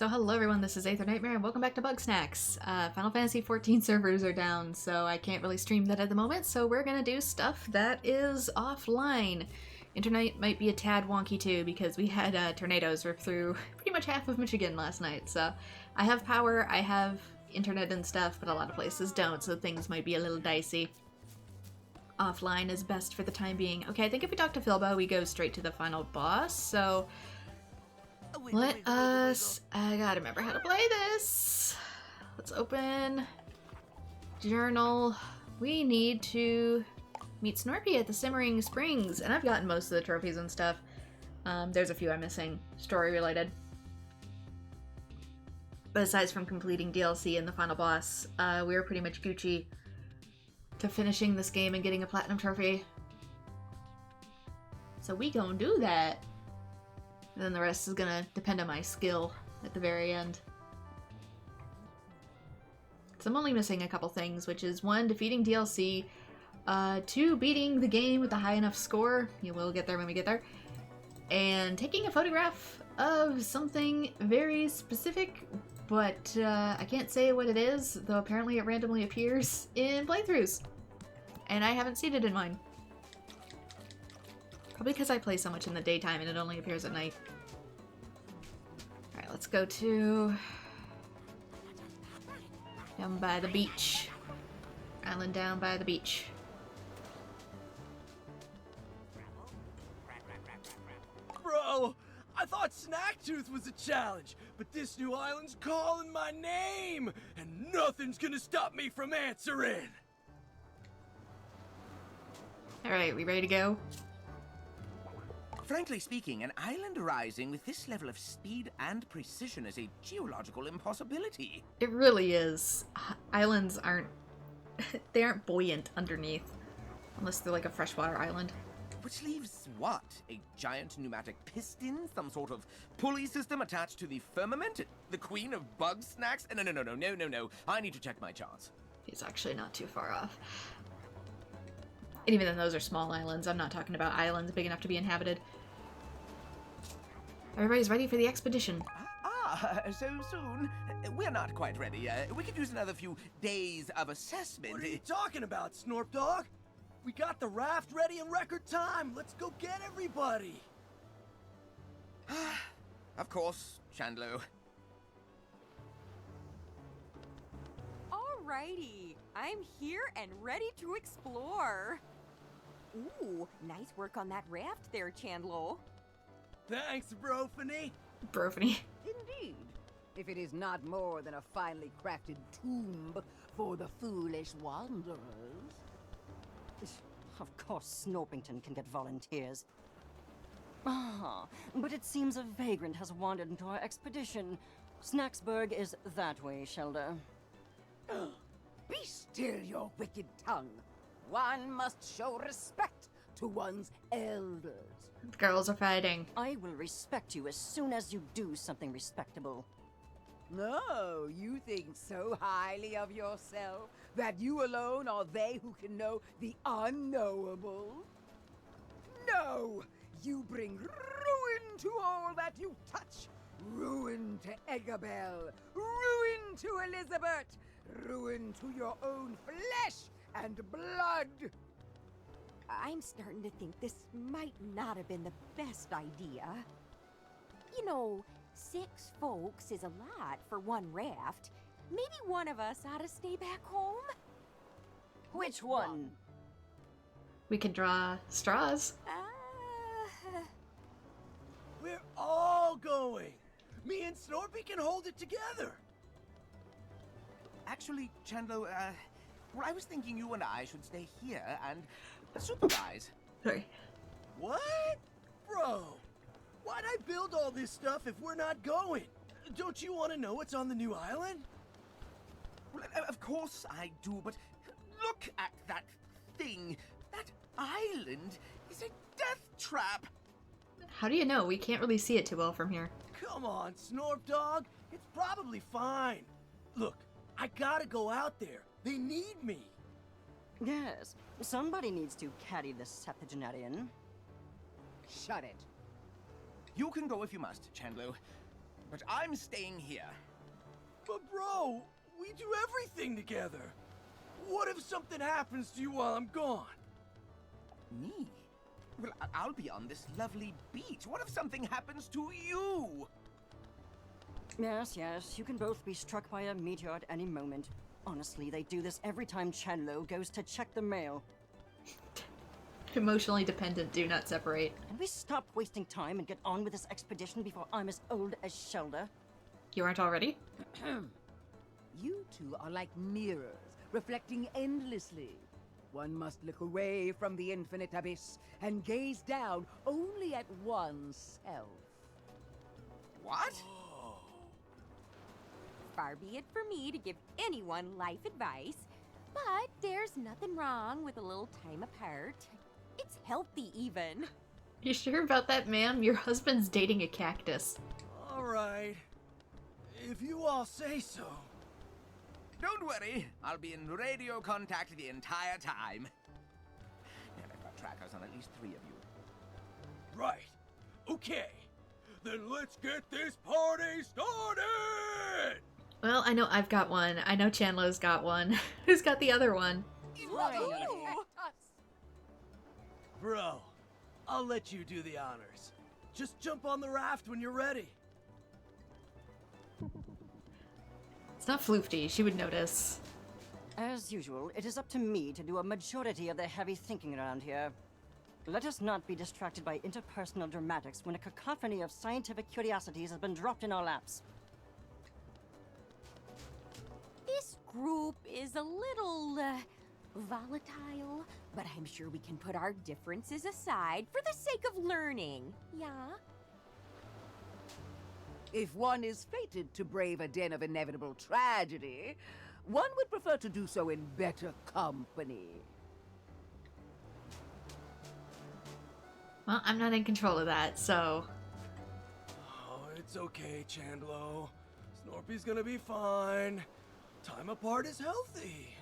So hello everyone, this is AetherNightmare and welcome back to Bugsnax. Final Fantasy XIV servers are down, so I can't really stream that at the moment, so we're gonna do stuff that is offline. Internet might be a tad wonky too, because we had tornadoes rip through pretty much half of Michigan last night, so I have power, I have internet and stuff, but a lot of places don't, so things might be a little dicey. Offline is best for the time being. Okay, I think if we talk to Philbo, we go straight to the final boss, so let us... I gotta remember how to play this. Let's open journal. We need to meet Snorpy at the Simmering Springs, and I've gotten most of the trophies and stuff. There's a few I'm missing, story related. But aside from completing DLC and the final boss, we were pretty much Gucci to finishing this game and getting a platinum trophy. So we gonna do that. And then the rest is gonna depend on my skill at the very end. So I'm only missing a couple things, which is 1, defeating DLC, 2, beating the game with a high enough score, you will get there when we get there, and taking a photograph of something very specific, but I can't say what it is, though apparently it randomly appears in playthroughs. And I haven't seen it in mine. Probably because I play so much in the daytime and it only appears at night. Alright, let's go to... down by the beach. Island down by the beach. Bro, I thought Snacktooth was a challenge, but this new island's calling my name, and nothing's gonna stop me from answering. Alright, we ready to go? Frankly speaking, an island rising with this level of speed and precision is a geological impossibility. It really is. Islands aren't... they aren't buoyant underneath. Unless they're like a freshwater island. Which leaves what? A giant pneumatic piston? Some sort of pulley system attached to the firmament? The queen of Bugsnax? No. I need to check my charts. He's actually not too far off. And even then those are small islands. I'm not talking about islands big enough to be inhabited. Everybody's ready for the expedition. So soon? We're not quite ready. We could use another few days of assessment. What are you talking about, Snorp Dog? We got the raft ready in record time. Let's go get everybody. Of course, Chandlo. Alrighty, I'm here and ready to explore. Ooh, nice work on that raft there, Chandlo. Thanks, Brophany. Brofany. Indeed, if it is not more than a finely crafted tomb for the foolish wanderers. Of course Snorpington can get volunteers. Ah, but it seems a vagrant has wandered into our expedition. Snacksburg is that way, Shelder. Be still your wicked tongue. One must show respect to one's elders. The girls are fighting. I will respect you as soon as you do something respectable. No, you think so highly of yourself that you alone are they who can know the unknowable? No! You bring ruin to all that you touch! Ruin to Eggabell! Ruin to Elizabeth! Ruin to your own flesh and blood! I'm starting to think this might not have been the best idea. You know, 6 folks is a lot for one raft. Maybe one of us ought to stay back home? Which one? We can draw straws. We're all going. Me and Snorpy can hold it together. Actually, Chandlo, well, I was thinking you and I should stay here and supervise. Sorry. What? Bro, why'd I build all this stuff if we're not going? Don't you want to know what's on the new island? Well, of course I do, but look at that thing. That island is a death trap. How do you know? We can't really see it too well from here. Come on, Snorp Dog. It's probably fine. Look, I gotta go out there. They need me. Yes, somebody needs to carry the septuagenarian. Shut it. You can go if you must, Chandlo. but I'm staying here. But bro, we do everything together. What if something happens to you while I'm gone? Me? Well, I'll be on this lovely beach. What if something happens to you? Yes, yes, you can both be struck by a meteor at any moment. Honestly, they do this every time Chandlo goes to check the mail. Emotionally dependent, do not separate. Can we stop wasting time and get on with this expedition before I'm as old as Shelda? You aren't already? You two are like mirrors, reflecting endlessly. One must look away from the infinite abyss and gaze down only at oneself. What? Far be it for me to give anyone life advice, but there's nothing wrong with a little time apart. It's healthy, even. You sure about that, ma'am? Your husband's dating a cactus. All right. If you all say so. Don't worry, I'll be in radio contact the entire time. And I've got trackers on at least 3 of you. Right. Okay. Then let's get this party started! Well, I know I've got one. I know Chandler's got one. Who's got the other one? Bro, I'll let you do the honors. Just jump on the raft when you're ready. It's not Floofty. She would notice. As usual, it is up to me to do a majority of the heavy thinking around here. Let us not be distracted by interpersonal dramatics when a cacophony of scientific curiosities has been dropped in our laps. This group is a little, volatile, but I'm sure we can put our differences aside for the sake of learning, yeah? If one is fated to brave a den of inevitable tragedy, one would prefer to do so in better company. Well, I'm not in control of that, so... Oh, it's okay, Chandlo. Snorpy's gonna be fine. Time apart is healthy.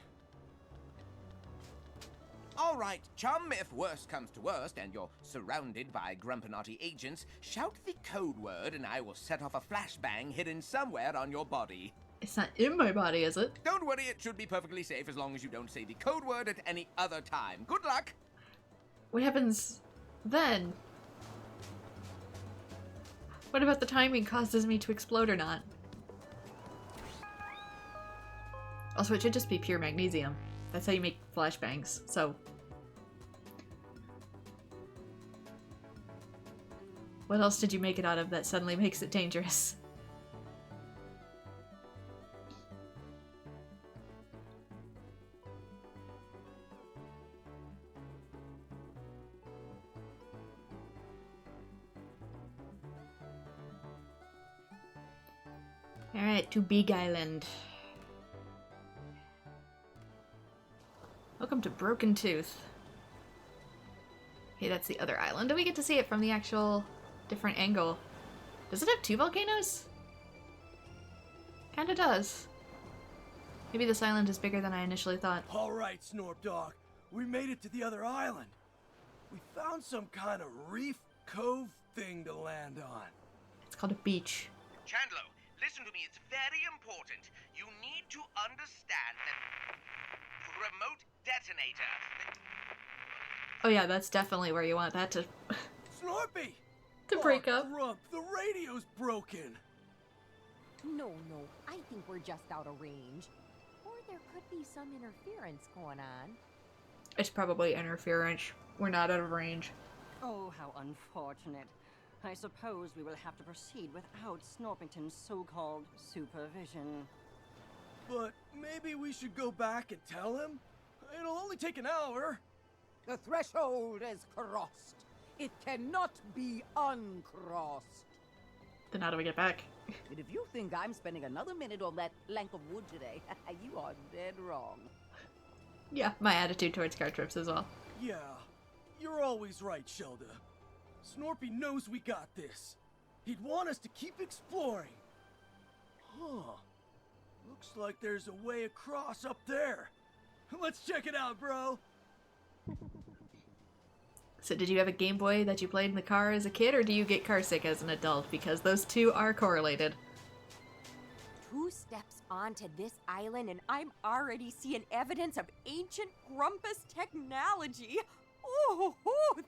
All right, chum, if worst comes to worst and you're surrounded by Grumpinati agents, shout the code word and I will set off a flashbang hidden somewhere on your body. It's not in my body, is it? Don't worry, it should be perfectly safe as long as you don't say the code word at any other time. Good luck! What happens then? What about the timing causes me to explode or not? Also, it should just be pure magnesium. That's how you make flashbangs, so... What else did you make it out of that suddenly makes it dangerous? Alright, to Big Island. Welcome to Broken Tooth. Okay, that's the other island. Do we get to see it from the actual different angle? Does it have 2 volcanoes? Kinda does. Maybe this island is bigger than I initially thought. All right, Snorp Dog. We made it to the other island. We found some kind of reef cove thing to land on. It's called a beach. Chandlo, listen to me, it's very important. You need to understand that remote detonator. Oh yeah, that's definitely where you want that to Snorpy! to break Oh, up. Grump, the radio's broken. No, I think we're just out of range. Or there could be some interference going on. It's probably interference. We're not out of range. Oh, how unfortunate. I suppose we will have to proceed without Snorpington's so-called supervision. But maybe we should go back and tell him? It'll only take an hour. The threshold is crossed. It cannot be uncrossed. Then how do we get back? And if you think I'm spending another minute on that plank of wood today, you are dead wrong. Yeah, my attitude towards car trips as well. Yeah, you're always right, Shelda. Snorpy knows we got this. He'd want us to keep exploring. Huh. Looks like there's a way across up there. Let's check it out, bro. So did you have a Game Boy that you played in the car as a kid, or do you get carsick as an adult? Because those two are correlated. 2 steps onto this island and I'm already seeing evidence of ancient Grumpus technology. Oh,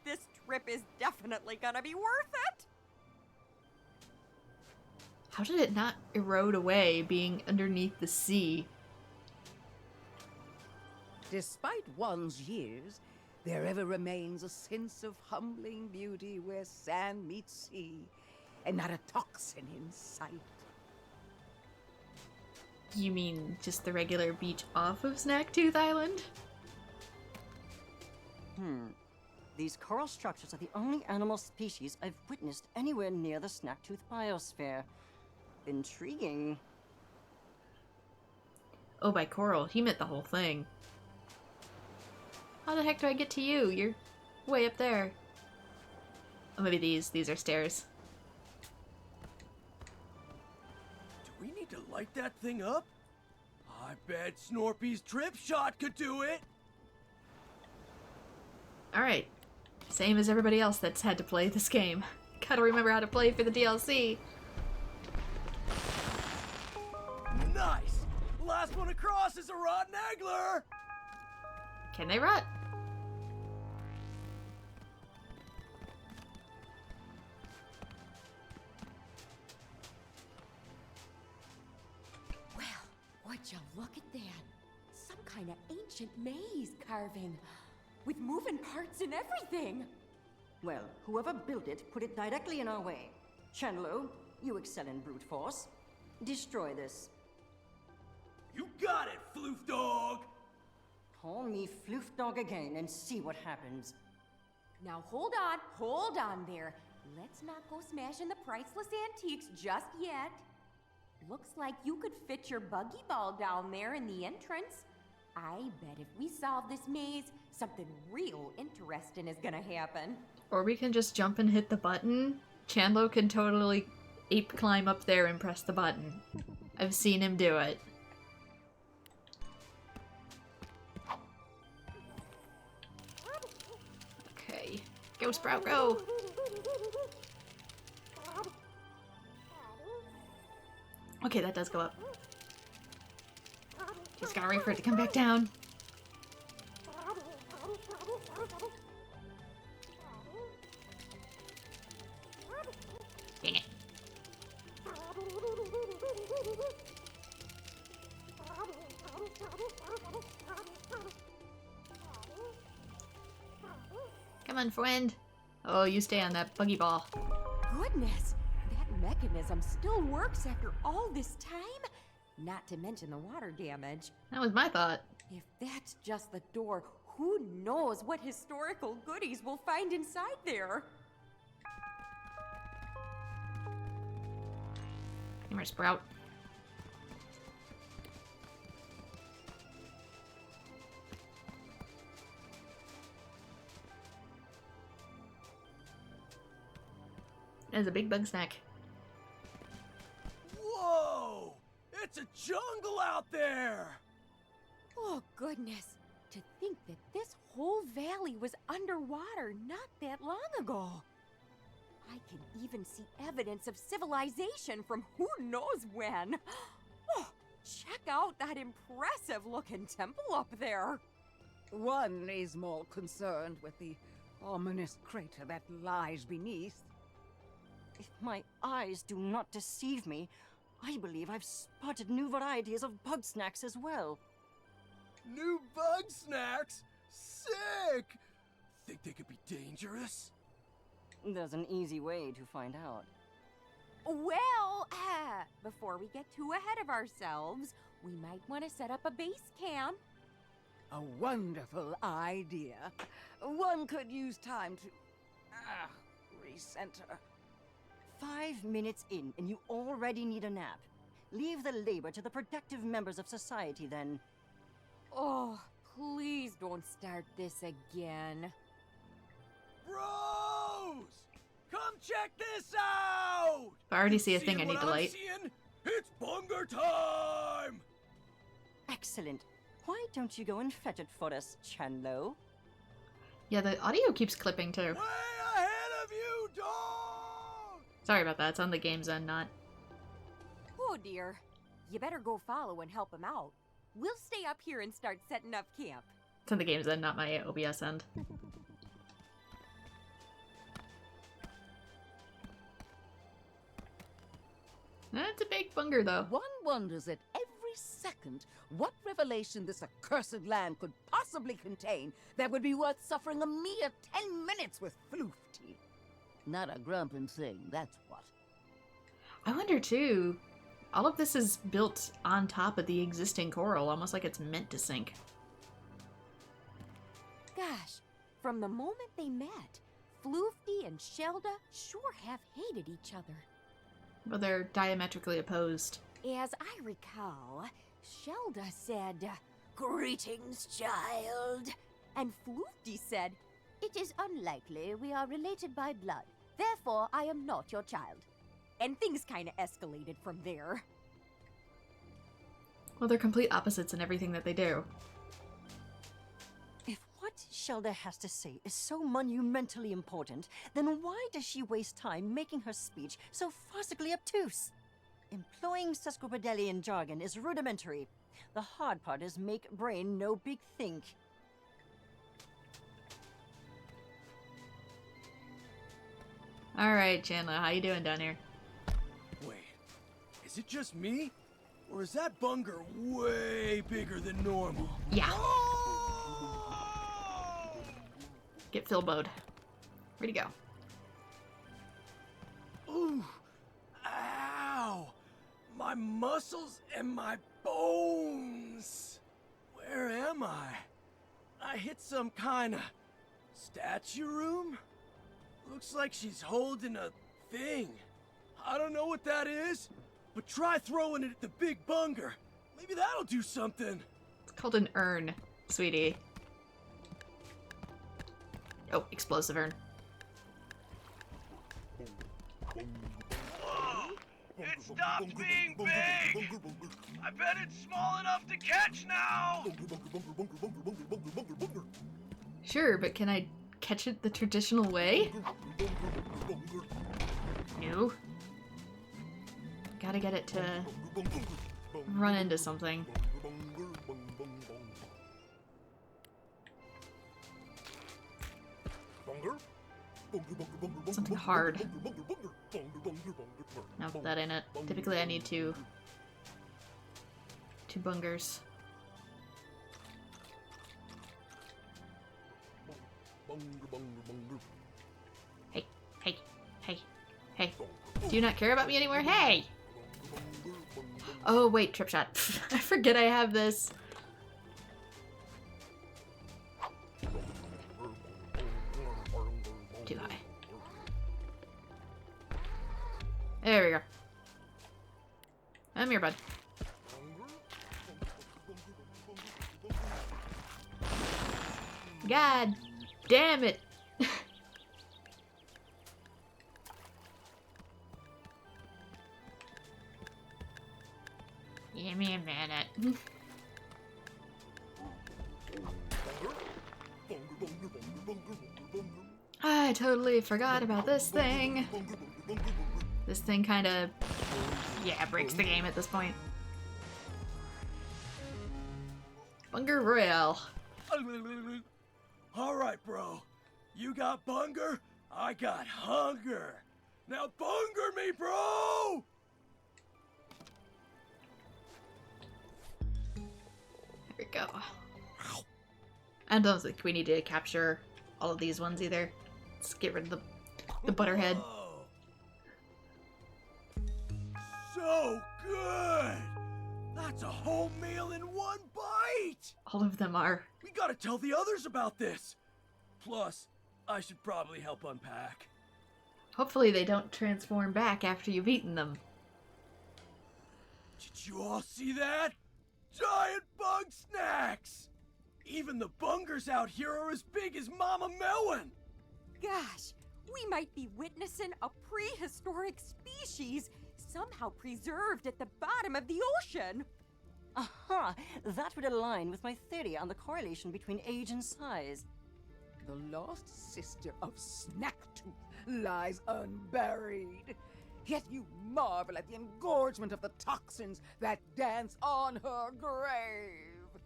this trip is definitely gonna be worth it. How did it not erode away being underneath the sea? Despite one's years, there ever remains a sense of humbling beauty where sand meets sea, and not a toxin in sight. You mean just the regular beach off of Snacktooth Island? These coral structures are the only animal species I've witnessed anywhere near the Snacktooth biosphere. Intriguing. Oh, by coral, he meant the whole thing. How the heck do I get to you? You're way up there. Oh, maybe these are stairs. Do we need to light that thing up? I bet Snorpy's trip shot could do it. Alright. Same as everybody else that's had to play this game. Gotta remember how to play for the DLC. Nice! Last one across is a rotten angler! Can they rot? Well, would you look at that? Some kind of ancient maze carving with moving parts and everything. Well, whoever built it put it directly in our way. Chandlo, you excel in brute force. Destroy this. You got it, Floof Dog! Call me Floof Dog again and see what happens. Now hold on there. Let's not go smashing the priceless antiques just yet. Looks like you could fit your buggy ball down there in the entrance. I bet if we solve this maze, something real interesting is gonna happen. Or we can just jump and hit the button. Chandlo can totally ape climb up there and press the button. I've seen him do it. Okay. Go, Sprout, go! Okay, that does go up. Just gotta wait for it to come back down. Dang it. Come on, friend. Oh, you stay on that buggy ball. Goodness, that mechanism still works after all this time? Not to mention the water damage. That was my thought. If that's just the door, who knows what historical goodies we'll find inside there? Come here, Sprout. There's a big bug snack. Whoa! It's a jungle out there! Oh, goodness. To think that this whole valley was underwater not that long ago. I can even see evidence of civilization from who knows when. Oh, check out that impressive-looking temple up there. One is more concerned with the ominous crater that lies beneath. If my eyes do not deceive me, I believe I've spotted new varieties of Bugsnax as well. New Bugsnax? Sick! Think they could be dangerous? There's an easy way to find out. Well, before we get too ahead of ourselves, we might want to set up a base camp. A wonderful idea. One could use time to recenter. 5 minutes in, and you already need a nap. Leave the labor to the productive members of society, then. Oh, please don't start this again. Bros! Come check this out! I already see a thing I Seeing need what to I'm light. seeing? It's bunger time! Excellent. Why don't you go and fetch it for us, Chandlo? Yeah, the audio keeps clipping too. Way ahead of you, dog! Sorry about that. It's on the game's end, not. Oh dear. You better go follow and help him out. We'll stay up here and start setting up camp. It's on the game's end, not my OBS end. That's a big bunger, though. One wonders at every second what revelation this accursed land could possibly contain that would be worth suffering a mere 10 minutes with Floofty. Not a grumpin' thing, that's what. I wonder, too. All of this is built on top of the existing coral, almost like it's meant to sink. Gosh, from the moment they met, Floofty and Shelda sure have hated each other. But they're diametrically opposed. As I recall, Shelda said, "Greetings, child." And Floofty said, "It is unlikely we are related by blood. Therefore, I am not your child." And things kind of escalated from there. Well, they're complete opposites in everything that they do. If what Shelda has to say is so monumentally important, then why does she waste time making her speech so farcically obtuse? Employing sesquipedalian jargon is rudimentary. The hard part is make brain no big think. Alright, Chandler, how you doing down here? Wait, is it just me? Or is that bunger way bigger than normal? Yeah. Oh! Get Philboed. Where'd he go? Ooh! Ow! My muscles and my bones! Where am I? I hit some kind of statue room? Looks like she's holding a thing. I don't know what that is, but try throwing it at the big bunger. Maybe that'll do something. It's called an urn, sweetie. Oh, explosive urn. Whoa! It stopped being big! I bet it's small enough to catch now! Sure, but can I catch it the traditional way? No. Gotta get it to run into something. Something hard. Now put that in it. Typically I need two bungers. Hey, hey, hey, hey. Do you not care about me anymore? Hey! Oh, wait, trip shot. I forget I have this. Too high. There we go. I'm here, bud. God damn it! Give me a minute. I totally forgot about this thing. This thing kind of, yeah, breaks the game at this point. Bunger Royale. Alright, bro. You got bunger, I got hunger. Now bunger me, bro! There we go. I don't think we need to capture all of these ones either. Let's get rid of the butterhead. Whoa. So good! That's a whole meal in one bite! All of them are. We gotta tell the others about this! Plus, I should probably help unpack. Hopefully they don't transform back after you've eaten them. Did you all see that? Giant Bugsnax! Even the bungers out here are as big as Mama Melon! Gosh, we might be witnessing a prehistoric species somehow preserved at the bottom of the ocean. Aha! That would align with my theory on the correlation between age and size. The lost sister of Snacktooth lies unburied. Yet you marvel at the engorgement of the toxins that dance on her grave.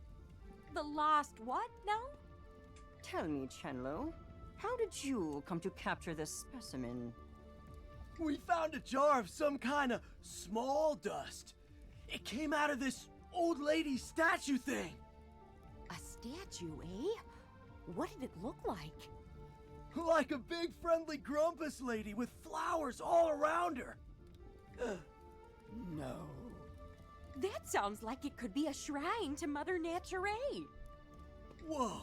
The lost what now? Tell me, Chenlo, how did you come to capture this specimen? We found a jar of some kind of small dust. It came out of this old lady statue thing. A statue, eh? What did it look like? Like a big friendly grumpus lady with flowers all around her. No. That sounds like it could be a shrine to Mother Nature. Whoa.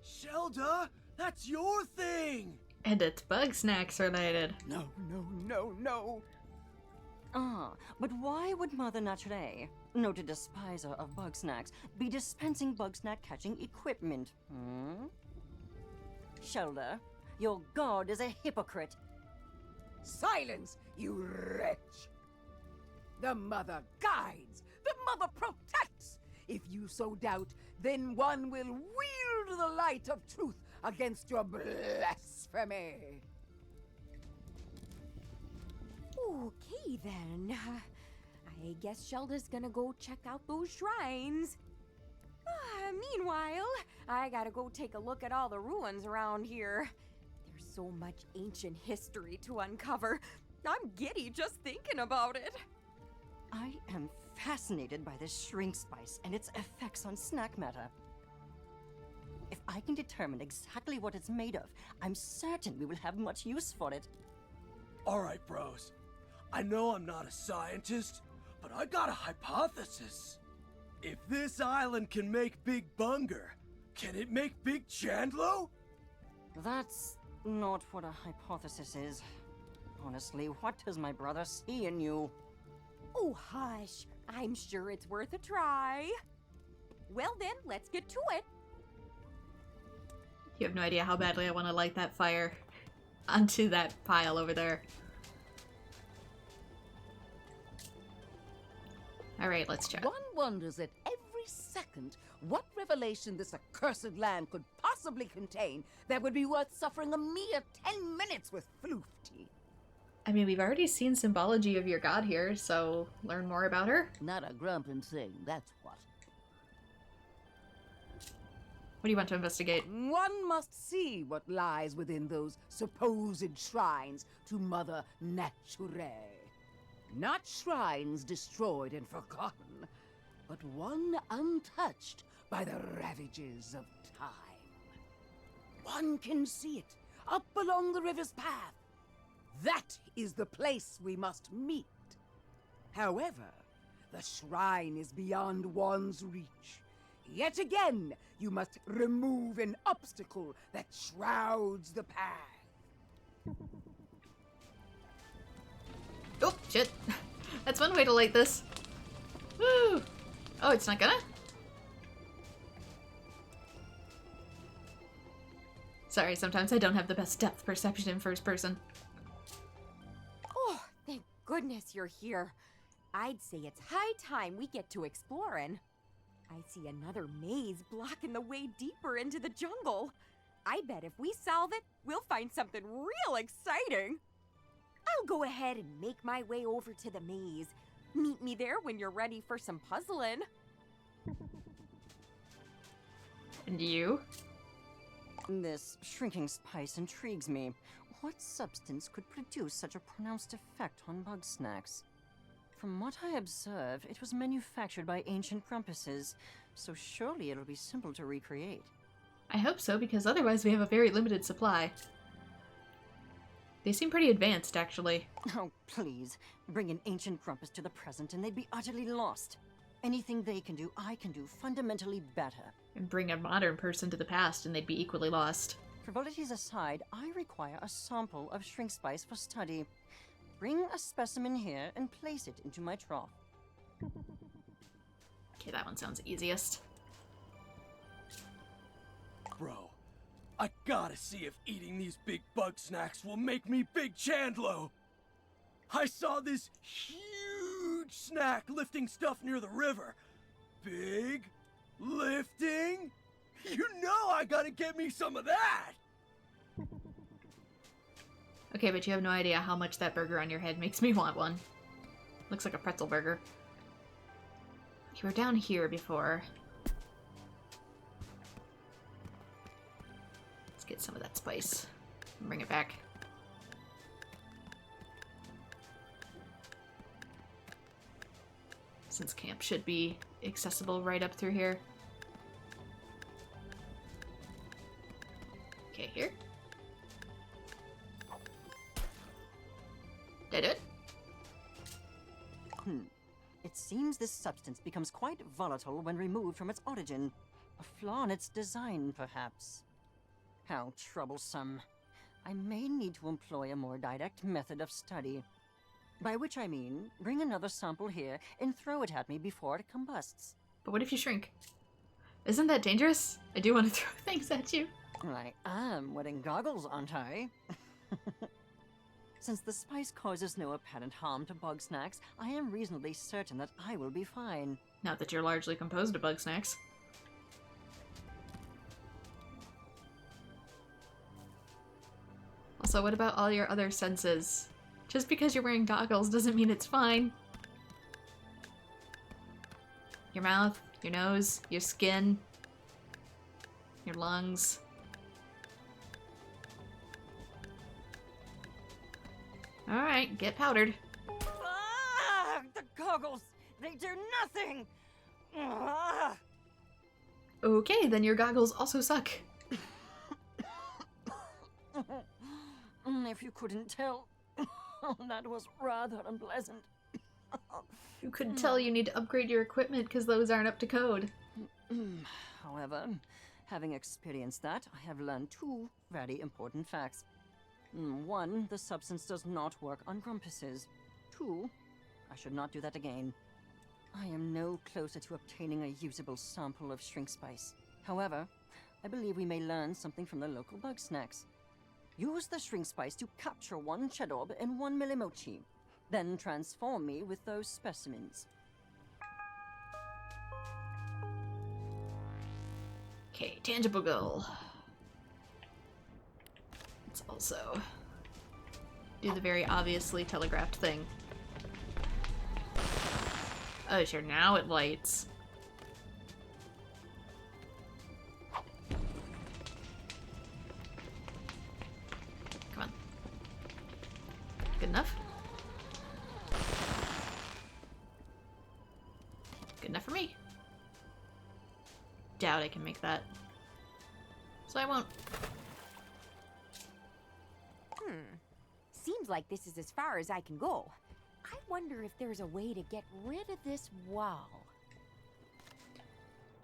Shelda, that's your thing. And it's Bugsnax related. No, no, no, no. Ah, but why would Mother Nature, noted despiser of Bugsnax, be dispensing Bugsnax catching equipment? Shelda, your god is a hypocrite. Silence, you wretch! The mother guides, the mother protects. If you so doubt, then one will wield the light of truth against your blasphemy. Okay then. I guess Shelda's gonna go check out those shrines. Meanwhile, I gotta go take a look at all the ruins around here. There's so much ancient history to uncover. I'm giddy just thinking about it. I am fascinated by this shrink spice and its effects on snack matter. If I can determine exactly what it's made of, I'm certain we will have much use for it. All right, bros. I know I'm not a scientist, but I got a hypothesis. If this island can make Big Bunger, can it make Big Chandlo? That's not what a hypothesis is. Honestly, what does my brother see in you? Oh, hush. I'm sure it's worth a try. Well then, let's get to it. You have no idea how badly I want to light that fire onto that pile over there. Alright, let's check. One wonders at every second what revelation this accursed land could possibly contain that would be worth suffering a mere 10 minutes with Floofty. I mean, we've already seen symbology of your god here, so learn more about her. Not a grumpin' thing, that's what. What do you want to investigate? One must see what lies within those supposed shrines to Mother Nature. Not shrines destroyed and forgotten, but one untouched by the ravages of time. One can see it up along the river's path. That is the place we must meet. However, the shrine is beyond one's reach. Yet again, you must remove an obstacle that shrouds the path. Oh, shit. That's one way to light this. Woo! Oh, it's not gonna? Sorry, sometimes I don't have the best depth perception in first person. Oh, thank goodness you're here. I'd say it's high time we get to exploring. I see another maze blocking the way deeper into the jungle. I bet if we solve it, we'll find something real exciting. I'll go ahead and make my way over to the maze. Meet me there when you're ready for some puzzling. And you? This shrinking spice intrigues me. What substance could produce such a pronounced effect on Bugsnax? From what I observe, it was manufactured by ancient grumpuses, so surely it'll be simple to recreate. I hope so, because otherwise we have a very limited supply. They seem pretty advanced, actually. Oh, please. Bring an ancient grumpus to the present and they'd be utterly lost. Anything they can do, I can do fundamentally better. And bring a modern person to the past and they'd be equally lost. Frivolities aside, I require a sample of shrink spice for study. Bring a specimen here and place it into my trough. Okay, that one sounds easiest. Bro, I gotta see if eating these big Bugsnax will make me Big Chandlo. I saw this huge snack lifting stuff near the river. Big, lifting, You know I gotta get me some of that! Okay, but you have no idea how much that burger on your head makes me want one. Looks like a pretzel burger. You were down here before. Let's get some of that spice and bring it back. Since camp should be accessible right up through here. Okay, here. Did it? It seems this substance becomes quite volatile when removed from its origin. A flaw in its design, perhaps. How troublesome. I may need to employ a more direct method of study. By which I mean, bring another sample here and throw it at me before it combusts. But what if you shrink? Isn't that dangerous? I do want to throw things at you. I am wearing goggles, aren't I? Since the spice causes no apparent harm to Bugsnax, I am reasonably certain that I will be fine. Not that you're largely composed of Bugsnax. Also, what about all your other senses? Just because you're wearing goggles doesn't mean it's fine. Your mouth, your nose, your skin, your lungs. Alright, get powdered. Ah! The goggles! They do nothing! Ah! Okay, then your goggles also suck. If you couldn't tell, that was rather unpleasant. You couldn't tell you need to upgrade your equipment because those aren't up to code. However, having experienced that, I have learned two very important facts. One, the substance does not work on grumpuses. Two, I should not do that again. I am no closer to obtaining a usable sample of shrink spice. However, I believe we may learn something from the local Bugsnax. Use the shrink spice to capture one Chedorb and one Millimochi. Then transform me with those specimens. Okay, tangible goal. Let's also do the very obviously telegraphed thing. Oh, sure, now it lights. Come on. Good enough? Good enough for me. Doubt I can make that. So I won't. Seems like this is as far as I can go. I wonder if there's a way to get rid of this wall.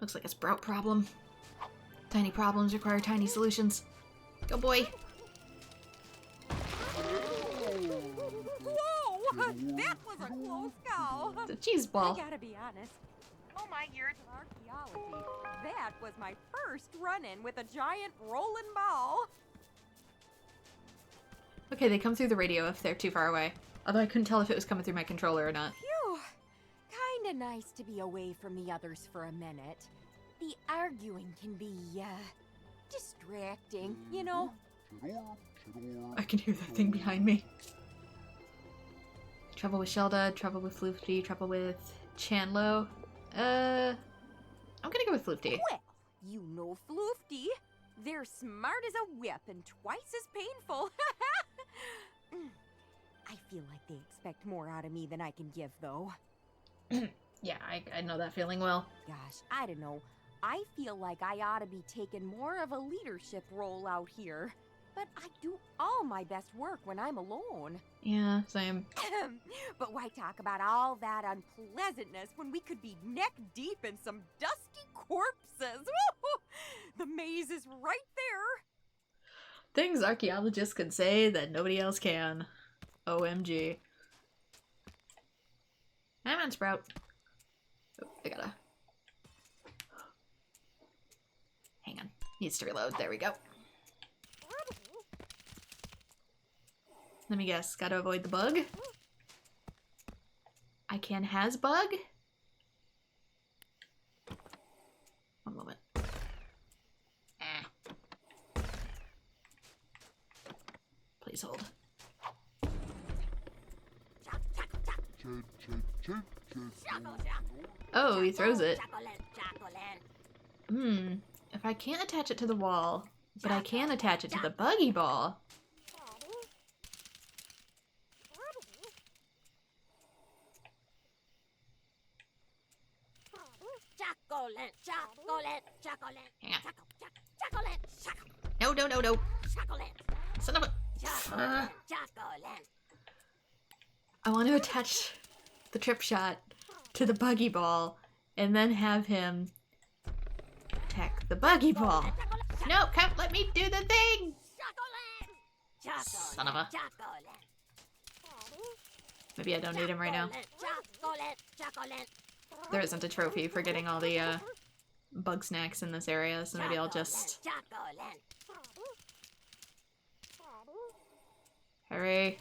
Looks like a sprout problem. Tiny problems require tiny solutions. Go, boy. Whoa! That was a close call. It's a cheese ball. I gotta be honest. All my years of archaeology, that was my first run-in with a giant rolling ball. Okay, they come through the radio if they're too far away. Although I couldn't tell if it was coming through my controller or not. Phew. Kinda nice to be away from the others for a minute. The arguing can be, distracting, you know? I can hear that thing behind me. Trouble with Shelda, trouble with Floofty, trouble with Chandlo. I'm gonna go with Floofty. Well, you know Floofty. They're smart as a whip and twice as painful. I feel like they expect more out of me than I can give, though. Yeah, I know that feeling well. Gosh, I don't know. I feel like I ought to be taking more of a leadership role out here. But I do all my best work when I'm alone. Yeah, same. But why talk about all that unpleasantness when we could be neck deep in some dusty corpses? The maze is right there. Things archaeologists can say that nobody else can. OMG. Come on, Sprout. Oh, I gotta... Hang on. Needs to reload. There we go. Let me guess. Gotta avoid the bug. I can has bug? One moment. Oh, he throws it. If I can't attach it to the wall, but I can attach it to the buggy ball. Hang on. No, no, no, no. Son of a... I want to attach the trip shot to the buggy ball and then have him attack the buggy ball. No, come, let me do the thing! Son of a... Maybe I don't need him right now. There isn't a trophy for getting all the Bugsnax in this area, so maybe I'll just... Hurry.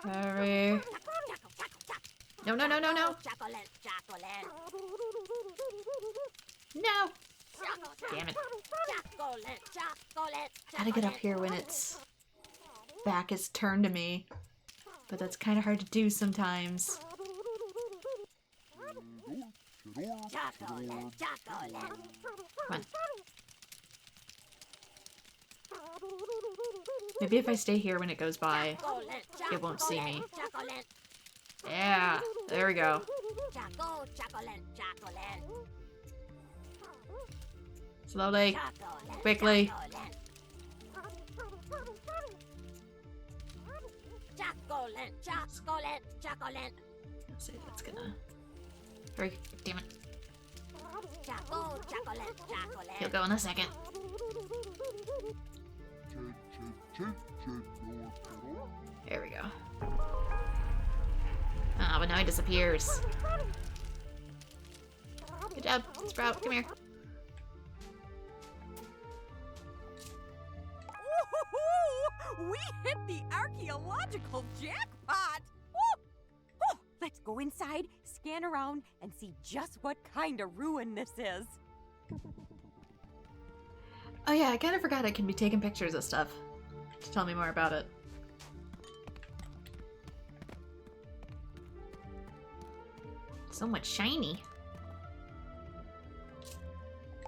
Hurry. No, no, no, no, no! No! Damn it. Gotta get up here when its back is turned to me. But that's kind of hard to do sometimes. Come on. Maybe if I stay here when it goes by, it won't see me. Yeah, there we go. Slowly, quickly. Let's see, that's gonna... Hurry, damn it. He'll go in a second. There we go. Ah, but now he disappears. Good job, Sprout, come here. We hit the archaeological jackpot! Woo! Let's go inside, scan around, and see just what kind of ruin this is. Oh yeah, I kind of forgot I can be taking pictures of stuff. Tell me more about it. So much shiny.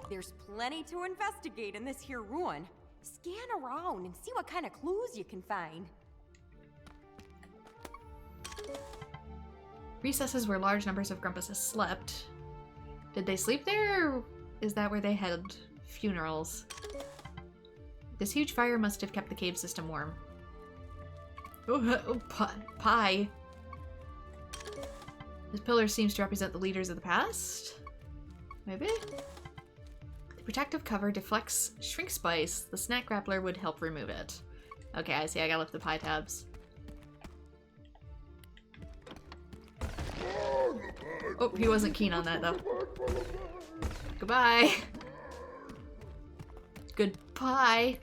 There's plenty to investigate in this here ruin. Scan around and see what kind of clues you can find. Recesses where large numbers of Grumpuses slept. Did they sleep there, or is that where they had funerals? This huge fire must have kept the cave system warm. Oh, pie. This pillar seems to represent the leaders of the past? Maybe? The protective cover deflects shrink spice. The snack grappler would help remove it. Okay, I see. I gotta lift the pie tabs. Oh, he wasn't keen on that, though. Goodbye. Goodbye.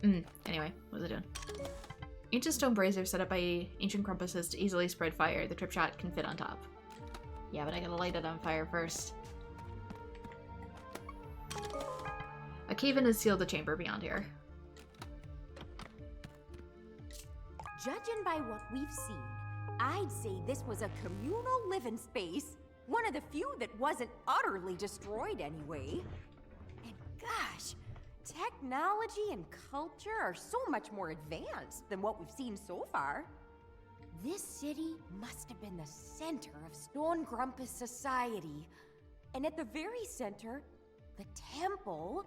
Anyway, what was I doing? Ancient stone brazier set up by ancient Grumpuses to easily spread fire. The trip shot can fit on top. Yeah, but I gotta light it on fire first. A cave-in has sealed the chamber beyond here. Judging by what we've seen, I'd say this was a communal living space. One of the few that wasn't utterly destroyed anyway. And gosh, technology and culture are so much more advanced than what we've seen so far. This city must have been the center of Stone Grumpus society. And at the very center, the temple,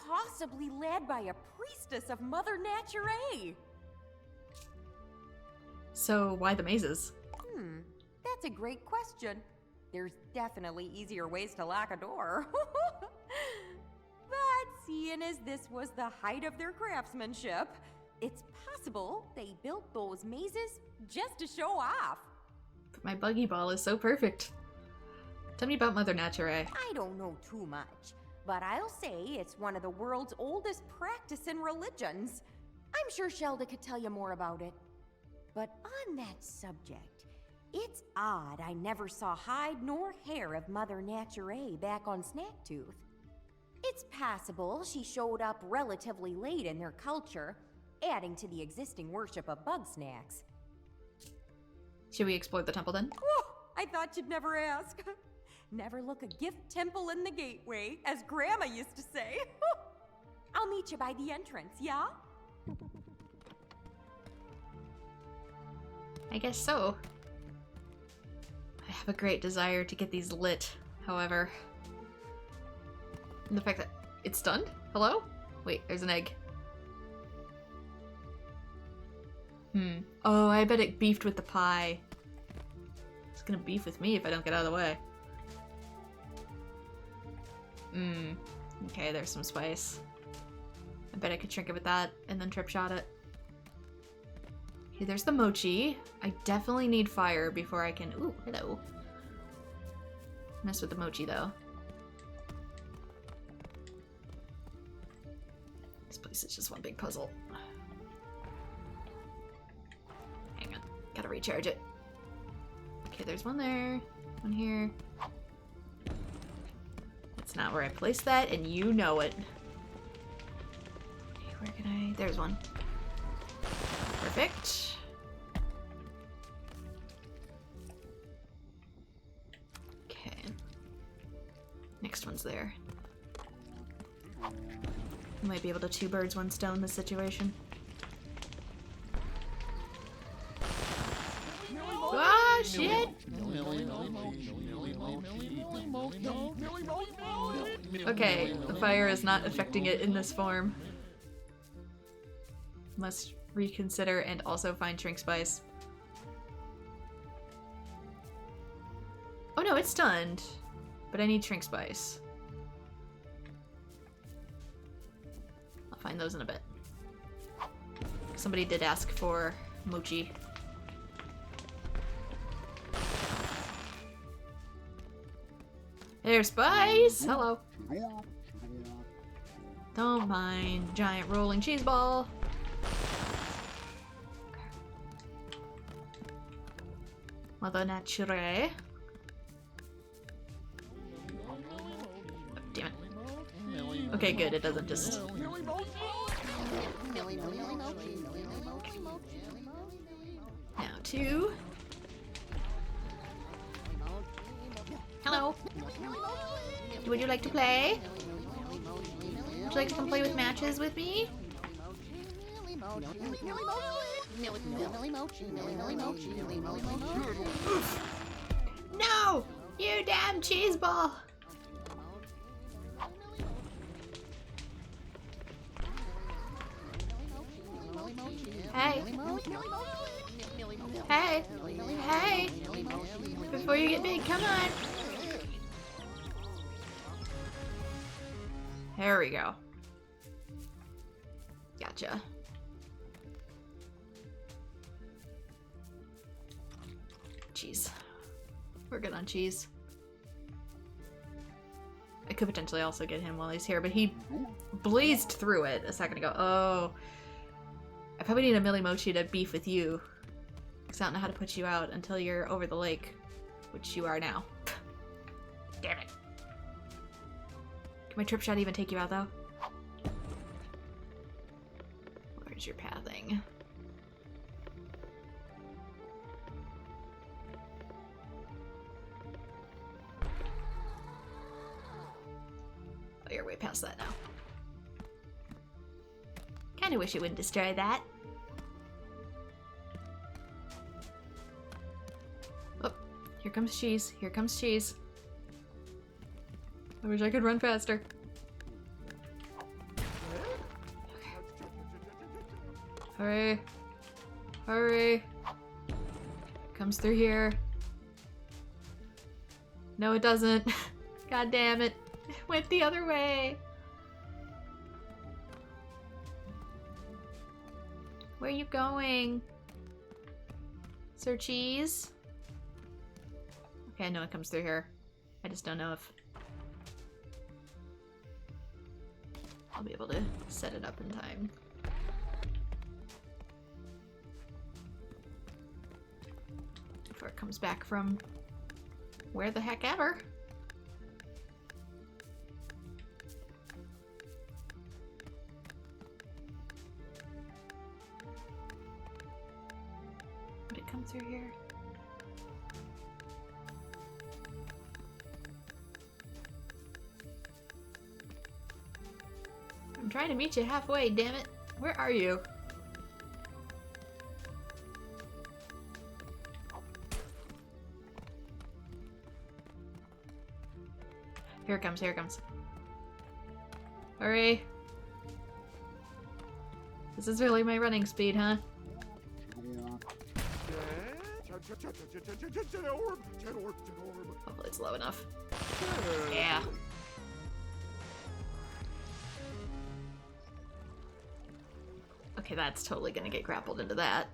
possibly led by a priestess of Mother Nature. So why the mazes? That's a great question. There's definitely easier ways to lock a door. But seeing as this was the height of their craftsmanship, it's possible they built those mazes just to show off. But my buggy ball is so perfect. Tell me about Mother Nature. I don't know too much, but I'll say it's one of the world's oldest practicing religions. I'm sure Shelda could tell you more about it. But on that subject, it's odd I never saw hide nor hair of Mother Nature back on Snacktooth. It's possible she showed up relatively late in their culture, adding to the existing worship of Bugsnax. Should we explore the temple then? Oh, I thought you'd never ask. Never look a gift temple in the gateway, as Grandma used to say. I'll meet you by the entrance, yeah? I guess so. I have a great desire to get these lit, however. And the fact that it's stunned? Hello? Wait, there's an egg. Oh, I bet it beefed with the pie. It's gonna beef with me if I don't get out of the way. Okay, there's some spice. I bet I could shrink it with that and then trip shot it. Okay, there's the mochi. I definitely need fire before I can... Ooh, hello. Mess with the mochi, though. This place is just one big puzzle. Hang on. Gotta recharge it. Okay, there's one there. One here. That's not where I placed that, and you know it. Okay, where can I... There's one. Perfect. Okay. Next one's there. I might be able to two birds, one stone this situation. Ah, shit! Okay, the fire is not affecting it in this form. Must reconsider and also find shrink spice. Oh no, it's stunned. But I need shrink spice. I'll find those in a bit. Somebody did ask for mochi. There's spice! Hello. Don't mind giant rolling cheese ball. Mother Nature. Oh, damn it. Okay, good. It doesn't just... Now two. Hello. Would you like to play? Would you like to come play with matches with me? No! You damn cheese ball! Hey! Hey! Hey! Before you get big, come on! There we go. Gotcha. Cheese. We're good on cheese. I could potentially also get him while he's here, but he blazed through it a second ago. Oh. I probably need a Millie Mochi to beef with you. Because I don't know how to put you out until you're over the lake. Which you are now. Damn it. Can my trip shot even take you out, though? Where's your pathing? Oh, you're way past that now. Kinda wish it wouldn't destroy that. Oh, here comes cheese. Here comes cheese. I wish I could run faster. Okay. Hurry. Hurry. Comes through here. No, it doesn't. God damn it. It went the other way. Where are you going? Sir Cheese? Okay, I know it comes through here. I just don't know if I'll be able to set it up in time. Before it comes back from where the heck ever. Would it come through here? trying to meet you halfway, damn it. Where are you? Here it comes, here it comes. Hurry. This is really my running speed, huh? Hopefully it's low enough. Yeah. Okay, that's totally gonna get grappled into that.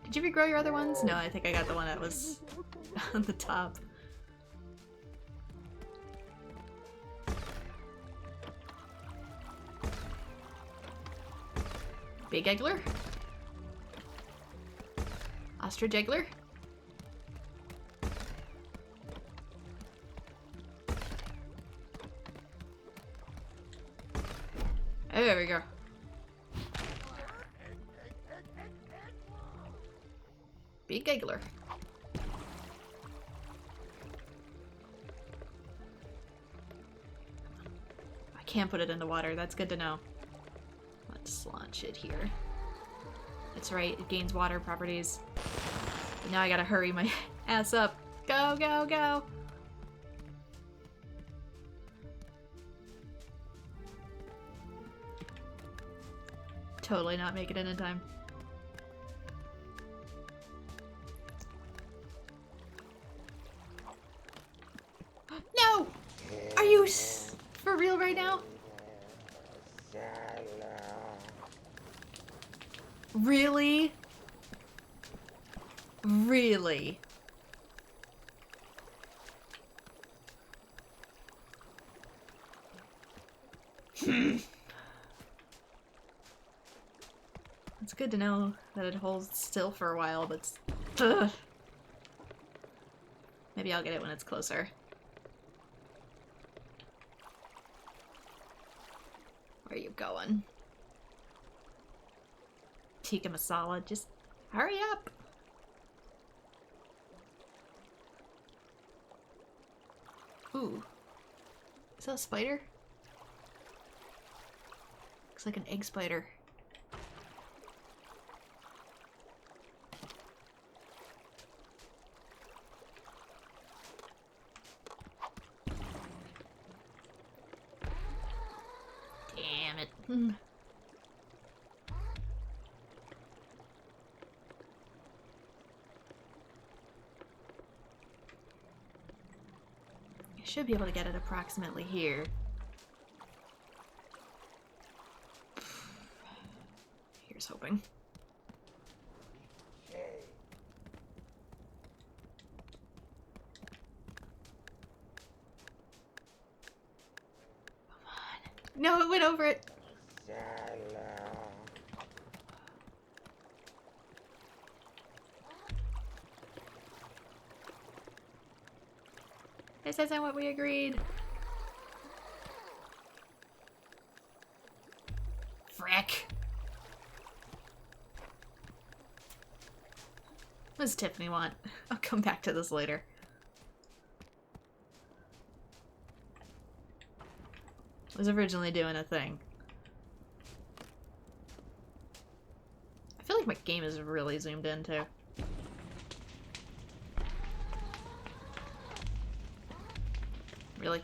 Did you regrow your other ones? No, I think I got the one that was on the top. Big Eggler? Ostrich Eggler? There we go. Big Eggler. I can't put it in the water, that's good to know. Let's launch it here. That's right, it gains water properties. But now I gotta hurry my ass up. Go, go, go! Totally not making it in time. No! Are you for real right now? Really? Really? It's good to know that it holds still for a while, but ugh. Maybe I'll get it when it's closer. Where are you going? Tikka masala, just hurry up! Ooh. Is that a spider? Looks like an egg spider. Damn it. I should be able to get it approximately here. Here's hoping. Come on. No, it went over it. This isn't what we agreed. Frick. What does Tiffany want? I'll come back to this later. I was originally doing a thing. I feel like my game is really zoomed in too. Really?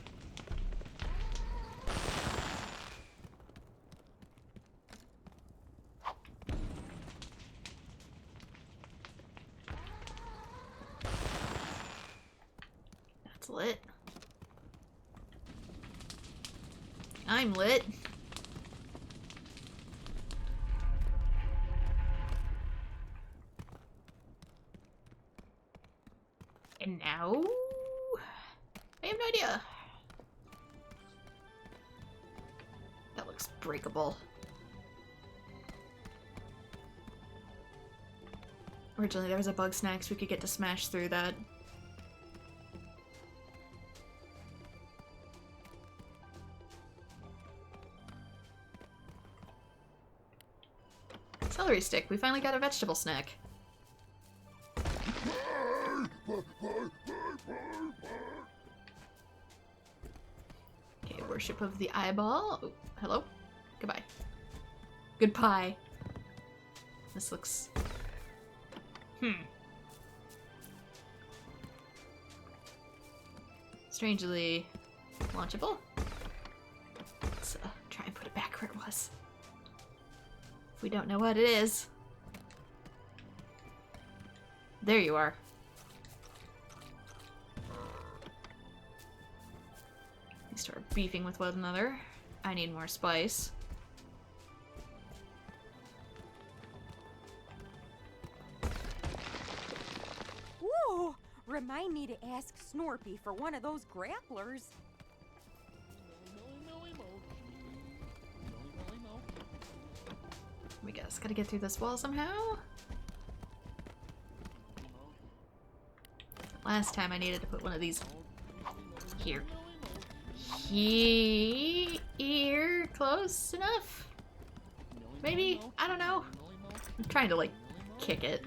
That's lit. I'm lit. And now... I have no idea. That looks breakable. Originally there was a Bugsnax, we could get to smash through that. Celery stick, we finally got a vegetable snack. Okay, worship of the eyeball. Oh, hello? Goodbye. Goodbye. This looks... strangely launchable. Let's try and put it back where it was. If we don't know what it is. There you are. We start beefing with one another. I need more spice. Whoa! Remind me to ask Snorpy for one of those grapplers. We guess gotta get through this wall somehow. Last time I needed to put one of these here. Here, close enough? Maybe? I don't know. I'm trying to, like, kick it.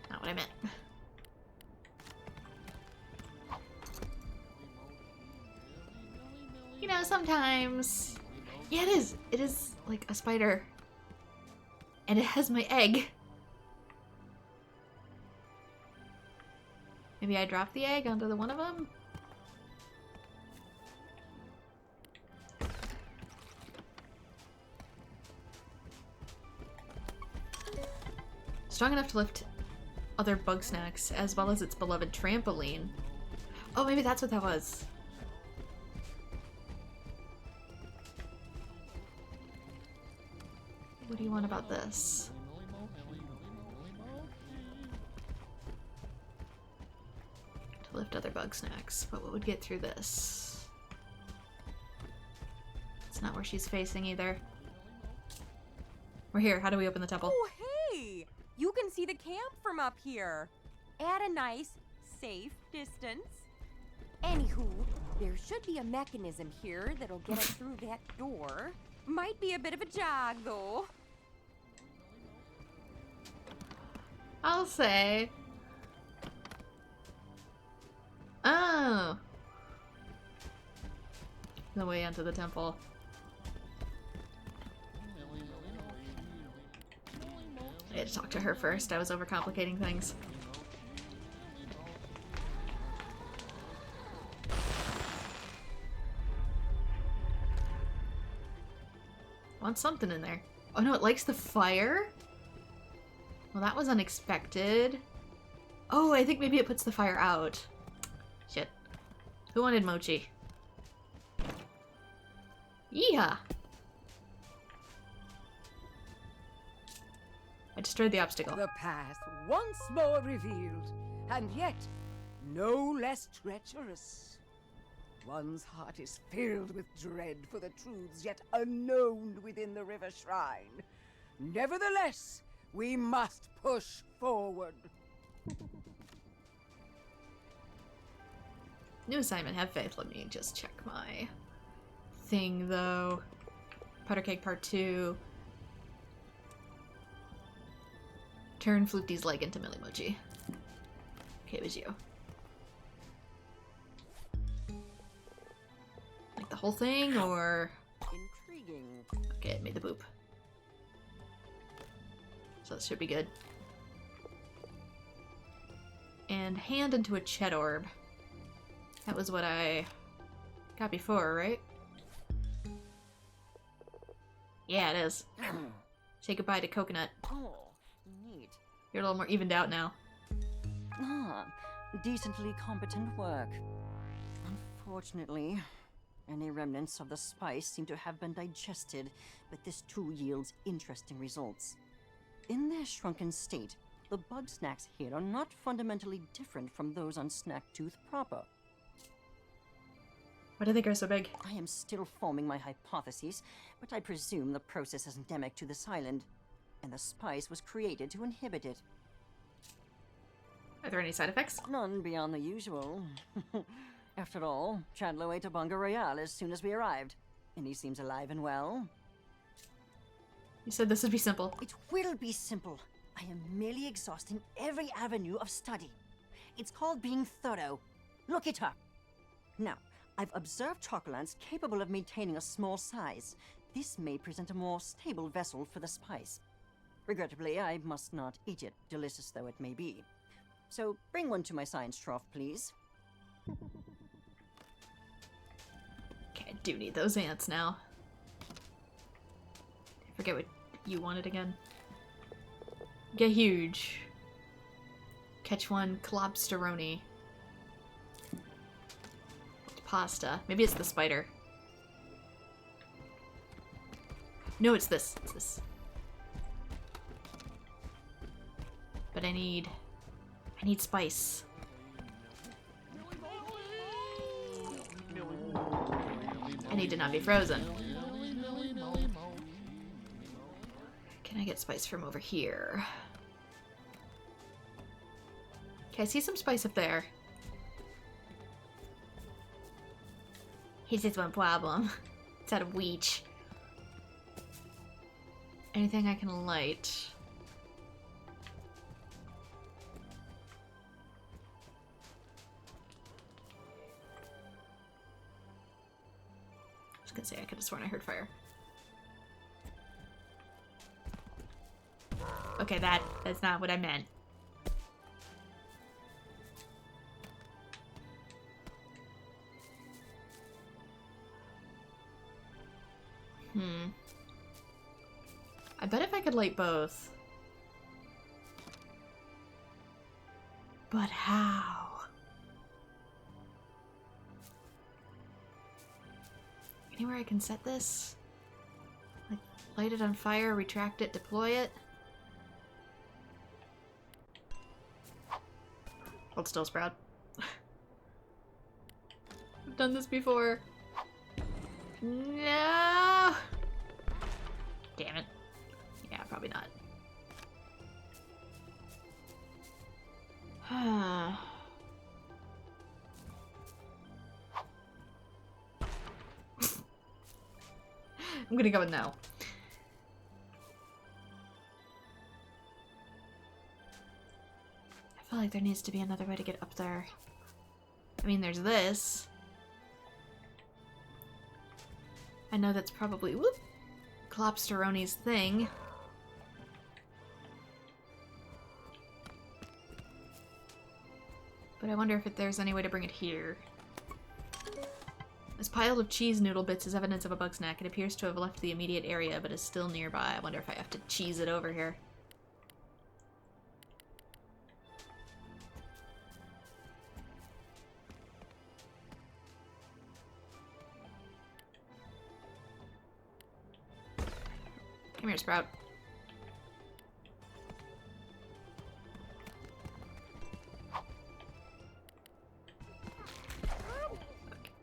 Not what I meant. You know, sometimes... Yeah, it is. It is, like, a spider. And it has my egg. Maybe I dropped the egg onto the one of them? Strong enough to lift other Bugsnax, as well as its beloved trampoline. Oh, maybe that's what that was. What do you want about this? To lift other Bugsnax, but what would get through this? It's not where she's facing either. We're here. How do we open the temple? Oh, hey! You can see the camp from up here. At a nice, safe distance. Anywho, there should be a mechanism here that'll get us through that door. Might be a bit of a jog, though. I'll say. Oh. The way onto the temple. I had to talk to her first. I was overcomplicating things. Want something in there. Oh no, it likes the fire? Well, that was unexpected. Oh, I think maybe it puts the fire out. Shit. Who wanted mochi? Yeehaw! I destroyed the obstacle. The path once more revealed, and yet no less treacherous. One's heart is filled with dread for the truths yet unknown within the river shrine. Nevertheless, we must push forward. New assignment, have faith. Let me just check my thing, though. Powder Cake Part 2. Turn Floopty's leg into Millimochi. Okay, it was you. Like the whole thing, or... Intriguing. Okay, it made the boop. So that should be good. And hand into a Chet orb. That was what I got before, right? Yeah, it is. Say goodbye to Coconut. Oh, neat. You're a little more evened out now. Ah, decently competent work. Unfortunately, any remnants of the spice seem to have been digested, but this too yields interesting results. In their shrunken state, the Bugsnax here are not fundamentally different from those on Snacktooth proper. Why do they grow so big? I am still forming my hypotheses, but I presume the process is endemic to this island, and the spice was created to inhibit it. Are there any side effects? None beyond the usual. After all, Chandler ate a Bunga Royale as soon as we arrived, and he seems alive and well. You said this would be simple. It will be simple. I am merely exhausting every avenue of study. It's called being thorough. Look it up. Now, I've observed chocolants capable of maintaining a small size. This may present a more stable vessel for the spice. Regrettably, I must not eat it, delicious though it may be. So bring one to my science trough, please. Okay, I do need those ants now. I forget what you wanted again. Get huge. Catch one Klobsteroni. Pasta. Maybe it's the spider. No, it's this. It's this. But I need spice. I need to not be frozen. Can I get spice from over here? Okay, I see some spice up there. Here's just one problem. It's out of wheat. Anything I can light? I was gonna say I could have sworn I heard fire. Okay, that's not what I meant. I bet if I could light both. But how? Anywhere I can set this? Like, light it on fire, retract it, deploy it? Hold still, Sprout. I've done this before. No! Damn it. Yeah, probably not. I'm gonna go with no. I feel like there needs to be another way to get up there. I mean, there's this. I know that's probably, whoop, Klobsteroni's thing. But I wonder if there's any way to bring it here. This pile of cheese noodle bits is evidence of a Bugsnax. It appears to have left the immediate area, but is still nearby. I wonder if I have to cheese it over here. Come here, Sprout.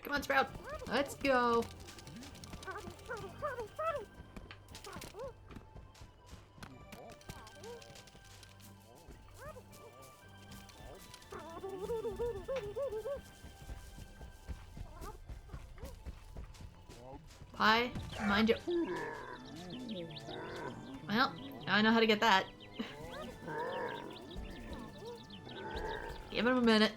Come on, Sprout. Let's go. Pie, mind you. Well, now I know how to get that. Give him a minute.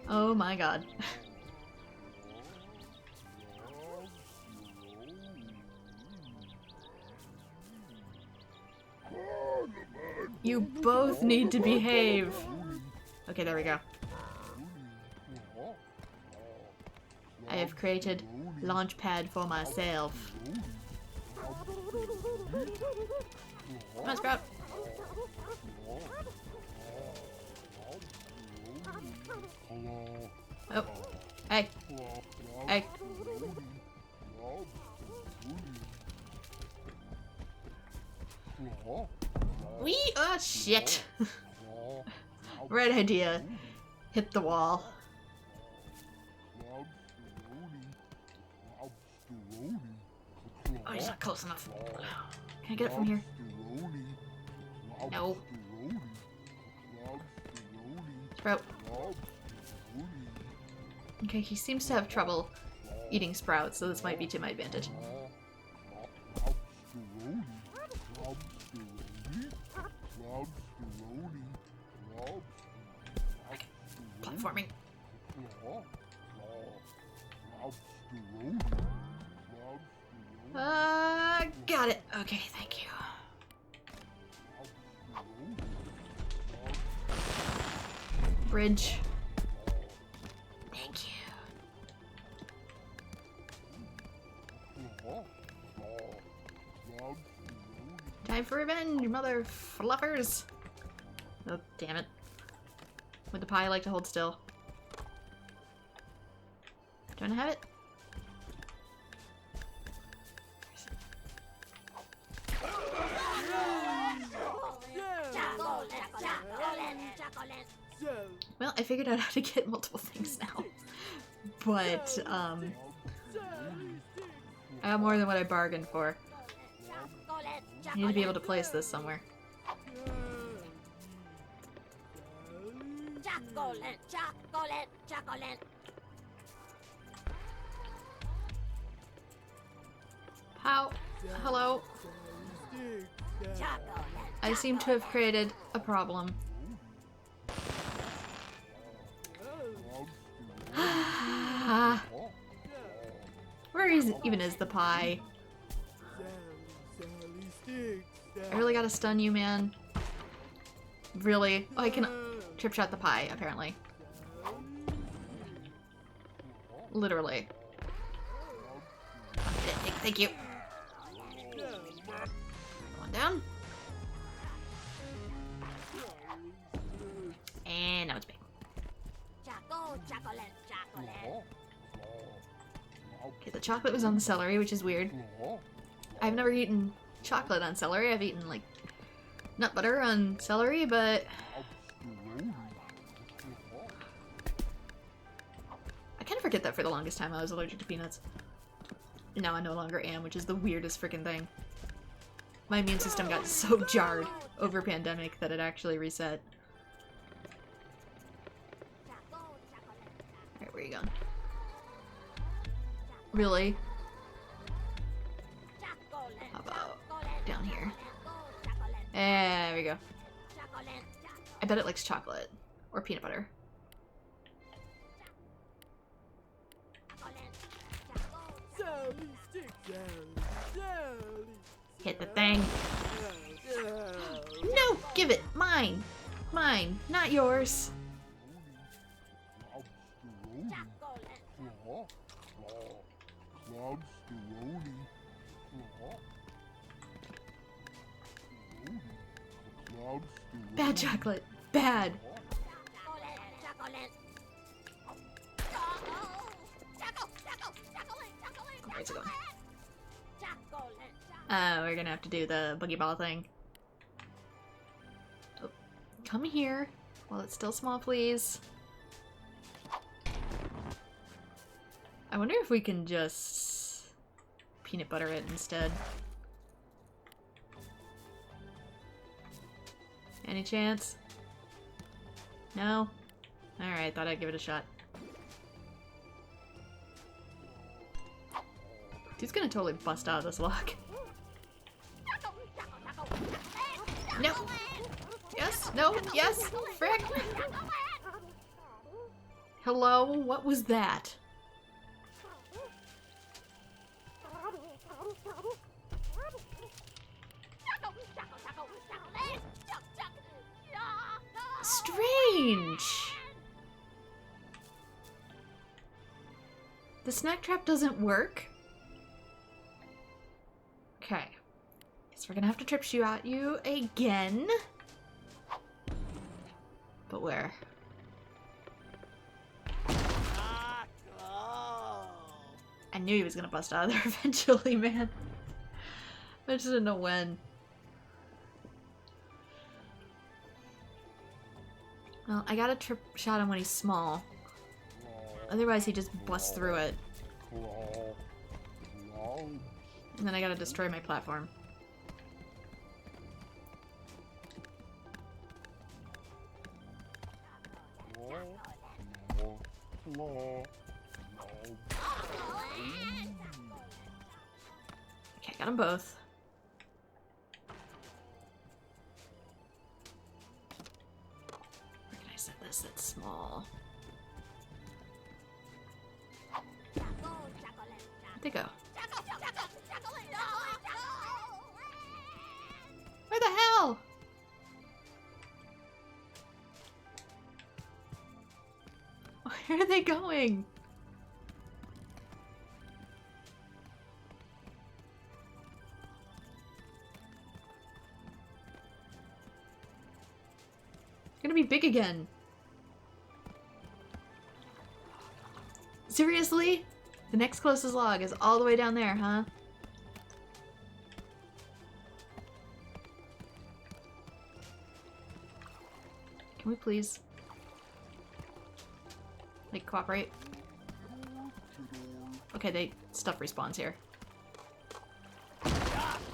Oh my god. You both need to behave. Okay, there we go. I have created launch pad for myself. Come on, Sprout. Oh. Hey. Hey. Oh shit. Right idea. Hit the wall. Oh, he's not close enough. Can I get it from here? No. Sprout. Okay, he seems to have trouble eating sprouts, so this might be to my advantage. Platforming. Got it. Okay, thank you. Bridge. Thank you. Time for revenge, mother fluffers. Oh, damn it. Would the pie like to hold still? Do you want to have it? Well, I figured out how to get multiple things now. But, I got more than what I bargained for. I need to be able to place this somewhere. How? Hello? I seem to have created a problem. Where even is the pie? I really gotta stun you, man. Really? Oh, I can trip shot the pie, apparently. Literally. Thank you. One down. And now it's big. Okay, the chocolate was on the celery, which is weird. I've never eaten chocolate on celery. I've eaten, like, nut butter on celery, but... I kind of forget that for the longest time I was allergic to peanuts. Now I no longer am, which is the weirdest freaking thing. My immune system got so jarred over pandemic that it actually reset. Alright, where are you going? Really? How about down here? There we go. I bet it likes chocolate. Or peanut butter. Hit the thing. No! Give it! Mine! Mine, not yours. Bad chocolate. Bad. Where's it going? We're gonna have to do the boogie ball thing. Oh, come here while it's still small, please. I wonder if we can just peanut butter it instead. Any chance? No? Alright, thought I'd give it a shot. Dude's gonna totally bust out of this lock. No! Yes? No? Yes? Frick! Hello? What was that? Strange! The snack trap doesn't work? Okay. Guess we're gonna have to trip shot you again. But where? I knew he was gonna bust out of there eventually, man. I just didn't know when. Well, I gotta trip shot him when he's small. Otherwise he just busts through it. And then I gotta destroy my platform. Okay, got them both. they go? Where the hell? Where are they going? It's gonna be big again. Seriously? The next closest log is all the way down there, huh? Can we please, like, cooperate? Okay, stuff respawns here.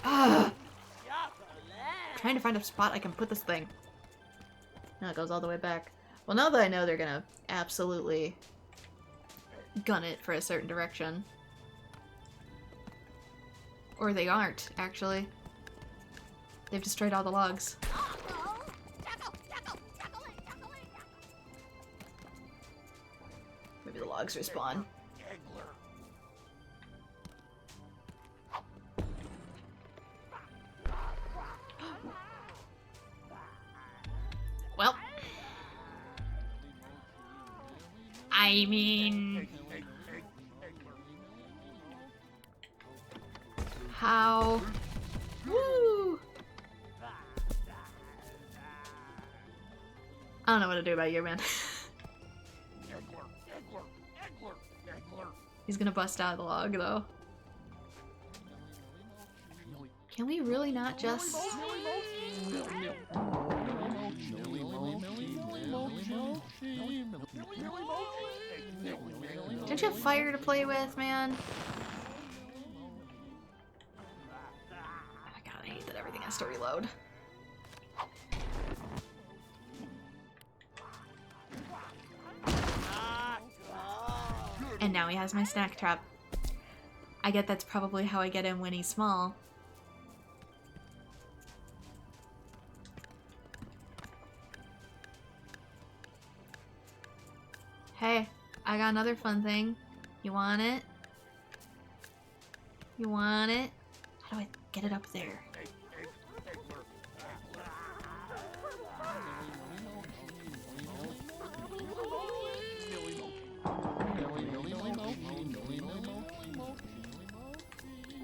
Ah! Trying to find a spot I can put this thing. No, it goes all the way back. Well, now that I know they're gonna absolutely gun it for a certain direction. Or they aren't, actually. They've destroyed all the logs. Maybe the logs respawn. Well. I mean... How? Woo! I don't know what to do about you, man. He's gonna bust out of the log, though. Can we really not just... Don't you have fire to play with, man? Oh my god, I hate that everything has to reload. And now he has my snack trap. I get that's probably how I get him when he's small. Hey, I got another fun thing. You want it? You want it? How do I get it up there?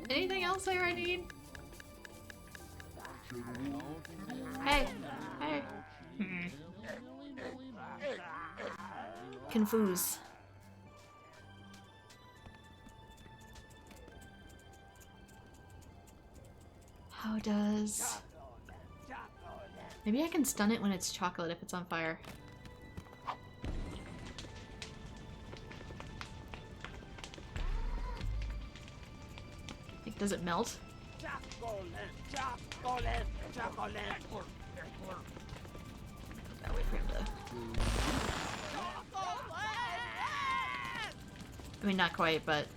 Anything else there I need? Hey! Hey! Confuse. How does... Maybe I can stun it when it's chocolate if it's on fire. Like, does it melt? I'll wait for him to... I mean, not quite, but...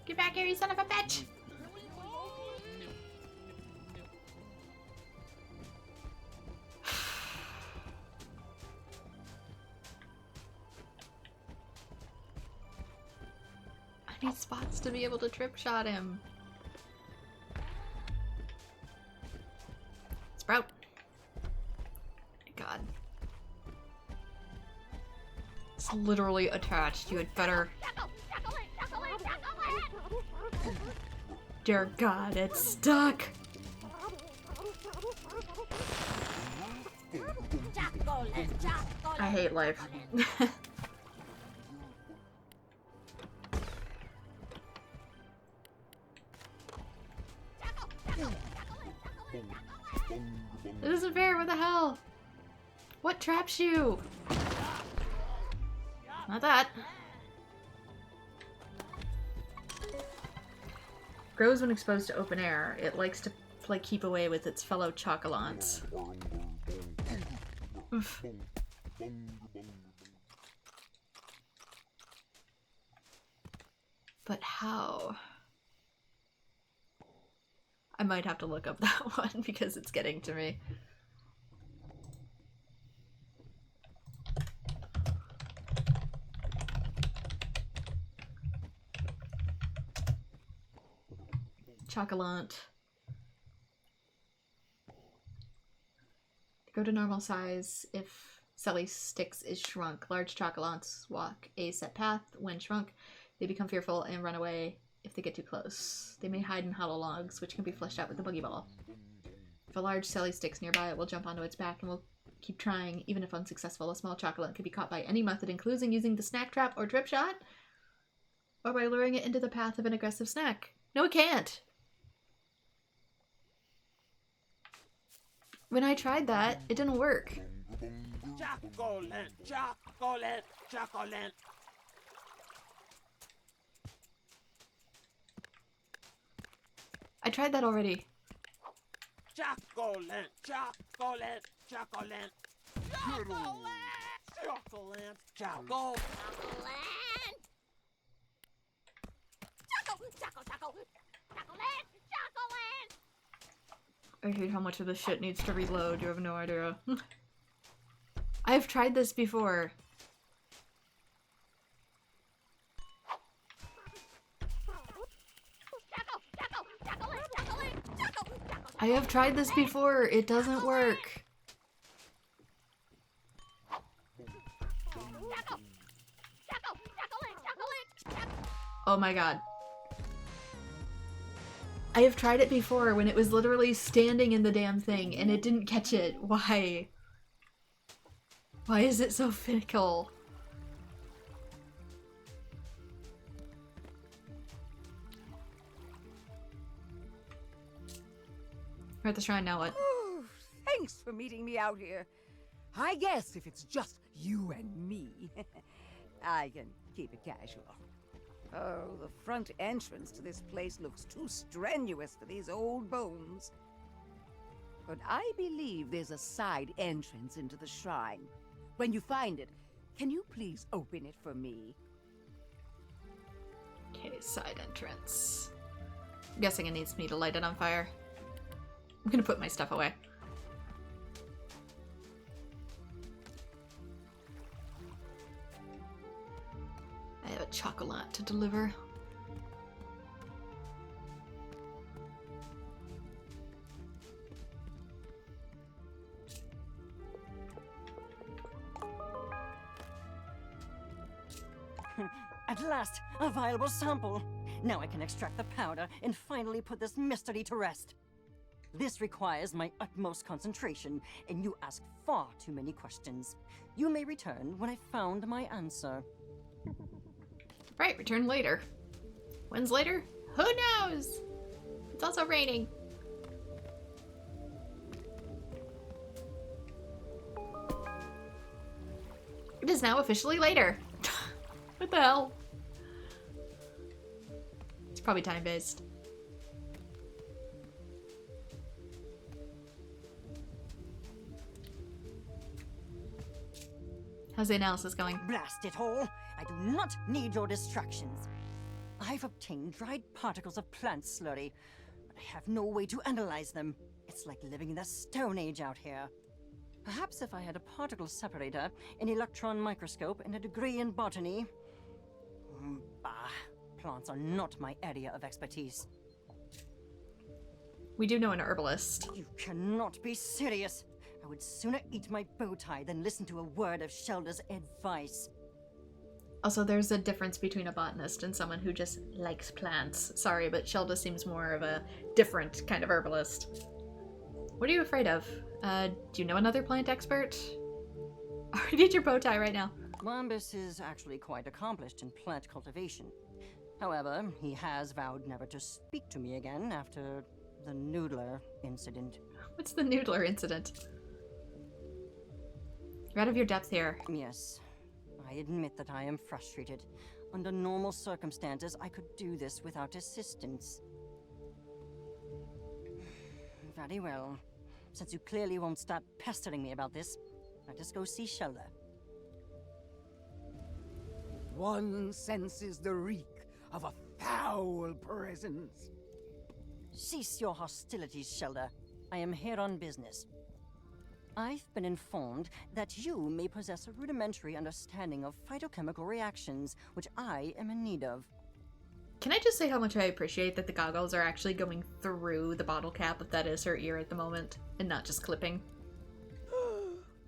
Get back here, you son of a bitch! I need spots to be able to trip shot him. Sprout. God. It's literally attached. You had better... Dear God, it's stuck! I hate life. This isn't fair, what the hell? What traps you? Not that. Grows when exposed to open air. It likes to play keep away with its fellow chocolants. Oof. But how? I might have to look up that one because it's getting to me. Chocolat. Go to normal size if Selly Sticks is shrunk. Large chocolats walk a set path. When shrunk, they become fearful and run away if they get too close. They may hide in hollow logs, which can be fleshed out with the boogie ball. If a large Selly Sticks nearby, it will jump onto its back and will keep trying, even if unsuccessful. A small chocolate can be caught by any method, including using the snack trap or trip shot, or by luring it into the path of an aggressive snack. No, it can't! When I tried that, it didn't work. Chocolate, chocolate, chocolate. I tried that already. Chocolate, chocolate, chocolate. Chocolate, chocolate, chocolate. I hate how much of this shit needs to reload. You have no idea. I've tried this before. I have tried this before. It doesn't work. Oh my god. I have tried it before when it was literally standing in the damn thing and it didn't catch it. Why? Why is it so fickle? We're at the shrine now, what? Ooh, thanks for meeting me out here. I guess if it's just you and me, I can keep it casual. Oh, the front entrance to this place looks too strenuous for these old bones. But I believe there's a side entrance into the shrine. When you find it, can you please open it for me? Okay, side entrance. I'm guessing it needs me to light it on fire. I'm gonna put my stuff away. I have a chocolate to deliver. At last, a viable sample. Now I can extract the powder and finally put this mystery to rest. This requires my utmost concentration, and you ask far too many questions. You may return when I found my answer. Right, return later. When's later? Who knows? It's also raining. It is now officially later. What the hell? It's probably time-based. How's the analysis going? Blast it all! I do not need your distractions. I've obtained dried particles of plant slurry, but I have no way to analyze them. It's like living in the Stone Age out here. Perhaps if I had a particle separator, an electron microscope, and a degree in botany... Bah, plants are not my area of expertise. We do know an herbalist. You cannot be serious. I would sooner eat my bow tie than listen to a word of Shelda's advice. Also, there's a difference between a botanist and someone who just likes plants. Sorry, but Shelda seems more of a different kind of herbalist. What are you afraid of? Do you know another plant expert? I need your bow tie right now. Wambus is actually quite accomplished in plant cultivation. However, he has vowed never to speak to me again after the Noodler incident. What's the Noodler incident? You're out of your depth here. Yes, I admit that I am frustrated. Under normal circumstances, I could do this without assistance. Very well. Since you clearly won't stop pestering me about this, let us go see Shelda. One senses the reek of a foul presence. Cease your hostilities, Shelda. I am here on business. I've been informed that you may possess a rudimentary understanding of phytochemical reactions, which I am in need of. Can I just say how much I appreciate that the goggles are actually going through the bottle cap if that is her ear at the moment, and not just clipping?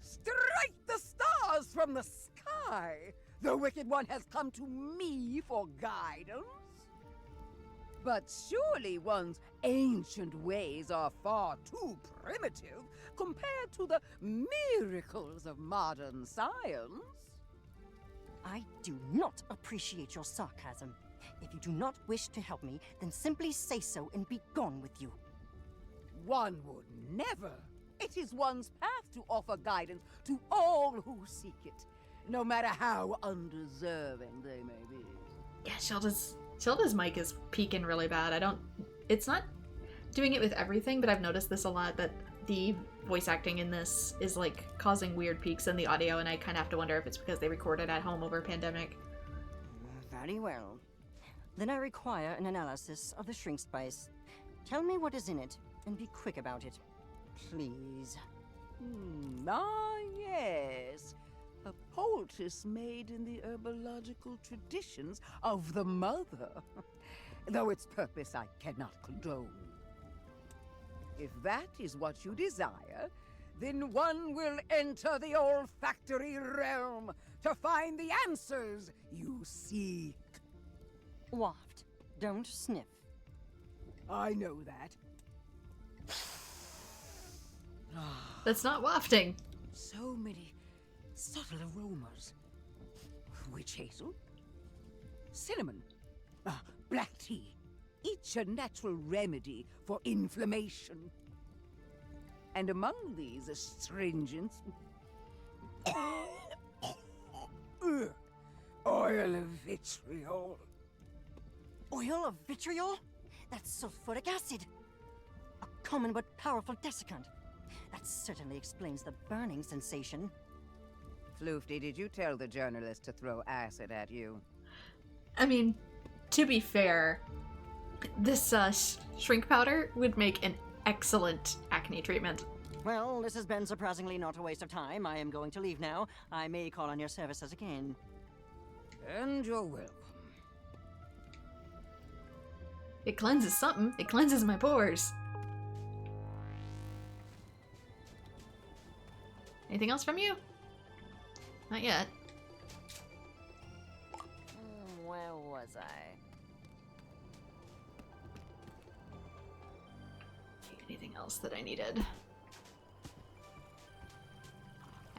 Strike the stars from the sky! The Wicked One has come to me for guidance. But surely one's ancient ways are far too primitive compared to the miracles of modern science. I do not appreciate your sarcasm. If you do not wish to help me, then simply say so and be gone with you. One would never. It is one's path to offer guidance to all who seek it, no matter how undeserving they may be. Yeah, Shelda's mic is peaking really bad. It's not doing it with everything, but I've noticed this a lot, that the voice acting in this is like causing weird peaks in the audio, and I kind of have to wonder if it's because they recorded at home over a pandemic. Very well. Then I require an analysis of the shrink spice. Tell me what is in it, and be quick about it. Please. Yes. A poultice made in the herbological traditions of the mother. Though its purpose I cannot condone. If that is what you desire, then one will enter the olfactory realm to find the answers you seek. Waft. Don't sniff. I know that. That's not wafting. So many subtle aromas. Witch hazel, cinnamon, black tea, each a natural remedy for inflammation. And among these astringents, oil of vitriol. Oil of vitriol? That's sulfuric acid. A common but powerful desiccant. That certainly explains the burning sensation. Floofty, did you tell the journalist to throw acid at you? I mean, to be fair, this shrink powder would make an excellent acne treatment. Well, this has been surprisingly not a waste of time. I am going to leave now. I may call on your services again. And you're welcome. It cleanses something. It cleanses my pores. Anything else from you? Not yet. Where was I? Anything else that I needed?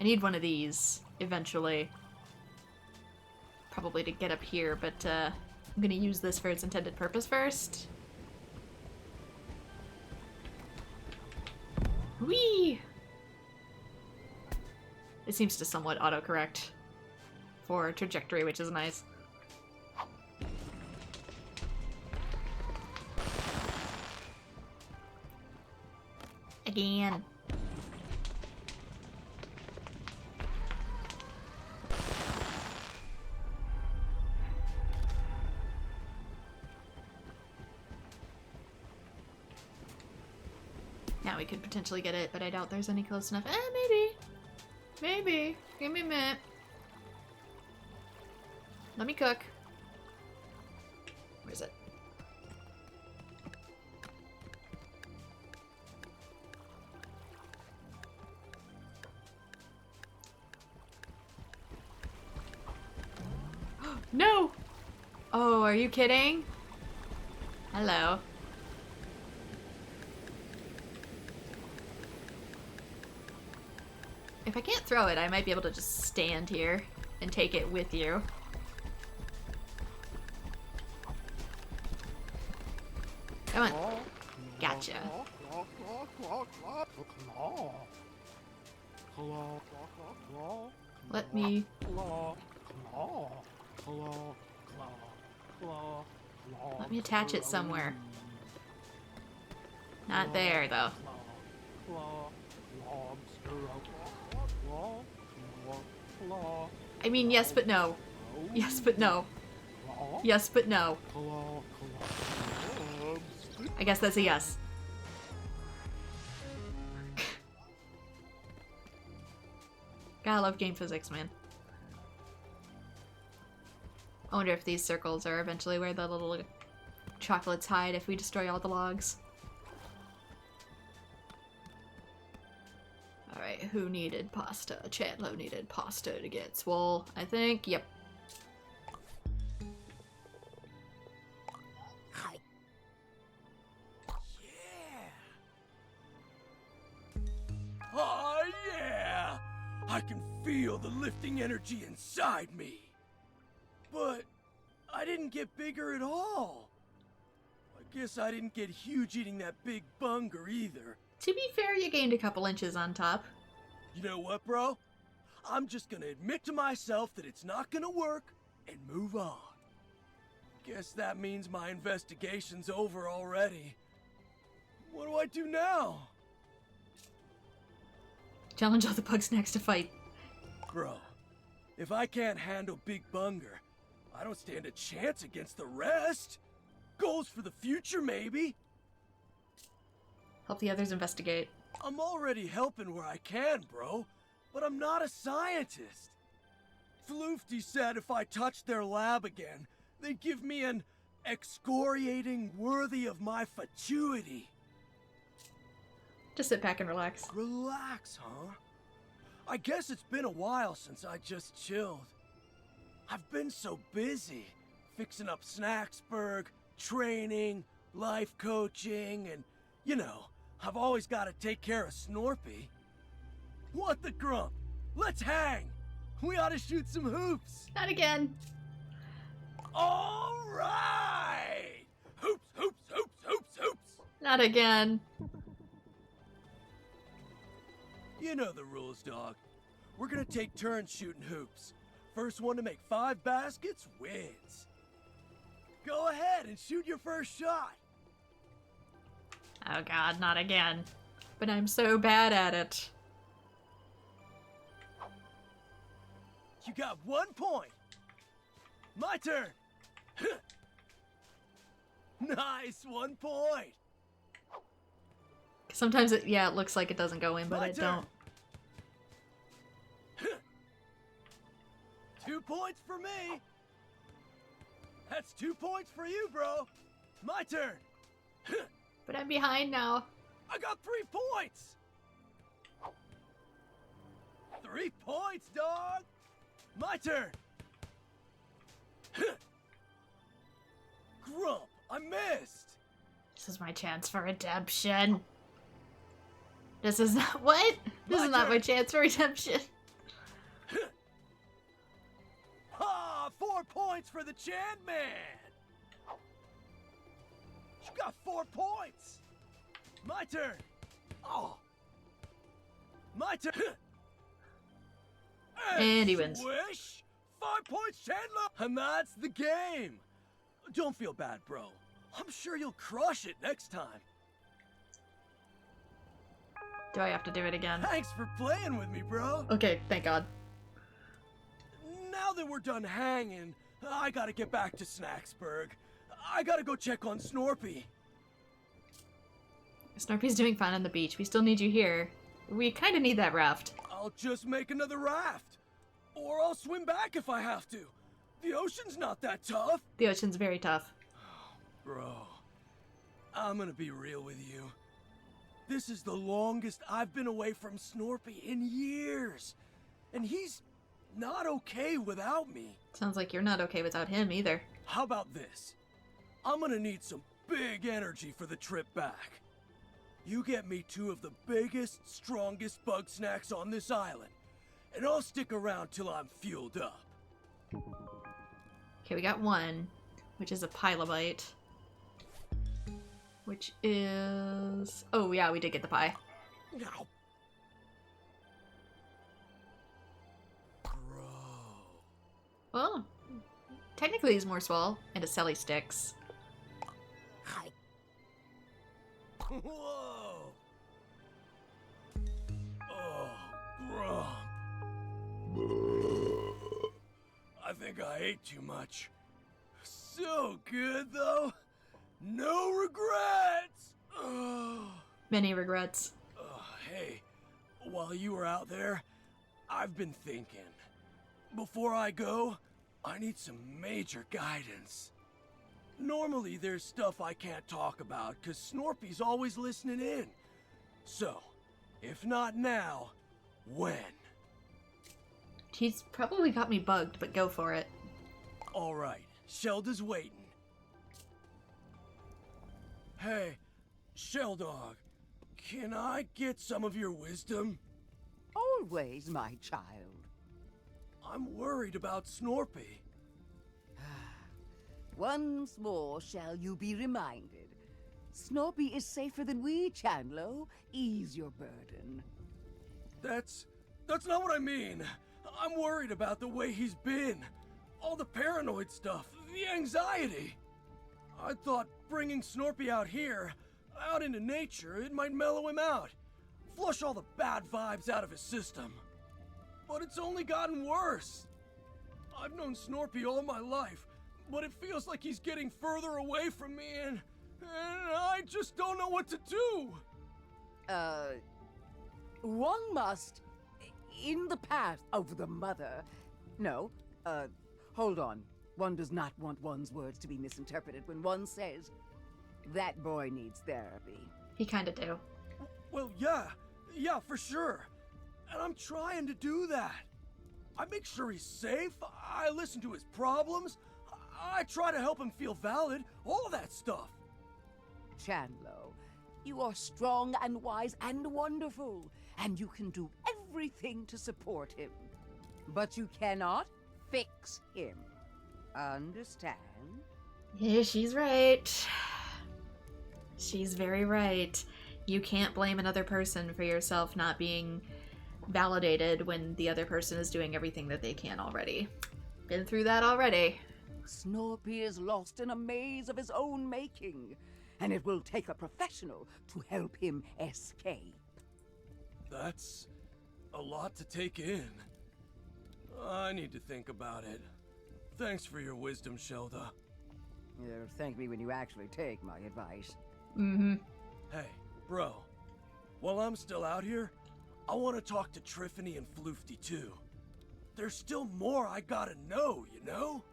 I need one of these eventually. Probably to get up here, but I'm gonna use this for its intended purpose first. Whee! It seems to somewhat autocorrect for trajectory, which is nice. Again. Now we could potentially get it, but I doubt there's any close enough. Maybe. Maybe. Give me a minute. Let me cook. Where is it? No! Oh, are you kidding? Hello. If I can't throw it, I might be able to just stand here and take it with you. Come on. Gotcha. Let me... Let me attach it somewhere. Not there, though. I mean, yes, but no. Yes, but no. Yes, but no. I guess that's a yes. Gotta love game physics, man. I wonder if these circles are eventually where the little chocolates hide if we destroy all the logs. Alright, who needed pasta? Chatlo needed pasta to get swole, I think. Yep. Oh, yeah! I can feel the lifting energy inside me. But I didn't get bigger at all. I guess I didn't get huge eating that big bunger either. To be fair, you gained a couple inches on top. You know what, bro? I'm just gonna admit to myself that it's not gonna work and move on. Guess that means my investigation's over already. What do I do now? Challenge all the Bugsnax to fight. Bro, if I can't handle Big Bunger, I don't stand a chance against the rest. Goals for the future, maybe. Help the others investigate. I'm already helping where I can, bro. But I'm not a scientist. Floofty said if I touched their lab again, they'd give me an excoriating worthy of my fatuity. Just sit back and relax. Relax, huh? I guess it's been a while since I just chilled. I've been so busy, fixing up Snacksburg, training, life coaching, and, you know, I've always got to take care of Snorpy. What the grump? Let's hang! We ought to shoot some hoops! Not again. All right! Hoops, hoops, hoops, hoops, hoops! Not again. You know the rules, dog. We're gonna take turns shooting hoops. First one to make 5 baskets wins. Go ahead and shoot your first shot. Oh god, not again. But I'm so bad at it. You got 1 point. My turn. Nice, 1 point. Sometimes it, yeah, it looks like it doesn't go in, but My it turn. don't. 2 points for me. That's 2 points for you, bro. My turn. But I'm behind now. I got 3 points. 3 points, dog. My turn. Grump, I missed. This is my chance for redemption. This is not what? This is not my chance for redemption. Ah, 4 points for the Chan Man. You got 4 points. My turn. Oh. My turn. And he wins. Swish. 5 points, Chandler. And that's the game. Don't feel bad, bro. I'm sure you'll crush it next time. Do I have to do it again? Thanks for playing with me, bro. Okay, thank god. Now that we're done hanging, I gotta get back to Snacksburg. I gotta go check on Snorpy. Snarpy's doing fine on the beach. We still need you here. We kind of need that raft. I'll just make another raft. Or I'll swim back if I have to. The ocean's not that tough. The ocean's very tough. Bro, I'm gonna be real with you. This is the longest I've been away from Snorpy in years. And he's not okay without me. Sounds like you're not okay without him either. How about this? I'm gonna need some big energy for the trip back. You get me 2 of the biggest, strongest Bugsnax on this island, and I'll stick around till I'm fueled up. Okay, we got 1, which is a Pilobite. Which is... Oh, yeah, we did get the pie. Now. Bro. Well, technically he's more swell, and a Selly Sticks. Whoa. Oh, Grump. I think I ate too much. So good, though. No regrets! Ugh. Many regrets. Hey, while you were out there, I've been thinking. Before I go, I need some major guidance. Normally there's stuff I can't talk about, cause Snorpy's always listening in. So, if not now, when? He's probably got me bugged, but go for it. Alright, Shelda's waiting. Hey, Sheldog, can I get some of your wisdom? Always, my child. I'm worried about Snorpy. Once more shall you be reminded. Snorpy is safer than we, Chandlo. Ease your burden. That's not what I mean. I'm worried about the way he's been. All the paranoid stuff, the anxiety. I thought bringing Snorpy out here, out into nature, it might mellow him out. Flush all the bad vibes out of his system. But it's only gotten worse. I've known Snorpy all my life, but it feels like he's getting further away from me and I just don't know what to do. One must, in the path of the mother. No, hold on. One does not want one's words to be misinterpreted when one says, that boy needs therapy. He kinda do. Well, yeah, for sure. And I'm trying to do that. I make sure he's safe, I listen to his problems, I try to help him feel valid, all of that stuff. Chandlo, you are strong and wise and wonderful, and you can do everything to support him. But you cannot fix him. Understand? Yeah, she's right. She's very right. You can't blame another person for yourself not being validated when the other person is doing everything that they can already. Been through that already. Snorpy is lost in a maze of his own making, and it will take a professional to help him escape. That's a lot to take in. I need to think about it. Thanks for your wisdom, Shelda. Thank me when you actually take my advice. Mm-hmm. Hey, bro. While I'm still out here, I want to talk to Triffany and Floofty too. There's still more I gotta know, you know?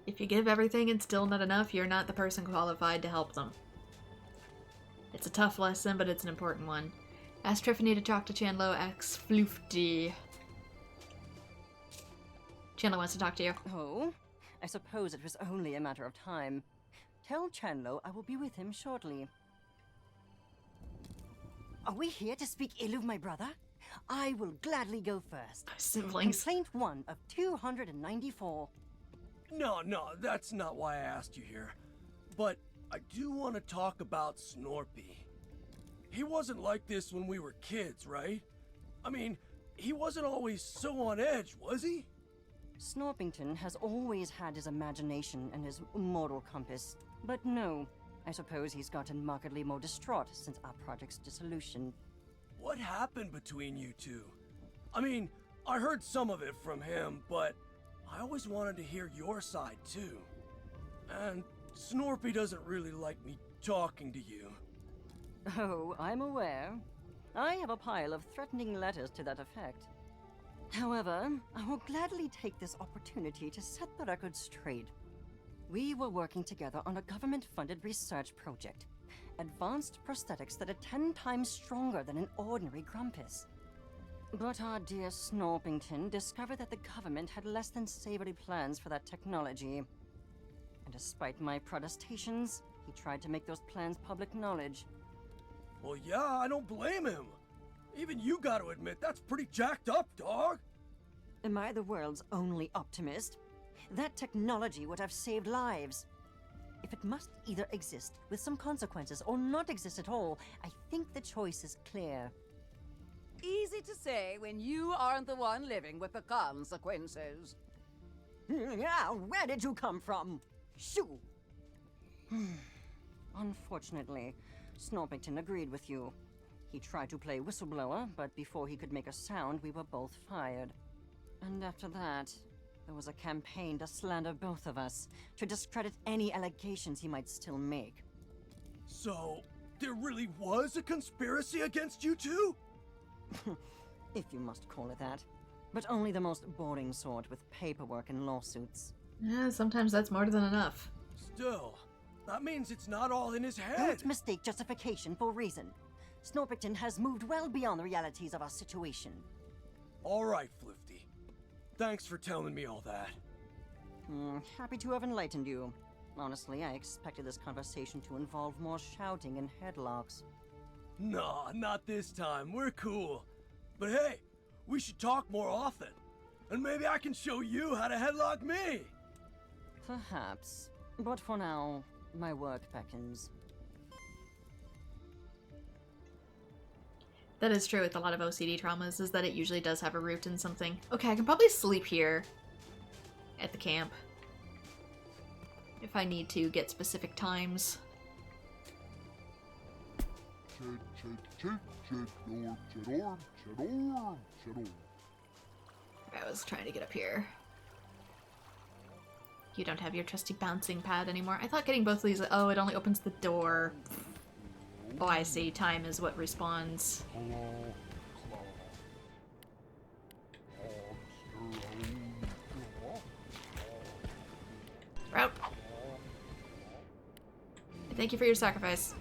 If you give everything and still not enough, you're not the person qualified to help them. It's a tough lesson, but it's an important one. Ask Triffany to talk to Chandlo x Floofty. Chandlo wants to talk to you. Oh? I suppose it was only a matter of time. Tell Chandlo I will be with him shortly. Are we here to speak ill of my brother? I will gladly go first. Siblings. Complaint 1 of 294. No, that's not why I asked you here. But I do want to talk about Snorpy. He wasn't like this when we were kids, right? I mean, he wasn't always so on edge, was he? Snorpington has always had his imagination and his moral compass. But no, I suppose he's gotten markedly more distraught since our project's dissolution. What happened between you two? I mean, I heard some of it from him, but I always wanted to hear your side too. And Snorpy doesn't really like me talking to you. Oh, I'm aware. I have a pile of threatening letters to that effect. However, I will gladly take this opportunity to set the record straight. We were working together on a government-funded research project. Advanced prosthetics that are 10 times stronger than an ordinary Grumpus. But our dear Snorpington discovered that the government had less than savory plans for that technology. And despite my protestations, he tried to make those plans public knowledge. Well, yeah, I don't blame him. Even you gotta admit, that's pretty jacked up, dog. Am I the world's only optimist? That technology would have saved lives. If it must either exist with some consequences or not exist at all, I think the choice is clear. Easy to say when you aren't the one living with the consequences. Yeah, where did you come from? Shoo! Unfortunately, Snorpington agreed with you. He tried to play whistleblower, but before he could make a sound, we were both fired. And after that, there was a campaign to slander both of us, to discredit any allegations he might still make. So, there really was a conspiracy against you two? If you must call it that. But only the most boring sort with paperwork and lawsuits. Yeah, sometimes that's more than enough. Still, that means it's not all in his head. Don't mistake justification for reason. Snorpington has moved well beyond the realities of our situation. All right, Floofty. Thanks for telling me all that. Happy to have enlightened you. Honestly, I expected this conversation to involve more shouting and headlocks. Nah, not this time. We're cool. But hey, we should talk more often. And maybe I can show you how to headlock me. Perhaps. But for now, my work beckons. That is true with a lot of OCD traumas, is that it usually does have a root in something. Okay, I can probably sleep here at the camp if I need to get specific times. I was trying to get up here. You don't have your trusty bouncing pad anymore. I thought getting both of these... Oh, it only opens the door. Oh, I see. Time is what respawns. Route. Thank you for your sacrifice.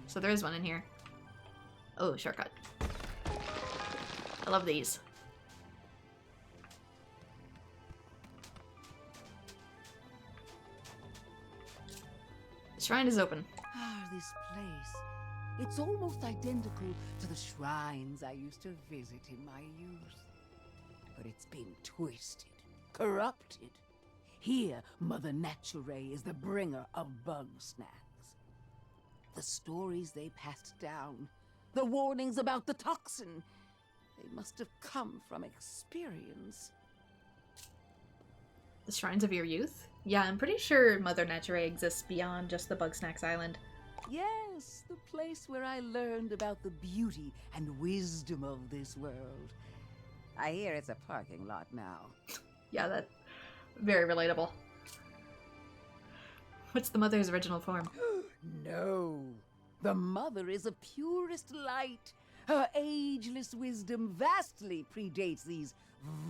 So there is one in here. Oh, shortcut. I love these. The shrine is open. Ah, this place. It's almost identical to the shrines I used to visit in my youth. But it's been twisted, corrupted. Here, Mother Nature is the bringer of Bugsnax. The stories they passed down, the warnings about the toxin, they must have come from experience. The shrines of your youth? Yeah, I'm pretty sure Mother Nature exists beyond just the Bugsnax Island. Yes, the place where I learned about the beauty and wisdom of this world. I hear it's a parking lot now. Yeah, that's very relatable. What's the mother's original form? No, the mother is a purest light. Her ageless wisdom vastly predates these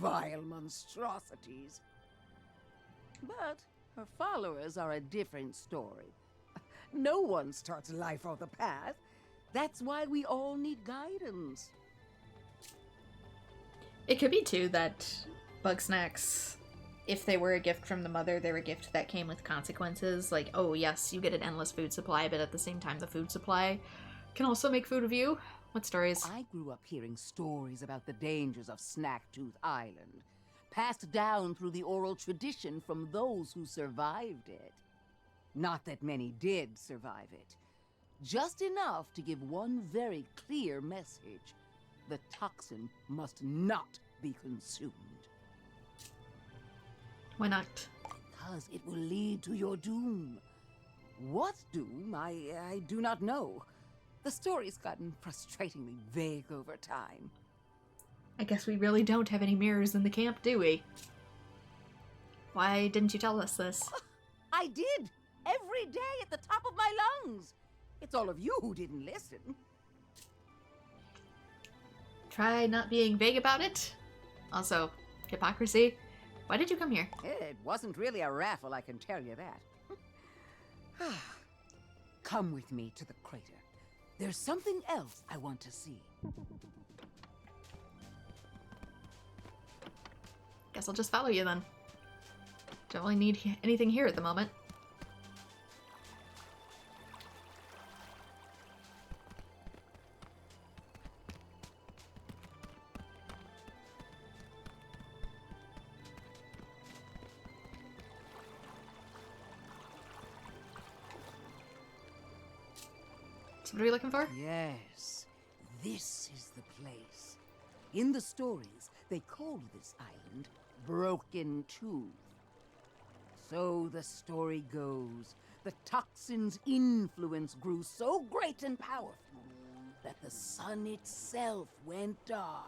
vile monstrosities. But her followers are a different story. No one starts life on the path. That's why we all need guidance. It could be, too, that Bugsnax, if they were a gift from the mother, they were a gift that came with consequences. Like, oh, yes, you get an endless food supply, but at the same time, the food supply can also make food of you. What stories? I grew up hearing stories about the dangers of Snacktooth Island, passed down through the oral tradition from those who survived it. Not that many did survive it. Just enough to give one very clear message. The toxin must not be consumed. Why not? Because it will lead to your doom. What doom, I do not know. The story's gotten frustratingly vague over time. I guess we really don't have any mirrors in the camp, do we? Why didn't you tell us this? I did! Every day at the top of my lungs! It's all of you who didn't listen. Try not being vague about it. Also, hypocrisy. Why did you come here? It wasn't really a raffle, I can tell you that. Come with me to the crater. There's something else I want to see. Guess I'll just follow you then. Don't really need anything here at the moment. So what are we looking for? Yes, this is the place. In the stories, they called this island Broken Tooth. So the story goes, the toxin's influence grew so great and powerful that the sun itself went dark.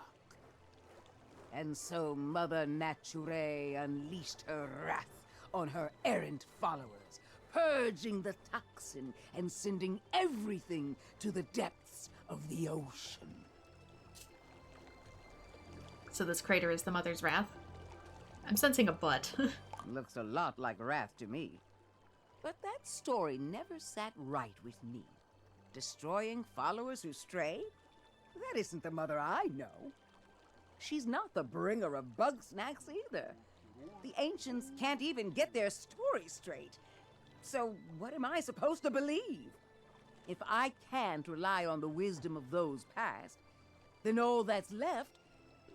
And so Mother Nature unleashed her wrath on her errant followers, purging the toxin and sending everything to the depths of the ocean. So this crater is the Mother's Wrath? I'm sensing a butt. Looks a lot like wrath to me. But that story never sat right with me. Destroying followers who stray? That isn't the Mother I know. She's not the bringer of Bugsnax either. The ancients can't even get their story straight. So what am I supposed to believe? If I can't rely on the wisdom of those past, then all that's left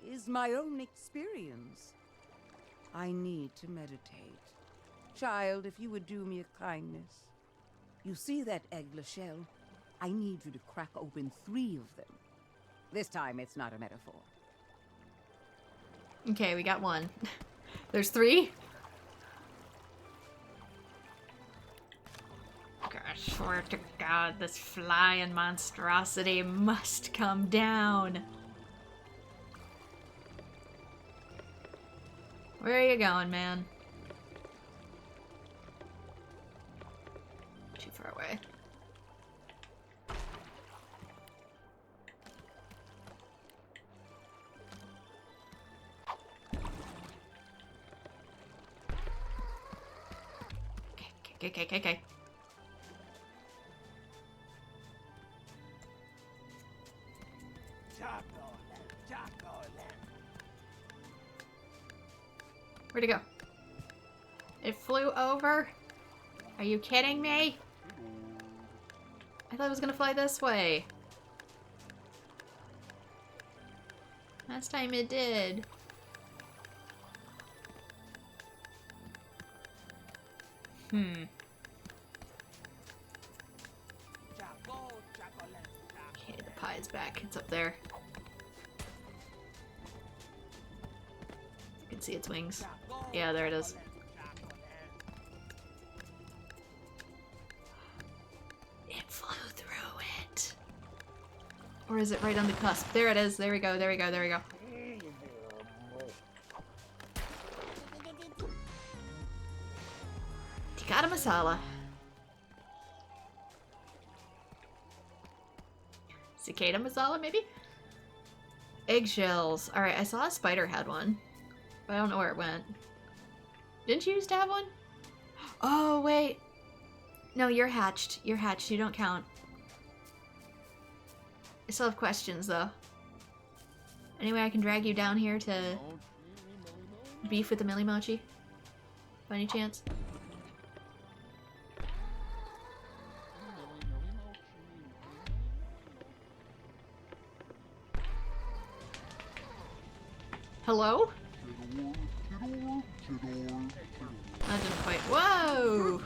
is my own experience. I need to meditate. Child, if you would do me a kindness. You see that eggler shell? I need you to crack open 3 of them. This time it's not a metaphor. Okay, we got 1. There's 3? I swear to God, this flying monstrosity must come down. Where are you going, man? Too far away. Okay. Where'd it go? It flew over? Are you kidding me? I thought it was gonna fly this way. Last time it did. Okay, the pie's back. It's up there. You can see its wings. Yeah, there it is. It flew through it. Or is it right on the cusp? There it is. There we go. Tikka masala. Cicada masala, maybe? Eggshells. Alright, I saw a spider had one. But I don't know where it went. Didn't you used to have one? Oh, wait. No, you're hatched. You're hatched. You don't count. I still have questions, though. Anyway, I can drag you down here to beef with the Millie Mochi? By any chance? Hello? That didn't quite. Whoa!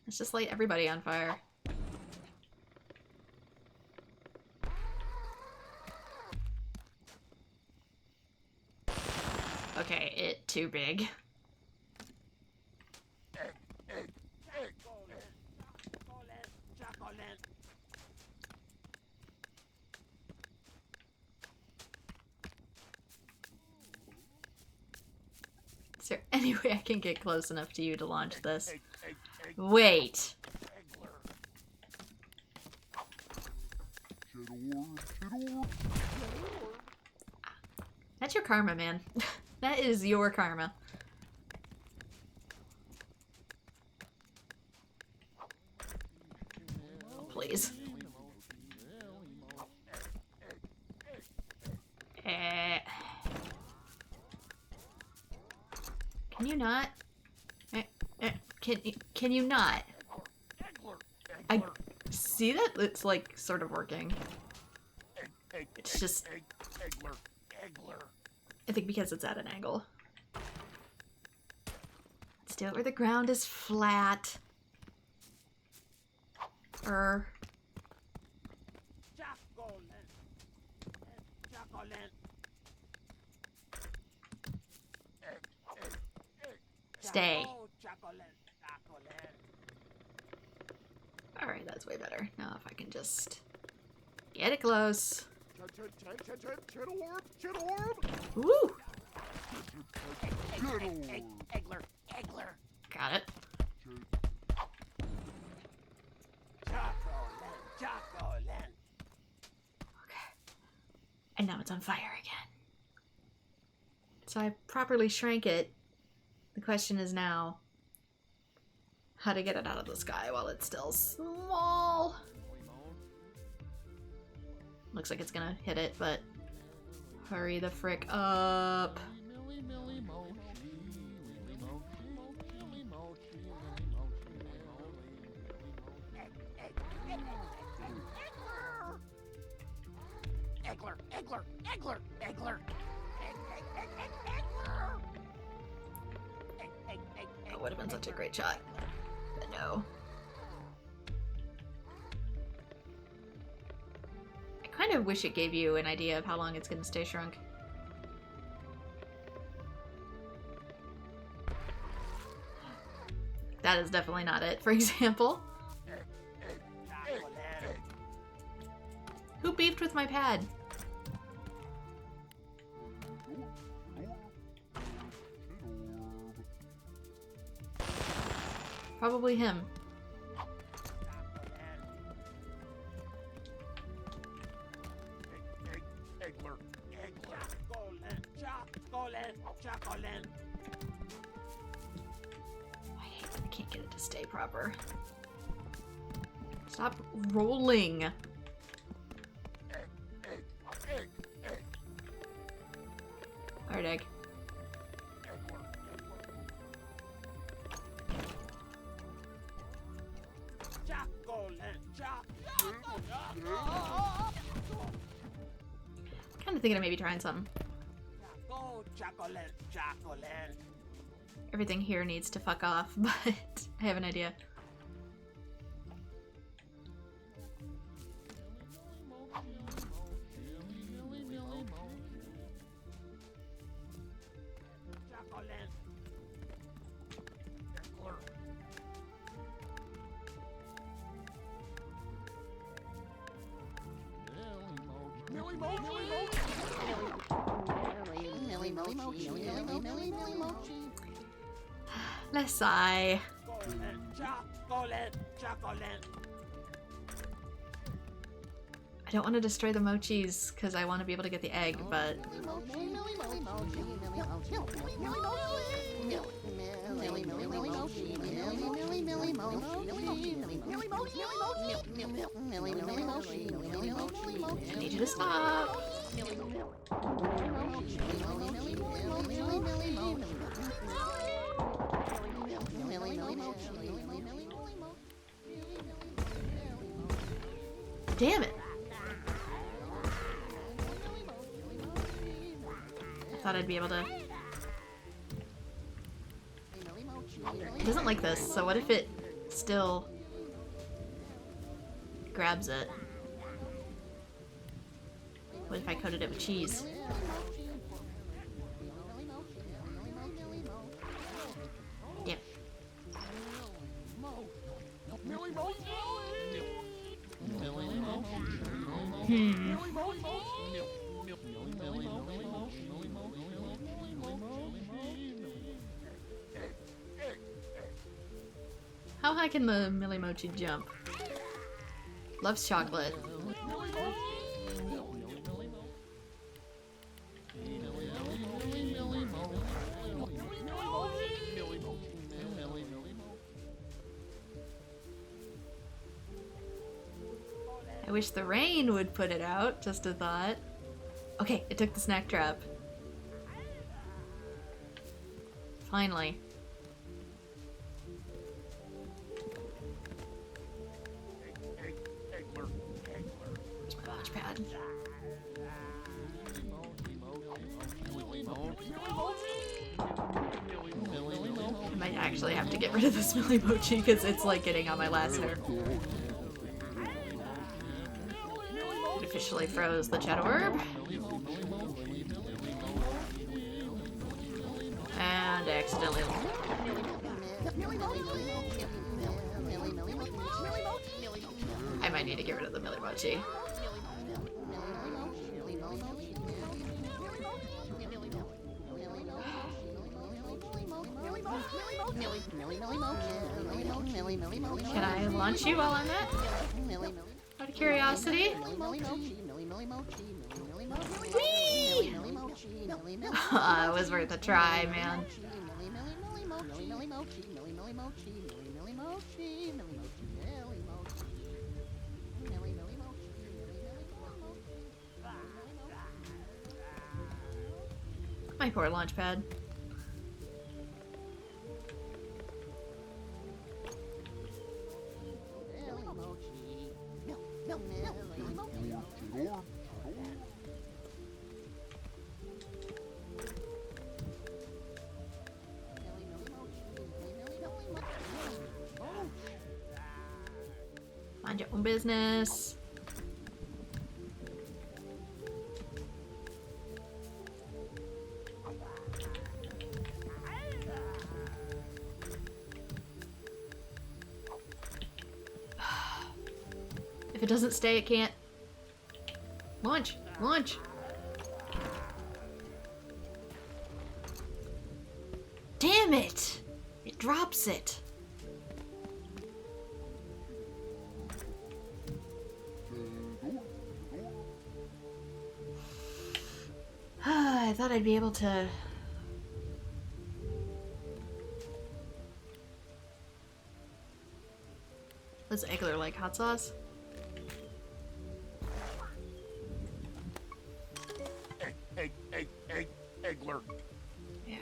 Let's just light everybody on fire. Okay, it too big. Is there any way I can get close enough to you to launch this? Wait. That's your karma, man. That is your karma. Oh, please. Can you not? Can you not? I see that it's like sort of working. It's just I think because it's at an angle. Let's do it where the ground is flat. Stay. Alright, that's way better. Now if I can just get it close. Woo! Got it. Okay. And now it's on fire again. So I properly shrank it. The question is now how to get it out of the sky while it's still small. Looks like it's gonna hit it, but hurry the frick up. That would have been such a great shot. But no. I kind of wish it gave you an idea of how long it's gonna stay shrunk. That is definitely not it, for example. Who beefed with my pad? Probably him. I hate when I can't get it to stay proper. Stop rolling. Hard egg. Kind of thinking of maybe trying something. Everything here needs to fuck off, but I have an idea. Let's sigh. I don't want to destroy the mochis because I want to be able to get the egg, but I need you to stop. Damn it. I thought I'd be able to. It doesn't like this, so what if it still grabs it? What if I coated it with cheese? Yep. How high can the Millie Mochi jump? Loves chocolate. I wish the rain would put it out, just a thought. Okay, it took the snack trap. Finally. Where's my launch pad? I might actually have to get rid of this Millie Mochi because it's like getting on my last nerve. Officially froze the Shadow Orb. And accidentally need to get rid of the Millie Mochi. Can I launch you while I'm at? Out of curiosity? Whee! It was worth a try, man. My poor launch pad. Mind your own business. If it doesn't stay, it can't. Launch! Launch! Damn it! It drops it. I thought I'd be able to... Does Eggler like hot sauce? Eggler. Yeah.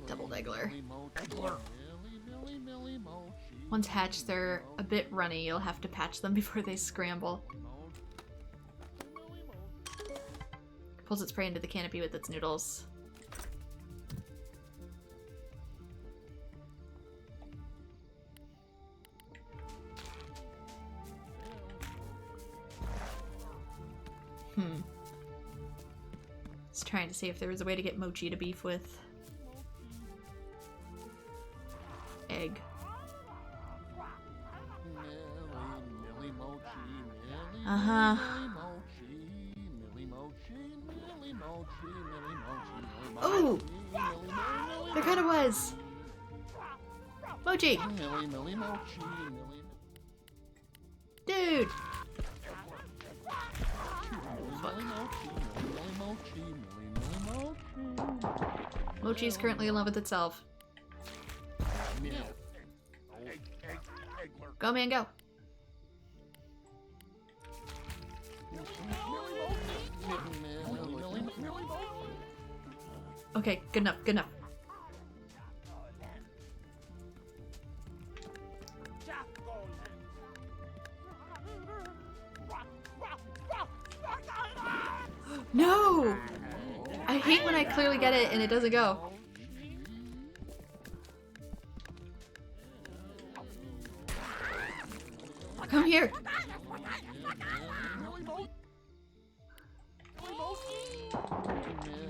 Double Eggler. Once hatched, they're a bit runny. You'll have to patch them before they scramble. Pulls its prey into the canopy with its noodles. Just trying to see if there was a way to get mochi to beef with. Egg. Uh-huh. Oh! There kind of was! Mochi! Dude! Fuck. Mochi is currently in love with itself. Go, man, go! Okay, good enough, good enough. No! I hate when I clearly get it and it doesn't go. Come here!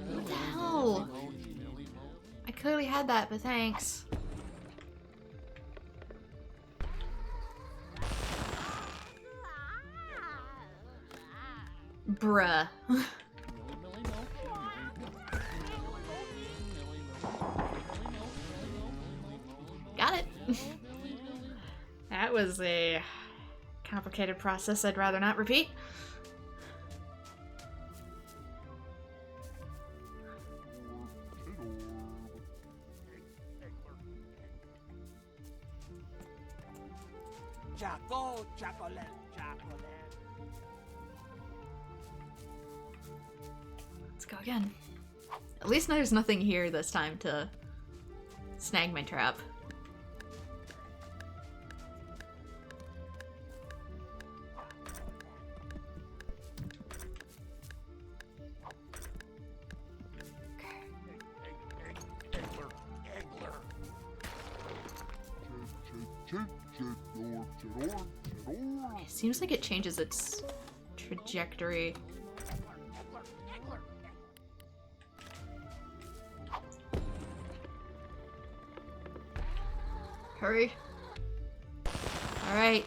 What the hell? I clearly had that, but thanks. Bruh. Got it. That was a complicated process I'd rather not repeat. Chocolate. Let's go again. At least there's nothing here this time to snag my trap. It seems like it changes its trajectory. Hurry. Alright.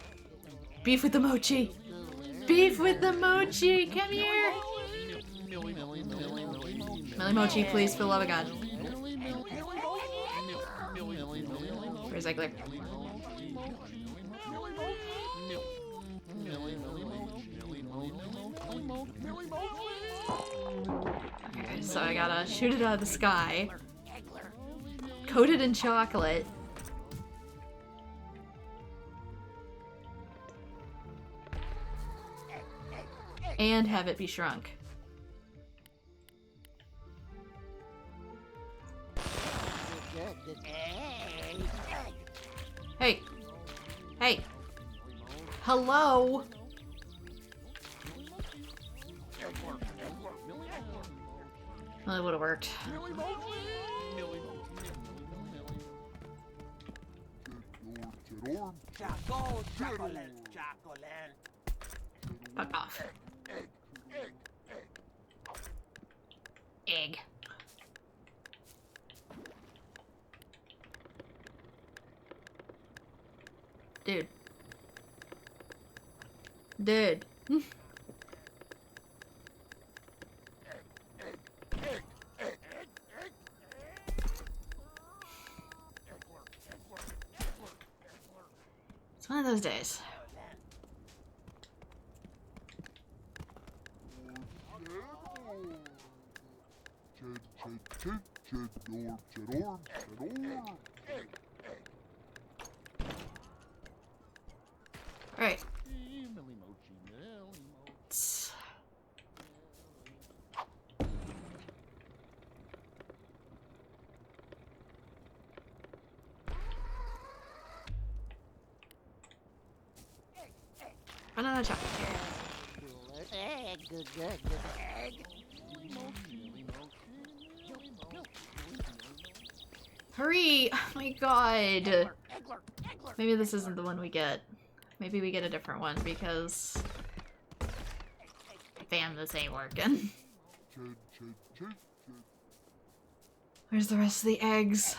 Beef with the mochi. Beef with the mochi. Come here. Millie Mochi, please, for the love of God. Where's Eggler? Okay, so I gotta shoot it out of the sky. Coat it in chocolate. And have it be shrunk. Hey. Hey. Hello? Well, it would have worked. Fuck off. Egg. Dude. Dude. It's one of those days. Alright. Banana chocolate. Hurry! Oh my god. Maybe this isn't the one we get. Maybe we get a different one because... Damn, this ain't working. Where's the rest of the eggs?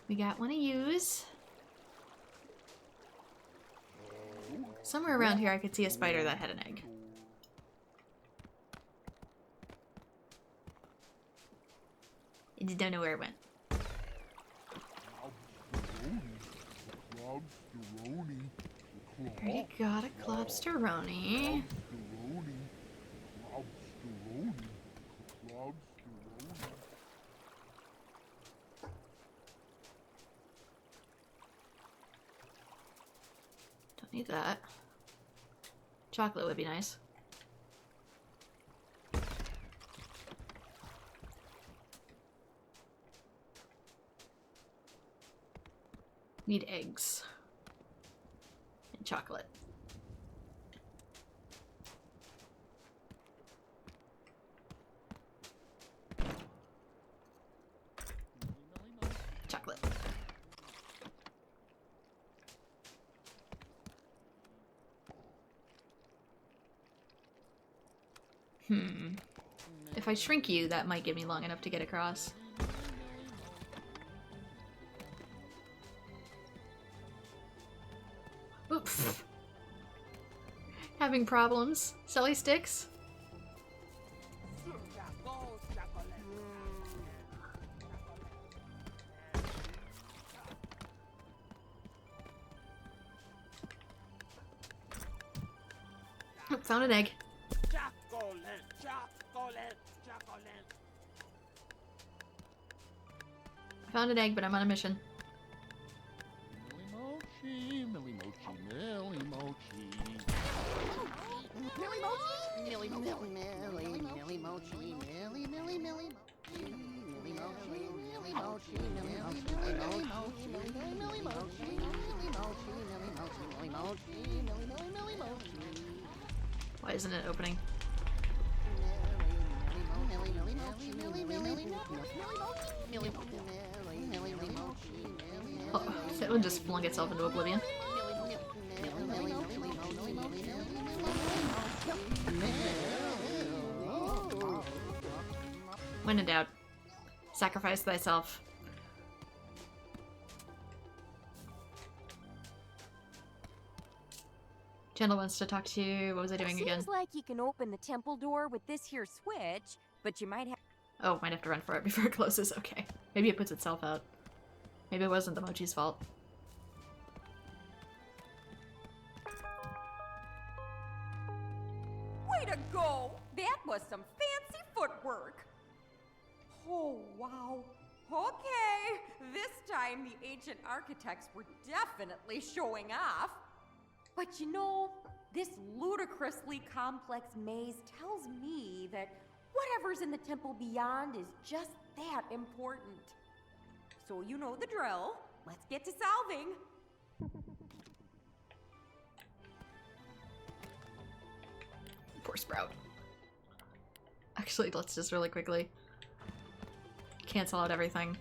We got one to use. Somewhere around here I could see a spider that had an egg. I just don't know where it went. Already got a Clubsteroni. Don't need that. Chocolate would be nice. Need eggs. And chocolate. Chocolate. If I shrink you, that might give me long enough to get across. Oops. Having problems. Selly sticks? Oh, found an egg. I found an egg, but I'm on a mission. Why isn't it opening? Oh, that one just flung itself into oblivion. When in doubt, sacrifice thyself. Chandler wants to talk to you. What was I doing again? Seems like you can open the temple door with this here switch, but you might have... Oh, might have to run for it before it closes. Okay. Maybe it puts itself out. Maybe it wasn't the mochi's fault. Way to go! That was some fancy footwork. Oh, wow. Okay, this time the ancient architects were definitely showing off. But you know, this ludicrously complex maze tells me that whatever's in the temple beyond is just that important. So you know the drill. Let's get to solving. Poor Sprout. Actually, let's just really quickly cancel out everything.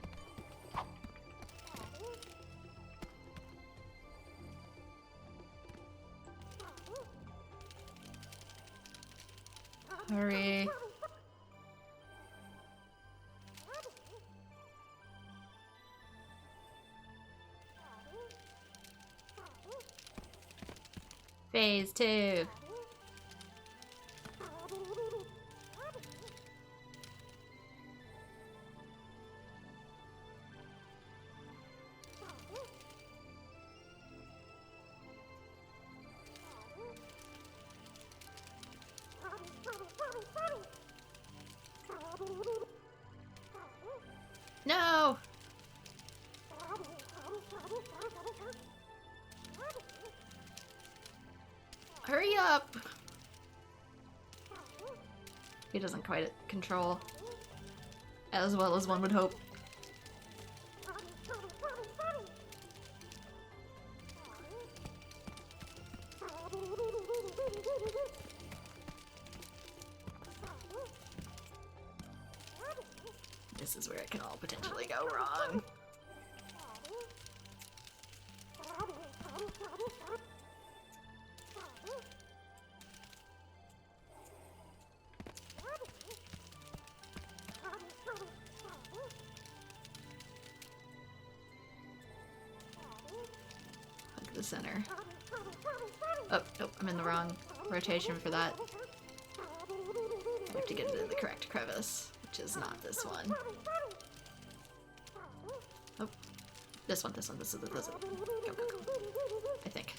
Hurry. Phase 2. No! Hurry up! He doesn't quite control as well as one would hope. This is where it can all potentially go wrong. Hug the center. Oh, nope, I'm in the wrong rotation for that. I have to get it in the correct crevice, which is not this one. Oh, this one. This is. Go. I think.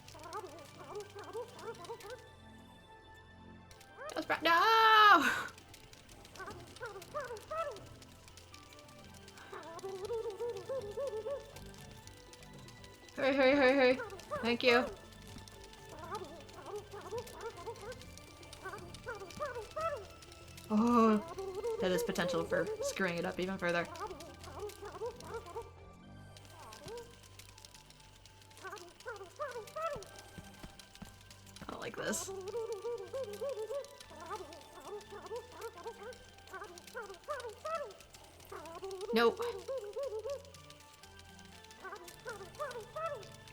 No! Hurry. Thank you. Oh, that is potential for screwing it up even further. I don't like this. Nope.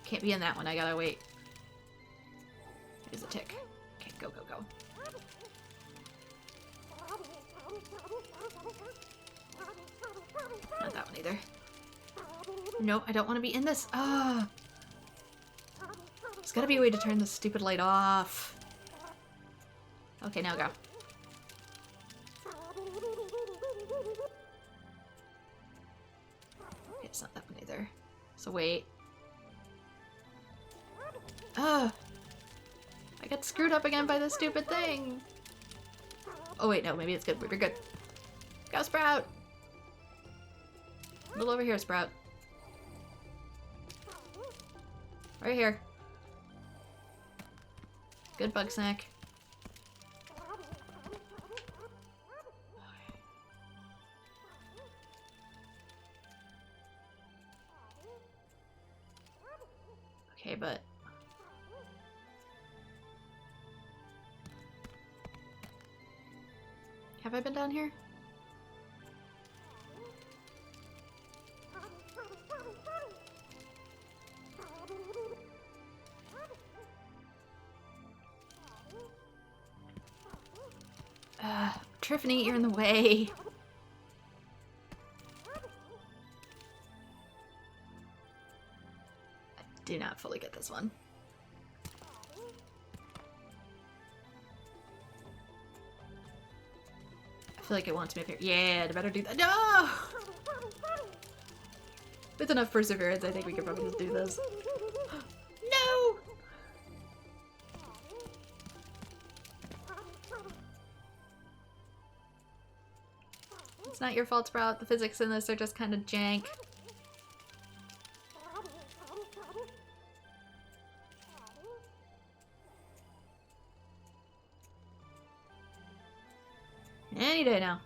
Can't be in that one, I gotta wait. There's a tick. Okay, go. Not that one either. No, I don't want to be in this. Ah! There's gotta be a way to turn this stupid light off. Okay, now go. Okay, it's not that one either. So wait. Ah! I got screwed up again by this stupid thing! Oh wait, no, maybe it's good. We're good. Go, Sprout! A little over here, Sprout. Right here. Good Bugsnax. Okay, but... have I been down here? Triffany, you're in the way. not fully get this one. I feel like it wants me up here. Yeah, I better do that. No! With enough perseverance, I think we could probably just do this. No! It's not your fault, Sprout. The physics in this are just kind of jank. Any day now.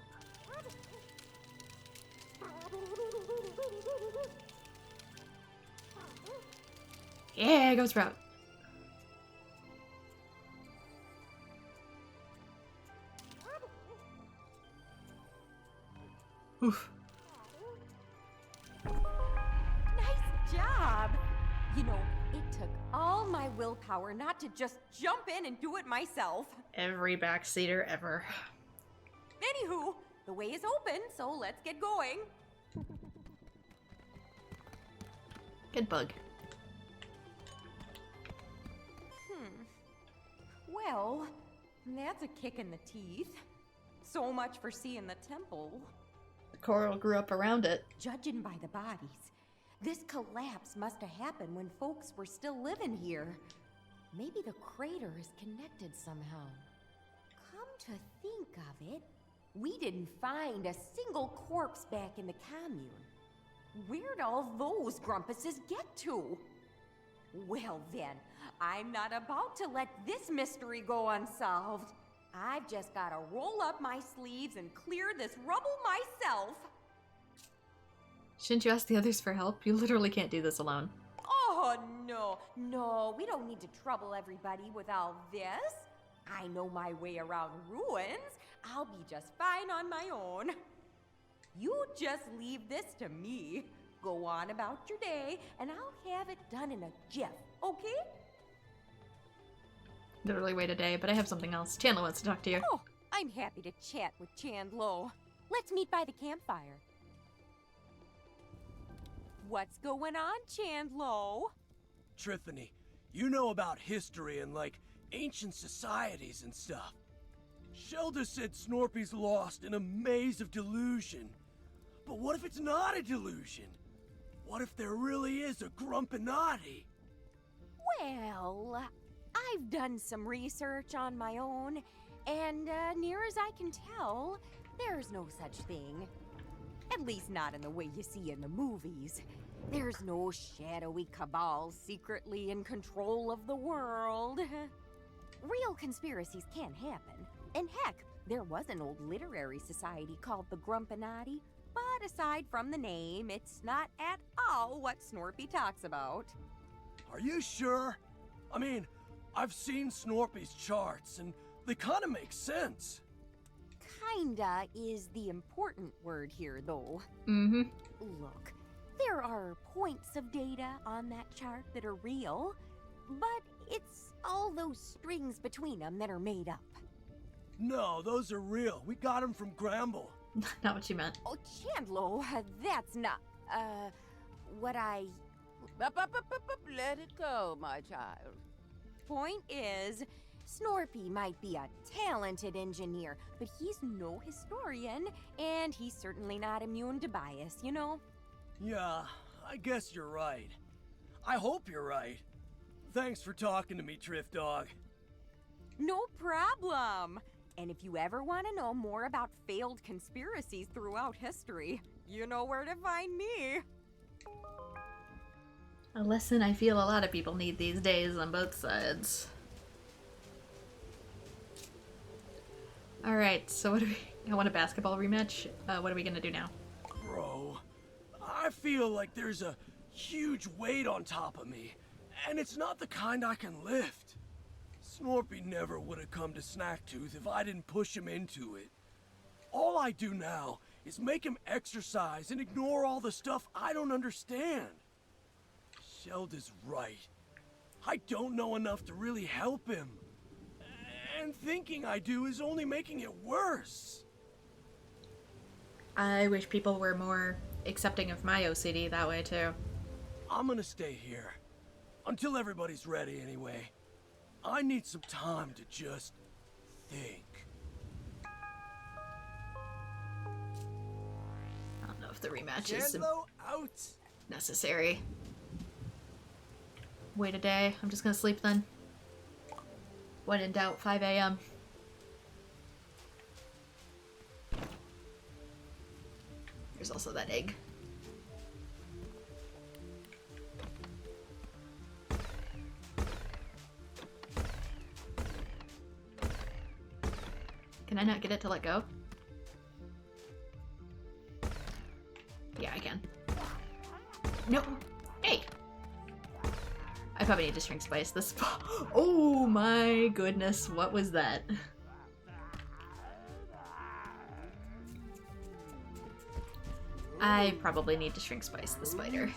Yeah, go Sprout. Oof. Nice job! You know, it took all my willpower not to just jump in and do it myself. Every backseater ever. Anywho, the way is open, so let's get going. Good bug. Well, that's a kick in the teeth. So much for seeing the temple. The coral grew up around it. Judging by the bodies, this collapse must have happened when folks were still living here. Maybe the crater is connected somehow. Come to think of it, we didn't find a single corpse back in the commune. Where'd all those grumpuses get to? Well then, I'm not about to let this mystery go unsolved. I've just gotta roll up my sleeves and clear this rubble myself. Shouldn't you ask the others for help? You literally can't do this alone. Oh, no, we don't need to trouble everybody with all this. I know my way around ruins. I'll be just fine on my own. You just leave this to me. Go on about your day, and I'll have it done in a jiff, okay? Literally wait a day, but I have something else. Chandler wants to talk to you. Oh, I'm happy to chat with Chandlo. Let's meet by the campfire. What's going on, Chandlo? Trithany, you know about history and, like, ancient societies and stuff. Shelda said Snorpy's lost in a maze of delusion. But what if it's not a delusion? What if there really is a Grumpinati? Well, I've done some research on my own, and near as I can tell, there's no such thing. At least not in the way you see in the movies. There's no shadowy cabal secretly in control of the world. Real conspiracies can happen. And heck, there was an old literary society called the Grumpinati, but aside from the name, it's not at all what Snorpy talks about. Are you sure? I mean, I've seen Snorpy's charts, and they kinda make sense. Kinda is the important word here, though. Mm-hmm. Look, there are points of data on that chart that are real, but it's all those strings between them that are made up. No, those are real. We got them from Gramble. Not what you meant. Oh, Chandlo, that's not, what I... Let it go, my child. Point is, Snorpy might be a talented engineer, but he's no historian, and he's certainly not immune to bias, you know? Yeah, I guess you're right. I hope you're right. Thanks for talking to me, Triff Dog. No problem! And if you ever want to know more about failed conspiracies throughout history, you know where to find me. A lesson I feel a lot of people need these days on both sides. Alright, so what do we... I want a basketball rematch. What are we gonna do now? Bro, I feel like there's a huge weight on top of me, and it's not the kind I can lift. Snorpy never would have come to Snacktooth if I didn't push him into it. All I do now is make him exercise and ignore all the stuff I don't understand. Shelda's right. I don't know enough to really help him. And thinking I do is only making it worse. I wish people were more accepting of my OCD that way too. I'm gonna stay here. Until everybody's ready, anyway. I need some time to just think. I don't know if the rematch is Chandlo out. necessary. Wait a day. I'm just gonna sleep then. When in doubt, 5 a.m. There's also that egg. Can I not get it to let go? Yeah, I can. No! Hey! I probably need to shrink spice this. Oh my goodness, what was that? I probably need to shrink spice the spider.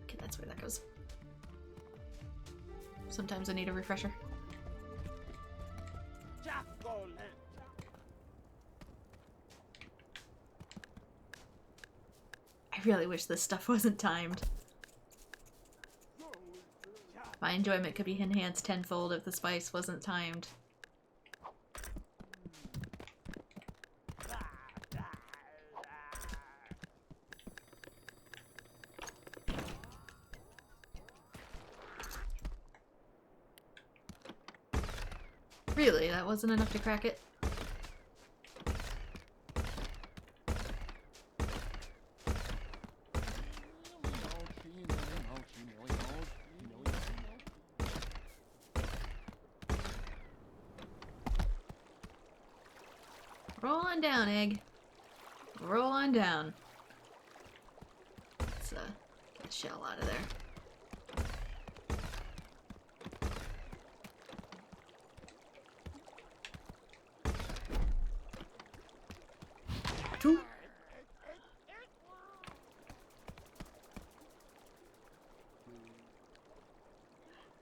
Okay, that's where that goes. Sometimes I need a refresher. I really wish this stuff wasn't timed. My enjoyment could be enhanced tenfold if the spice wasn't timed. Really? That wasn't enough to crack it? Roll on down, egg. Roll on down. Let's get the shell out of there. Two.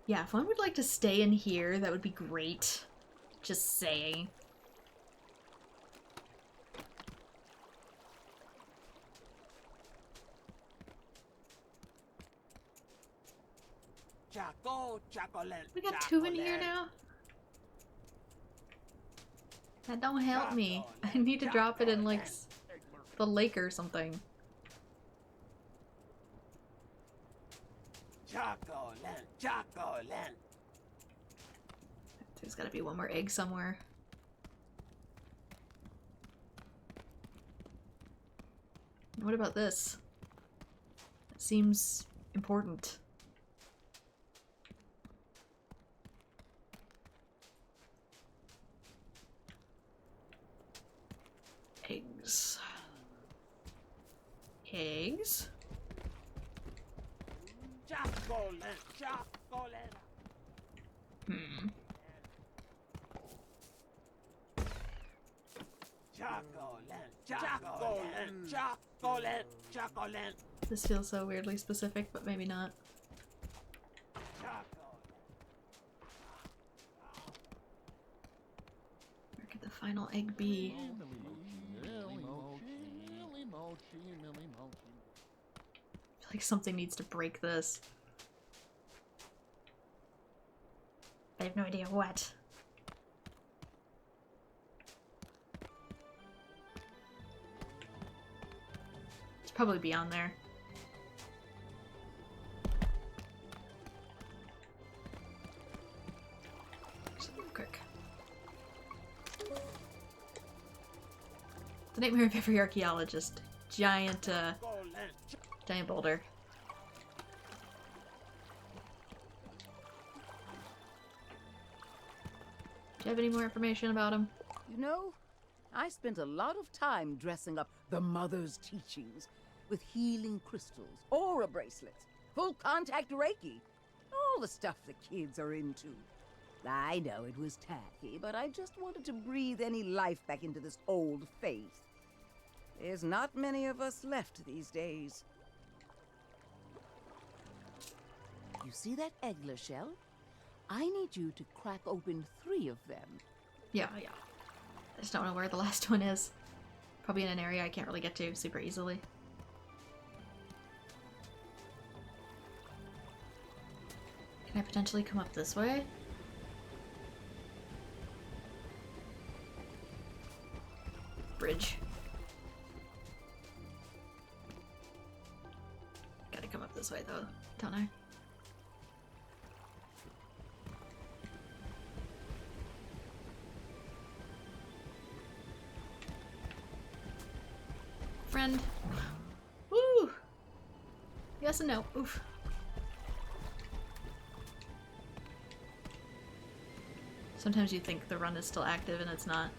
Yeah, if one would like to stay in here, that would be great. Just saying. We got two in here now? That don't help me. I need to drop it in, like, the lake or something. There's gotta be one more egg somewhere. What about this? That seems important. Eggs. Eggs? Hmm. This feels so weirdly specific, but maybe not. Where could the final egg be? I feel like something needs to break this. I have no idea what. It's probably beyond there. Just real quick. The nightmare of every archaeologist. Giant boulder. Do you have any more information about him? You know, I spent a lot of time dressing up the Mother's teachings with healing crystals, aura bracelets, full contact Reiki, all the stuff the kids are into. I know it was tacky, but I just wanted to breathe any life back into this old faith. There's not many of us left these days. You see that Eggler shell? I need you to crack open 3 of them. Yeah. I just don't know where the last one is. Probably in an area I can't really get to super easily. Can I potentially come up this way? Bridge. Gotta come up this way though, don't I? Friend. Woo! Yes and no. Oof. Sometimes you think the run is still active and it's not.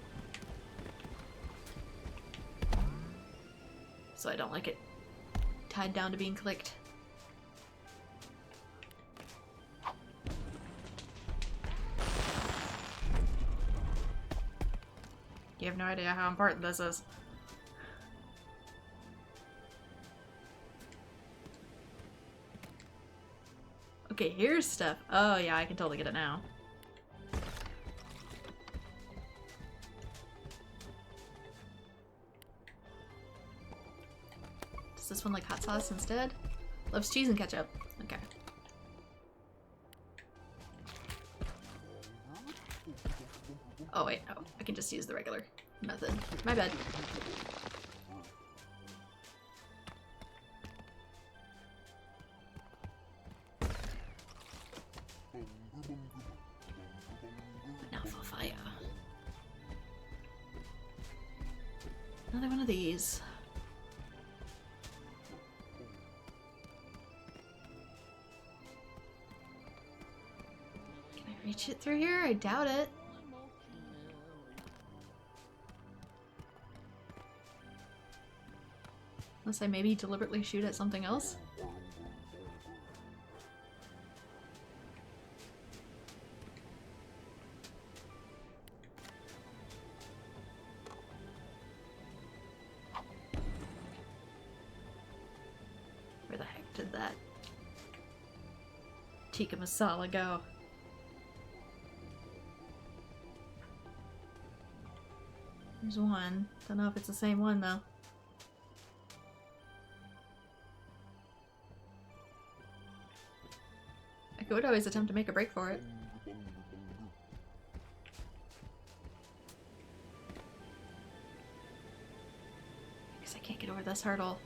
So I don't like it tied down to being clicked. You have no idea how important this is. Okay, here's stuff. Oh yeah, I can totally get it now. Does this one like hot sauce instead? Loves cheese and ketchup. Okay. Oh wait, no. I can just use the regular method. My bad. Now for fire. Another one of these. Can I reach it through here? I doubt it. Unless I maybe deliberately shoot at something else. Where the heck did that tikka masala go? There's one. Don't know if it's the same one though. I could always attempt to make a break for it. I guess I can't get over this hurdle.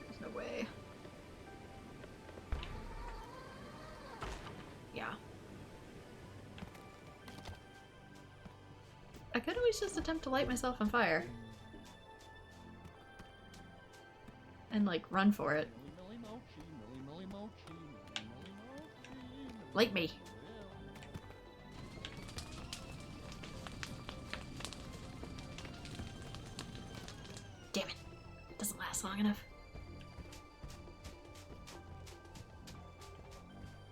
There's no way. Yeah. I could always just attempt to light myself on fire. And like run for it. Light me. Damn it. It doesn't last long enough.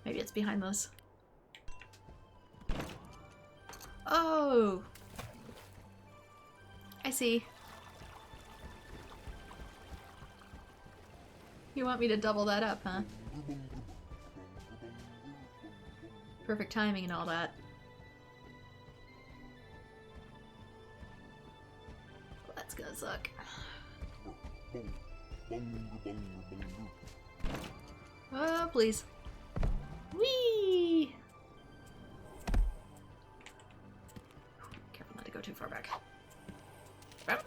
Maybe it's behind those. Oh! I see. You want me to double that up, huh? Perfect timing and all that. That's gonna suck. Oh, please. Whee! Careful not to go too far back. Damn it.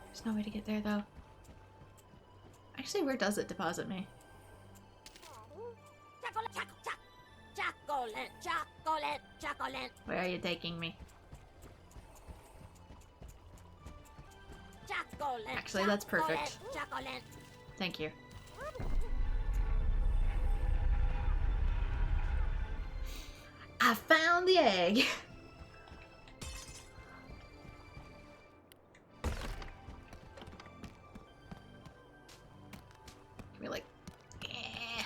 There's no way to get there though. Actually, where does it deposit me? Where are you taking me? Actually, that's perfect. Thank you. I found the egg! We're like, eh.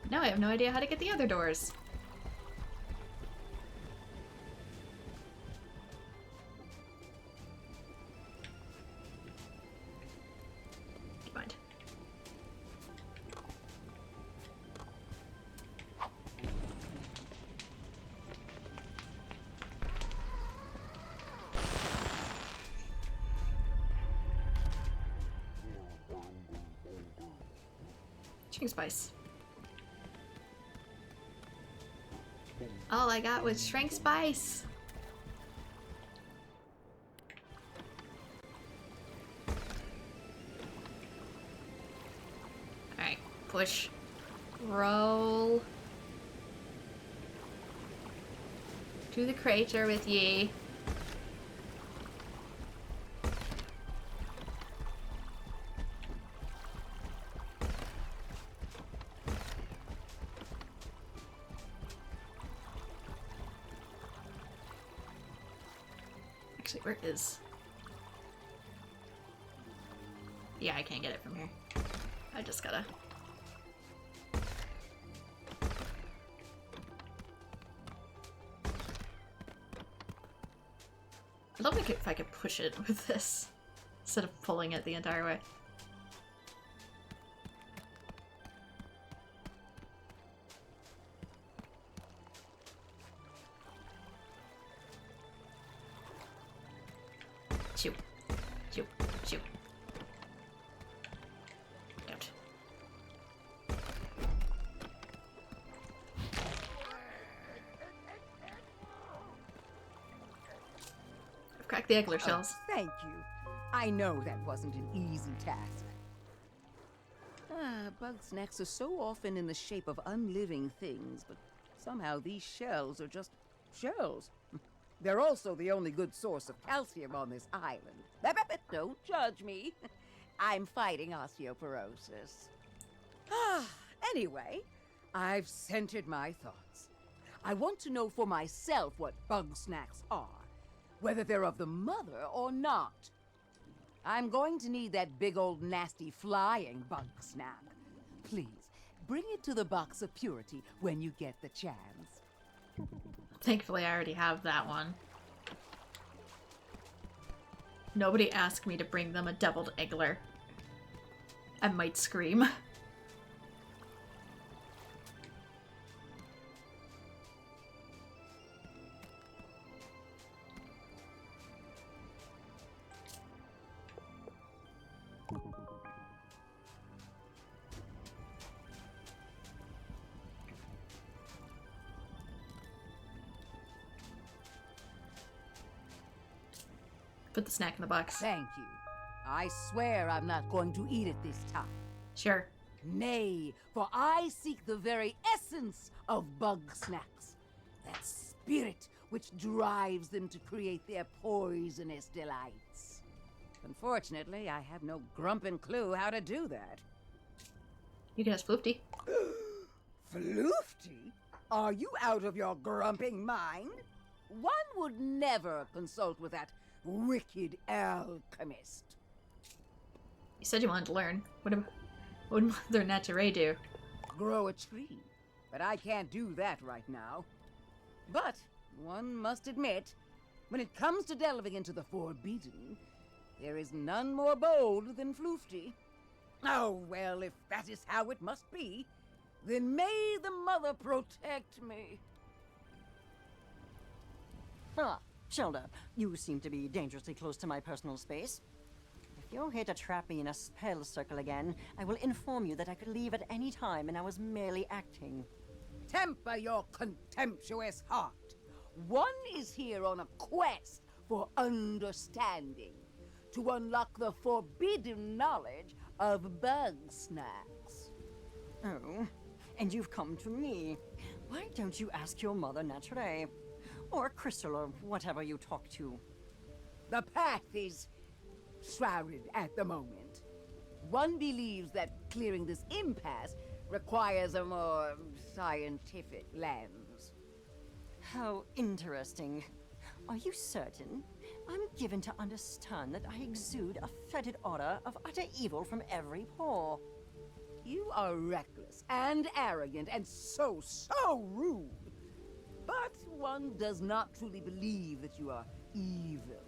Now I have no idea how to get the other doors. Mind. Chicken spice. All I got was shrink spice. Alright, push. Roll. To the crater with ye. Actually, where is... Yeah, I can't get it from here. I just gotta... I'd love it if I could push it with this, instead of pulling it the entire way. Shoot. Shoot. Shoot. Don't. I've cracked the Eggler shells. Thank you. I know that wasn't an easy task. Bugsnax are so often in the shape of unliving things, but somehow these shells are just shells. They're also the only good source of calcium on this island. Don't judge me. I'm fighting osteoporosis. Anyway, I've centered my thoughts. I want to know for myself what Bugsnax are, whether they're of the mother or not. I'm going to need that big old nasty flying Bugsnax. Please, bring it to the box of purity when you get the chance. Thankfully, I already have that one. Nobody asked me to bring them a deviled Eggler. I might scream. Put the snack in the box. Thank you. I swear I'm not going to eat it this time. Sure. Nay, for I seek the very essence of Bugsnax. That spirit which drives them to create their poisonous delights. Unfortunately, I have no grumpin' clue how to do that. You can ask Floofty. Floofty? Are you out of your grumping mind? One would never consult with that wicked alchemist. You said you wanted to learn. What would Mother Nature do? Grow a tree. But I can't do that right now. But one must admit, when it comes to delving into the forbidden, there is none more bold than Floofty. Oh, well, if that is how it must be, then may the Mother protect me. Ah, Shelda, you seem to be dangerously close to my personal space. If you're here to trap me in a spell circle again, I will inform you that I could leave at any time and I was merely acting. Temper your contemptuous heart. One is here on a quest for understanding, to unlock the forbidden knowledge of Bugsnax. Oh, and you've come to me. Why don't you ask your mother naturally? Or Crystal, or whatever you talk to. The path is shrouded at the moment. One believes that clearing this impasse requires a more scientific lens. How interesting. Are you certain? I'm given to understand that I exude a fetid aura of utter evil from every pore. You are reckless and arrogant and so rude. But one does not truly believe that you are evil.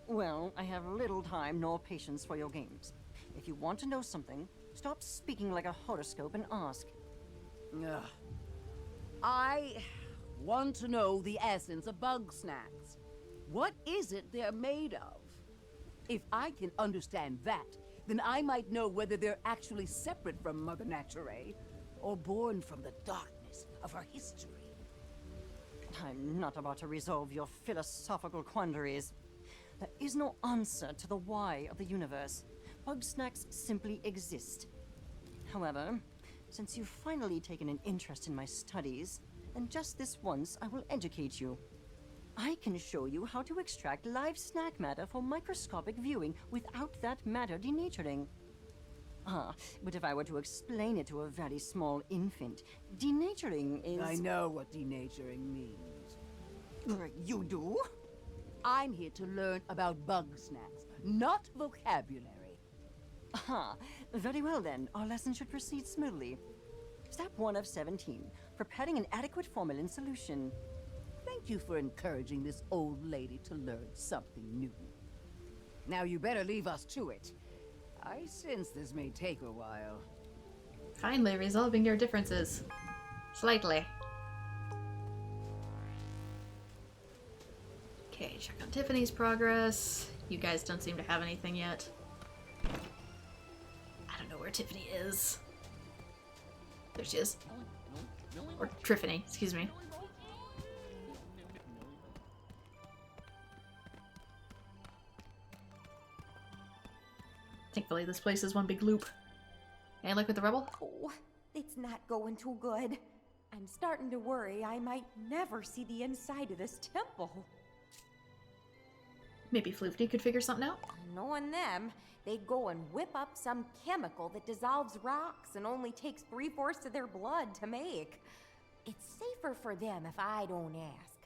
Well, I have little time nor patience for your games. If you want to know something, stop speaking like a horoscope and ask. Ugh. I want to know the essence of Bugsnax. What is it they're made of? If I can understand that, then I might know whether they're actually separate from Mother Nature, or born from the darkness of her history. I'm not about to resolve your philosophical quandaries. There is no answer to the why of the universe. Bugsnax simply exist. However, since you've finally taken an interest in my studies, then just this once I will educate you. I can show you how to extract live snack matter for microscopic viewing without that matter denaturing. But if I were to explain it to a very small infant, denaturing is... I know what denaturing means. You do? I'm here to learn about Bugsnax, not vocabulary. Very well then. Our lesson should proceed smoothly. Step 1 of 17. Preparing an adequate formalin solution. Thank you for encouraging this old lady to learn something new. Now you better leave us to it. I sense this may take a while. Finally resolving your differences. Slightly. Okay, check on Tiffany's progress. You guys don't seem to have anything yet. I don't know where Tiffany is. There she is. Or Triffany, excuse me. Thankfully, this place is one big loop. Any luck with the rebel? Oh, it's not going too good. I'm starting to worry I might never see the inside of this temple. Maybe Floofty could figure something out? Knowing them, they'd go and whip up some chemical that dissolves rocks and only takes 3/4 of their blood to make. It's safer for them if I don't ask.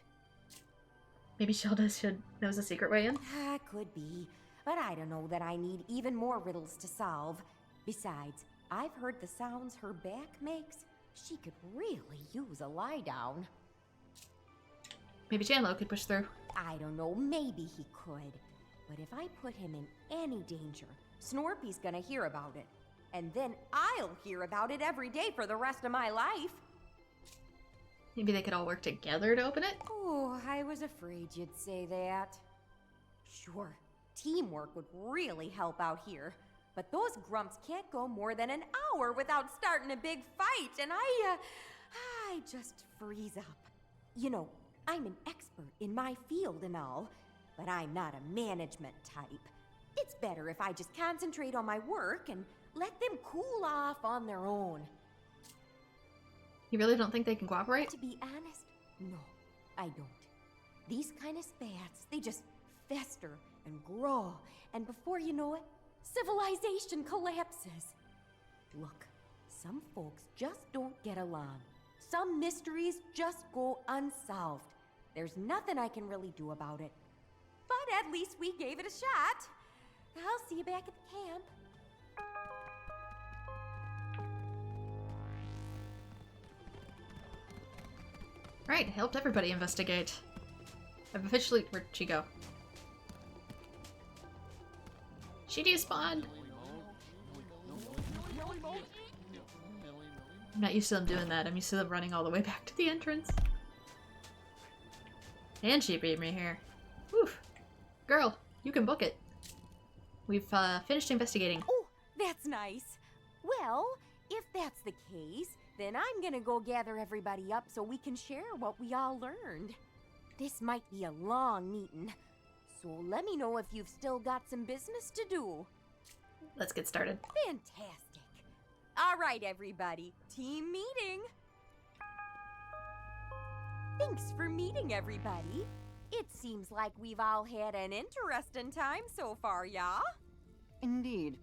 Maybe Shelda knows a secret way in? Could be, but I don't know that I need even more riddles to solve. Besides, I've heard the sounds her back makes. She could really use a lie down. Maybe Chandler could push through. I don't know, maybe he could. But if I put him in any danger, Snorpy's gonna hear about it. And then I'll hear about it every day for the rest of my life. Maybe they could all work together to open it? Oh, I was afraid you'd say that. Sure, teamwork would really help out here. But those grumps can't go more than an hour without starting a big fight, and I just freeze up. You know, I'm an expert in my field and all, but I'm not a management type. It's better if I just concentrate on my work and let them cool off on their own. You really don't think they can cooperate? To be honest, no, I don't. These kind of spats, they just fester and grow, and before you know it, civilization collapses. Look, some folks just don't get along. Some mysteries just go unsolved. There's nothing I can really do about it. But at least we gave it a shot. I'll see you back at the camp. Right, helped everybody investigate. I've officially... Where'd she go? She despawned! I'm not used to them doing that. I'm used to them running all the way back to the entrance. And she beat me here. Oof. Girl, you can book it. We've finished investigating. Oh, that's nice. Well, if that's the case, then I'm gonna go gather everybody up so we can share what we all learned. This might be a long meeting, so let me know if you've still got some business to do. Let's get started. Fantastic. All right, everybody. Team meeting. Thanks for meeting, everybody. It seems like we've all had an interesting time so far, yeah? Indeed.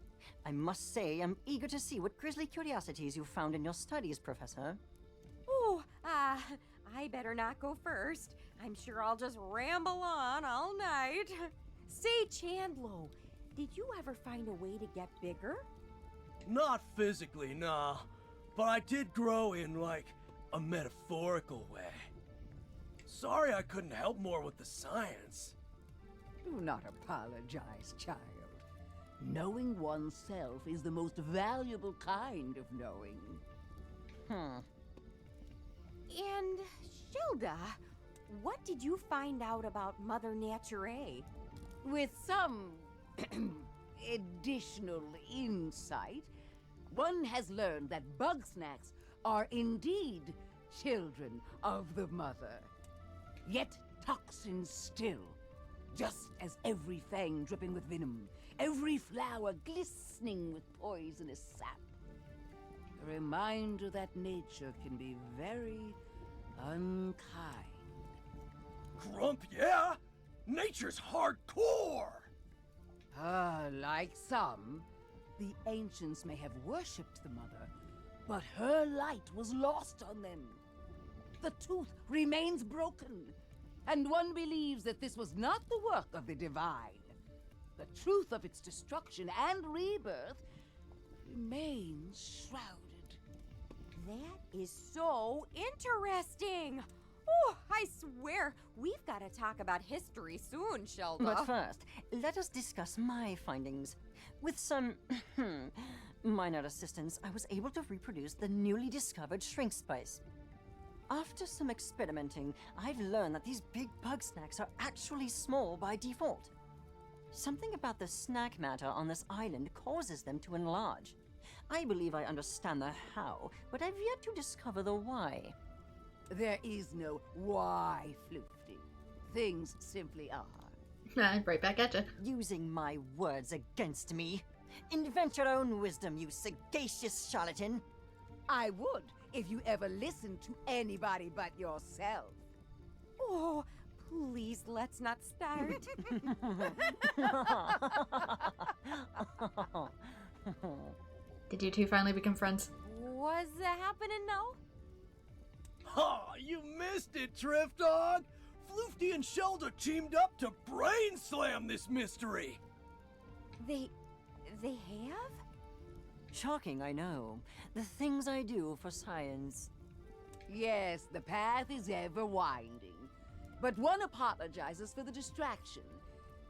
I must say, I'm eager to see what grisly curiosities you found in your studies, Professor. Ooh, I better not go first. I'm sure I'll just ramble on all night. Say, Chandlo, did you ever find a way to get bigger? Not physically, nah. But I did grow in, like, a metaphorical way. Sorry I couldn't help more with the science. Do not apologize, child. Knowing oneself is the most valuable kind of knowing. And, Shilda, what did you find out about Mother Nature? With some additional insight, one has learned that Bugsnax are indeed children of the mother. Yet toxins still, just as every fang dripping with venom, every flower glistening with poisonous sap. A reminder that nature can be very unkind. Grump, yeah? Nature's hardcore! Like some, the ancients may have worshipped the mother, but her light was lost on them. The tooth remains broken, and one believes that this was not the work of the divine. The truth of its destruction and rebirth remains shrouded. That is so interesting. Oh, I swear, we've got to talk about history soon, Shilda. But first, let us discuss my findings. With some minor assistance, I was able to reproduce the newly discovered shrink spice. After some experimenting, I've learned that these big Bugsnax are actually small by default. Something about the snack matter on this island causes them to enlarge. I believe I understand the how, but I've yet to discover the why. There is no why, Floofty. Things simply are. Right back at you. Using my words against me. Invent your own wisdom, you sagacious charlatan. I would if you ever listened to anybody but yourself. Oh, please, let's not start. Did you two finally become friends? Was that happening now? Ha! You missed it, Drift Dog! Floofty and Shilda teamed up to brain slam this mystery! They have? Shocking, I know. The things I do for science. Yes, the path is ever winding. But one apologizes for the distraction,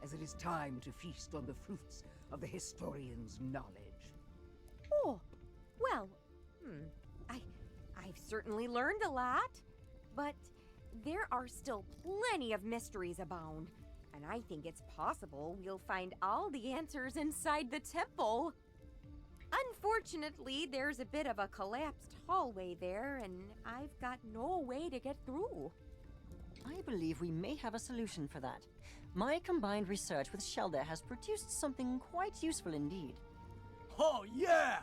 as it is time to feast on the fruits of the historian's knowledge. Oh, well, I've certainly learned a lot, but there are still plenty of mysteries abound, and I think it's possible we'll find all the answers inside the temple. Unfortunately, there's a bit of a collapsed hallway there, and I've got no way to get through. I believe we may have a solution for that. My combined research with Shilda has produced something quite useful indeed. Oh yeah!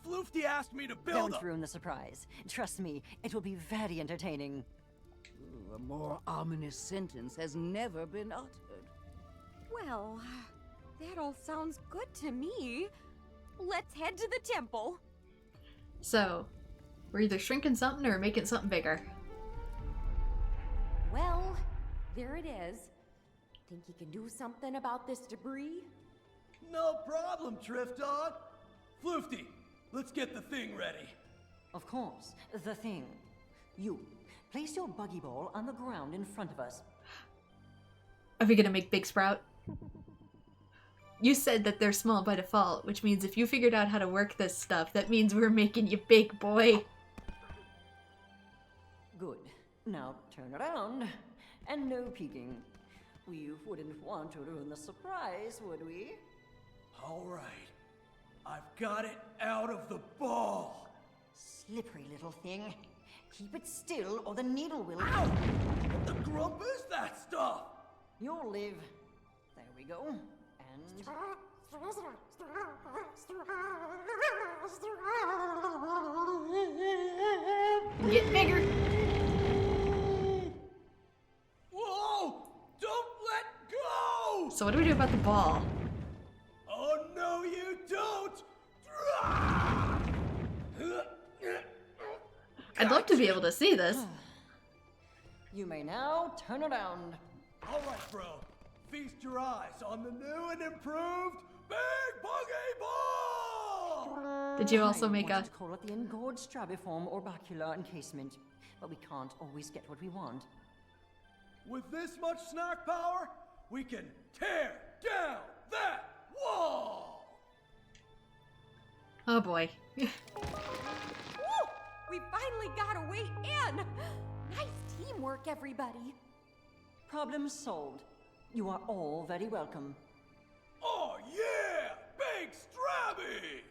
Floofty asked me to build Don't ruin the surprise. Trust me, it will be very entertaining. Ooh, a more ominous sentence has never been uttered. Well, that all sounds good to me. Let's head to the temple. So, we're either shrinking something or making something bigger. Well, there it is. Think you can do something about this debris? No problem, Drift Dog. Floofty, let's get the thing ready. Of course, the thing. You, place your buggy ball on the ground in front of us. Are we gonna make Big Sprout? You said that they're small by default, which means if you figured out how to work this stuff, that means we're making you big, boy. Good. Now turn around. And no peeking. We wouldn't want to ruin the surprise, would we? All right. I've got it out of the ball. Slippery little thing. Keep it still or the needle will... Ow! What the grump is that stuff? You'll live. There we go. And... Get bigger. Whoa! Don't let go! So what do we do about the ball? Oh, no, you don't! I'd love to be able to see this. You may now turn around. All right, bro. Feast your eyes on the new and improved Big Buggy Ball! Did you also I make wanted a... to call it the engorged strabiform orbicular encasement, but we can't always get what we want. With this much snack power, we can tear down that wall! Oh boy. Woo! We finally got a way in! Nice teamwork, everybody. Problem solved. You are all very welcome. Oh yeah! Big Strabby!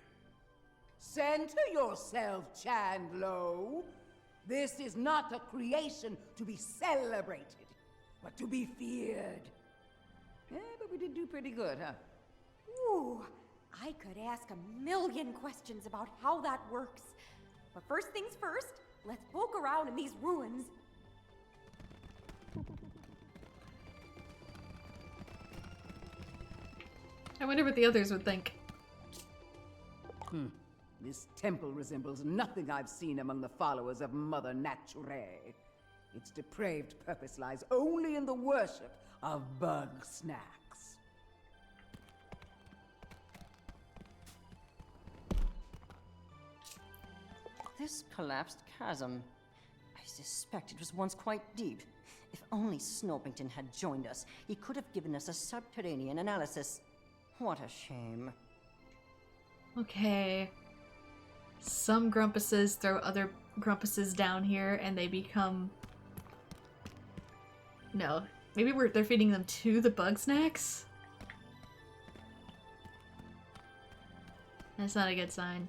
Center yourself, Chandlo. This is not a creation to be celebrated, but to be feared. Yeah, but we did do pretty good, huh? Ooh, I could ask a million questions about how that works. But first things first, let's poke around in these ruins. I wonder what the others would think. This temple resembles nothing I've seen among the followers of Mother Nature. Its depraved purpose lies only in the worship of Bugsnax. This collapsed chasm. I suspect it was once quite deep. If only Snorpington had joined us, he could have given us a subterranean analysis. What a shame. Okay. Some grumpuses throw other grumpuses down here and they become... No. Maybe they're feeding them to the Bugsnax? That's not a good sign.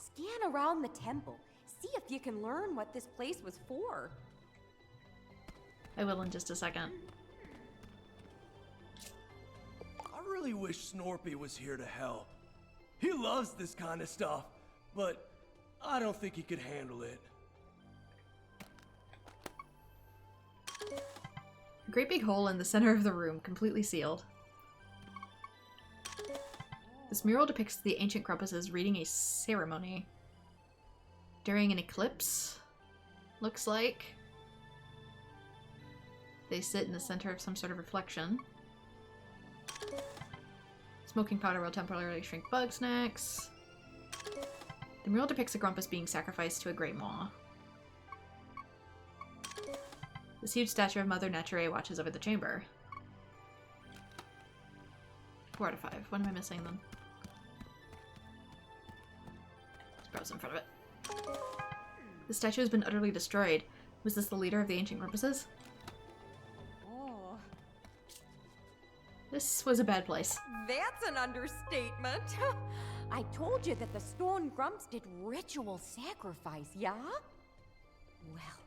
Scan around the temple. See if you can learn what this place was for. I will in just a second. I really wish Snorpy was here to help. He loves this kind of stuff, but I don't think he could handle it. A great big hole in the center of the room, completely sealed. This mural depicts the ancient grumpuses reading a ceremony. During an eclipse, looks like. They sit in the center of some sort of reflection. Smoking powder will temporarily shrink Bugsnax. The mural depicts a grumpus being sacrificed to a great maw. This huge statue of Mother Nature watches over the chamber. 4 out of 5. What am I missing then? There's browse in front of it. The statue has been utterly destroyed. Was this the leader of the ancient grumpuses? Oh, This was a bad place. that's an understatement. I told you that the stone grumps did ritual sacrifice, yeah? Well,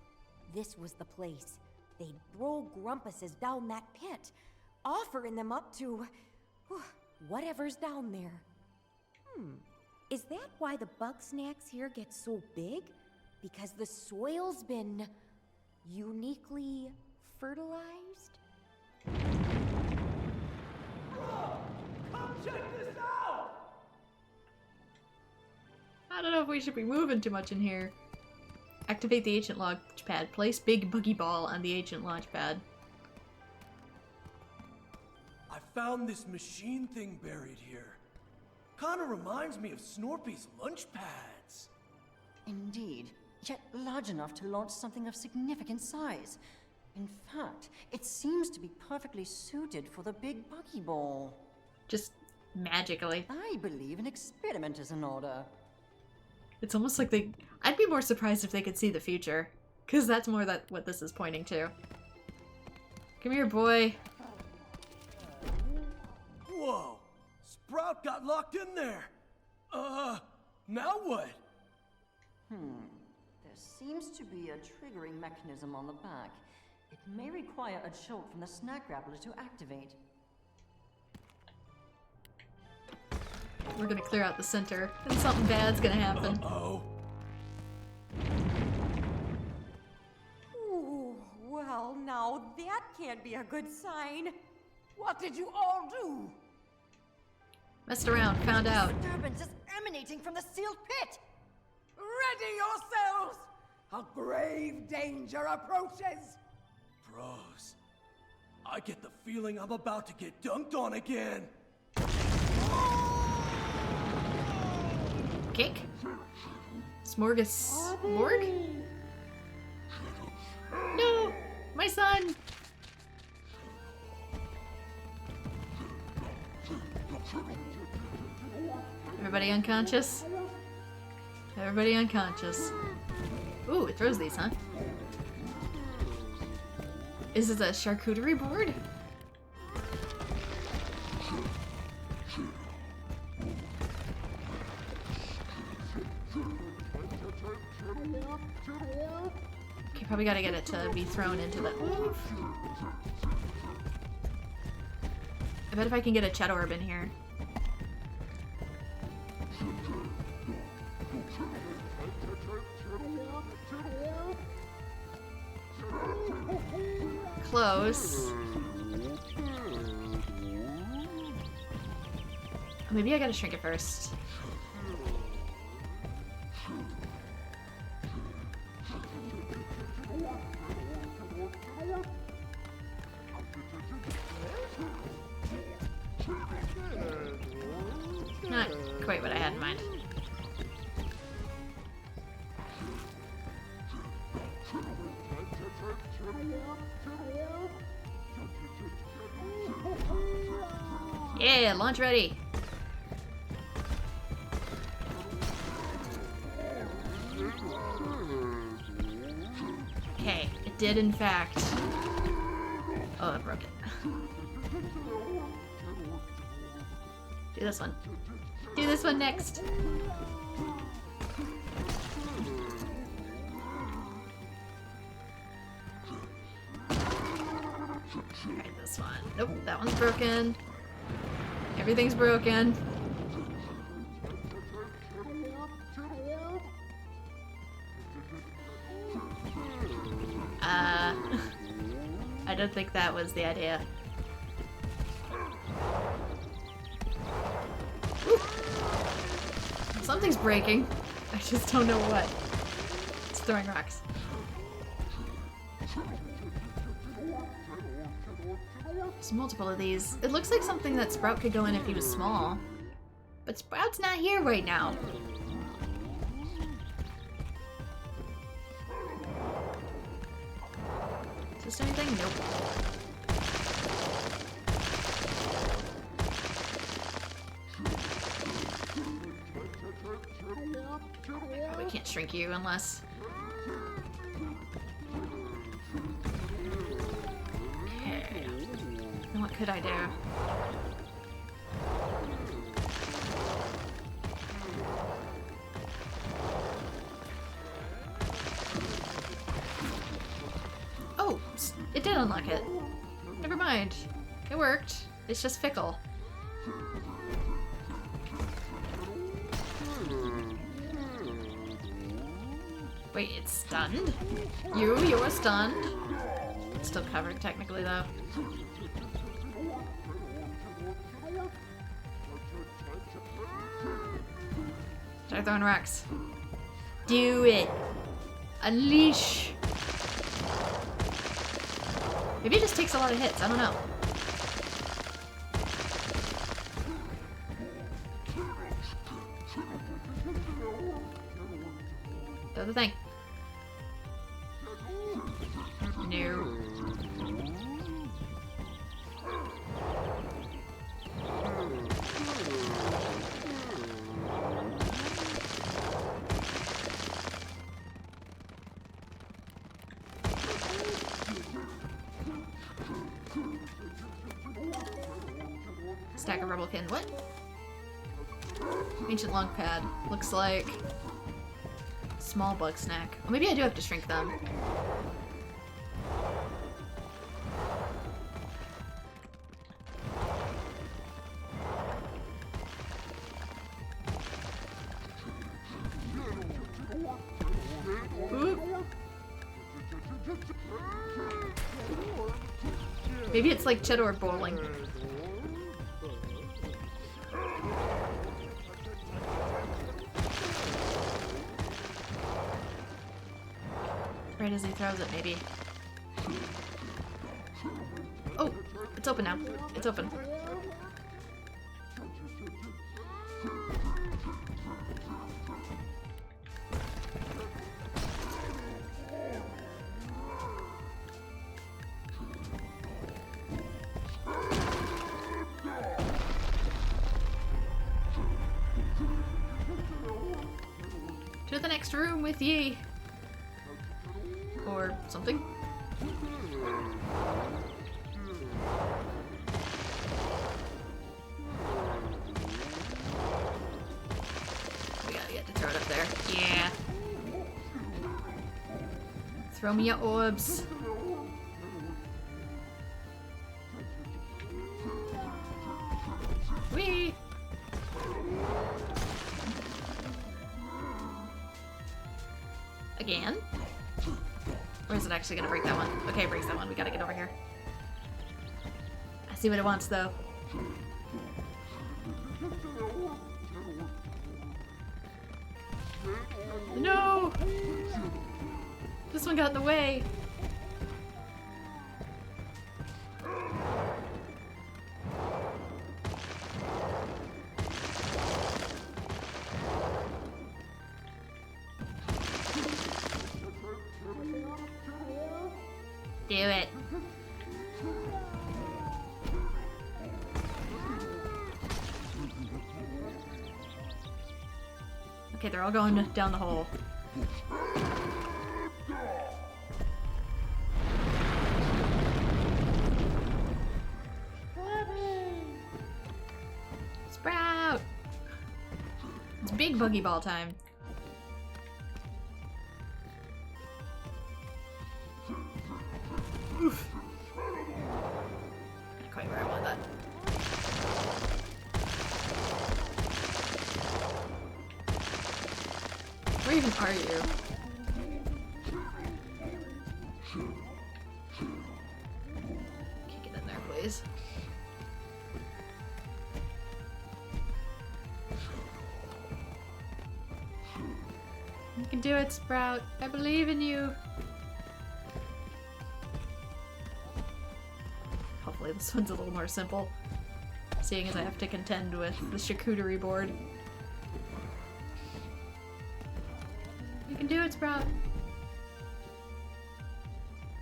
this was the place. They'd throw grumpuses down that pit, offering them up to whatever's down there. Is that why the Bugsnax here get so big? Because the soil's been uniquely fertilized? Come check this out! I don't know if we should be moving too much in here. Activate the ancient launch pad. Place big buggy ball on the ancient launch pad. I found this machine thing buried here. Kinda reminds me of Snorpy's lunch pads. Indeed, yet large enough to launch something of significant size. In fact, it seems to be perfectly suited for the big buggy ball. Just magically. I believe an experiment is in order. It's almost like they... I'd be more surprised if they could see the future. Because that's more what this is pointing to. Come here, boy. Whoa! Sprout got locked in there! Now what? There seems to be a triggering mechanism on the back. It may require a jolt from the snack grappler to activate. We're gonna clear out the center, and something bad's gonna happen. Uh-oh. Ooh, well, now that can't be a good sign. What did you all do? Messed around, found out. Disturbance is emanating from the sealed pit! Ready yourselves! A grave danger approaches! Bros, I get the feeling I'm about to get dunked on again. Cake? Smorgasbord? No! My son! Everybody unconscious? Everybody unconscious. Ooh, it throws these, huh? Is this a charcuterie board? Okay, probably gotta get it to be thrown into the... Oof. I bet if I can get a Chet orb in here. Close. Maybe I gotta shrink it first. Not quite what I had in mind. Yeah, launch ready. Okay, it did in fact. Oh, I broke it. Do this one. Do this one next. Alright, this one. Nope, that one's broken. Everything's broken. I don't think that was the idea. Something's breaking. I just don't know what. It's throwing rocks. There's multiple of these. It looks like something that Sprout could go in if he was small. But Sprout's not here right now. Is this anything? Nope. We can't shrink you unless... Okay. Then what could I do? Oh! It did unlock it. Never mind. It worked. It's just fickle. Wait, it's stunned? You're stunned? It's still covered, technically, though. Start throwing rocks. Do it! Unleash! Maybe it just takes a lot of hits, I don't know. Throw the thing. No. Stack of rubble pin. What? Ancient lung pad. Looks like small Bugsnax. Oh, maybe I do have to shrink them. Maybe it's like cheddar bowling. Right as he throws it, maybe. Oh, it's open now. It's open. To the next room with ye. Or something. We gotta get to throw it up there. Yeah. Throw me your orbs. Whee! Again? Or is it actually gonna break that one? Okay, it breaks that one. We gotta get over here. I see what it wants, though. No! This one got in the way. Do it. Okay, they're all going down the hole. Sprout! It's big buggy ball time. Oof. Not quite where I want that. Where even are you? Can't get in there, please. You can do it, Sprout. I believe in you. Hopefully this one's a little more simple, seeing as I have to contend with the charcuterie board. You can do it, Sprout.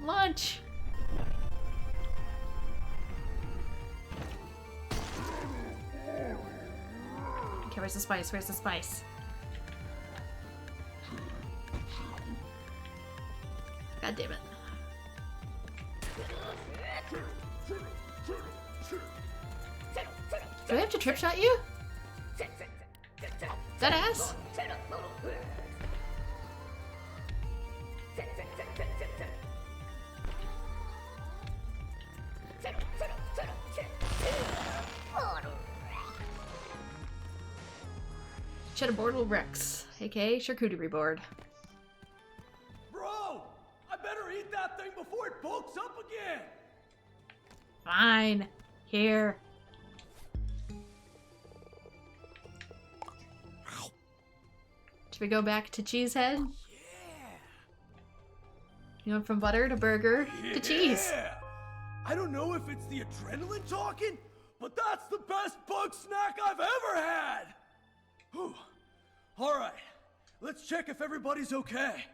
Launch! Okay, where's the spice? Where's the spice? God damn it. Do I have to trip shot you? That ass? Cheddarboardle Rex, aka charcuterie board. Bro! I better eat that thing before it bulks up again! Fine. Here. Should we go back to Cheesehead? Yeah! You went from butter to burger to cheese. Yeah! I don't know if it's the adrenaline talking, but that's the best bug snack I've ever had! Whew. Alright, let's check if everybody's okay.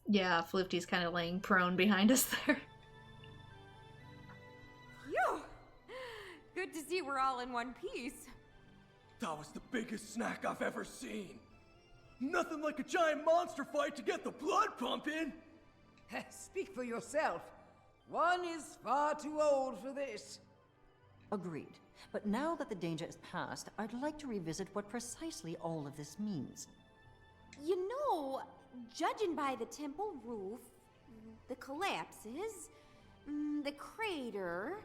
Yeah, Floofty's kind of laying prone behind us there. Phew! Good to see we're all in one piece. That was the biggest snack I've ever seen. Nothing like a giant monster fight to get the blood pumping. Speak for yourself. One is far too old for this. Agreed. But now that the danger is past, I'd like to revisit what precisely all of this means. You know, judging by the temple roof, the collapses, the crater...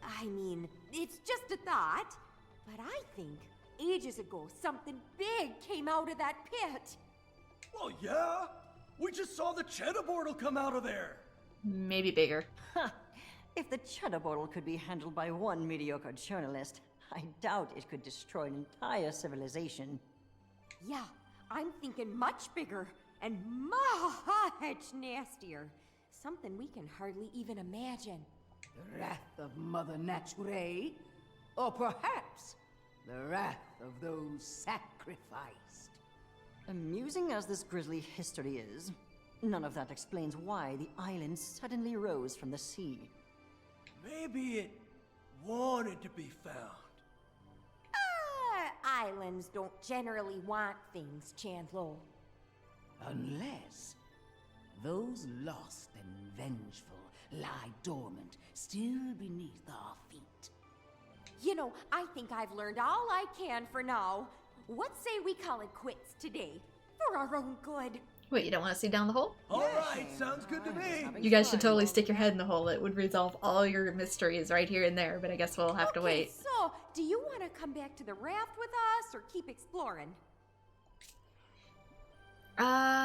I mean, it's just a thought, but I think ages ago something big came out of that pit. Well, yeah. We just saw the cheddar board'll come out of there! Maybe bigger. Ha! If the cheddar bottle could be handled by one mediocre journalist, I doubt it could destroy an entire civilization. Yeah, I'm thinking much bigger and much nastier. Something we can hardly even imagine. The wrath of Mother Nature? Or perhaps the wrath of those sacrificed? Amusing as this grisly history is, none of that explains why the island suddenly rose from the sea. Maybe it wanted to be found. Islands don't generally want things, Chandlo. Unless those lost and vengeful lie dormant still beneath our feet. You know, I think I've learned all I can for now. What say we call it quits today? For our own good. Wait, you don't want to see down the hole? Alright, sounds good to me. You guys should totally stick your head in the hole. It would resolve all your mysteries right here and there, but I guess we'll have to wait. So, do you want to come back to the raft with us, or keep exploring? Alrighty.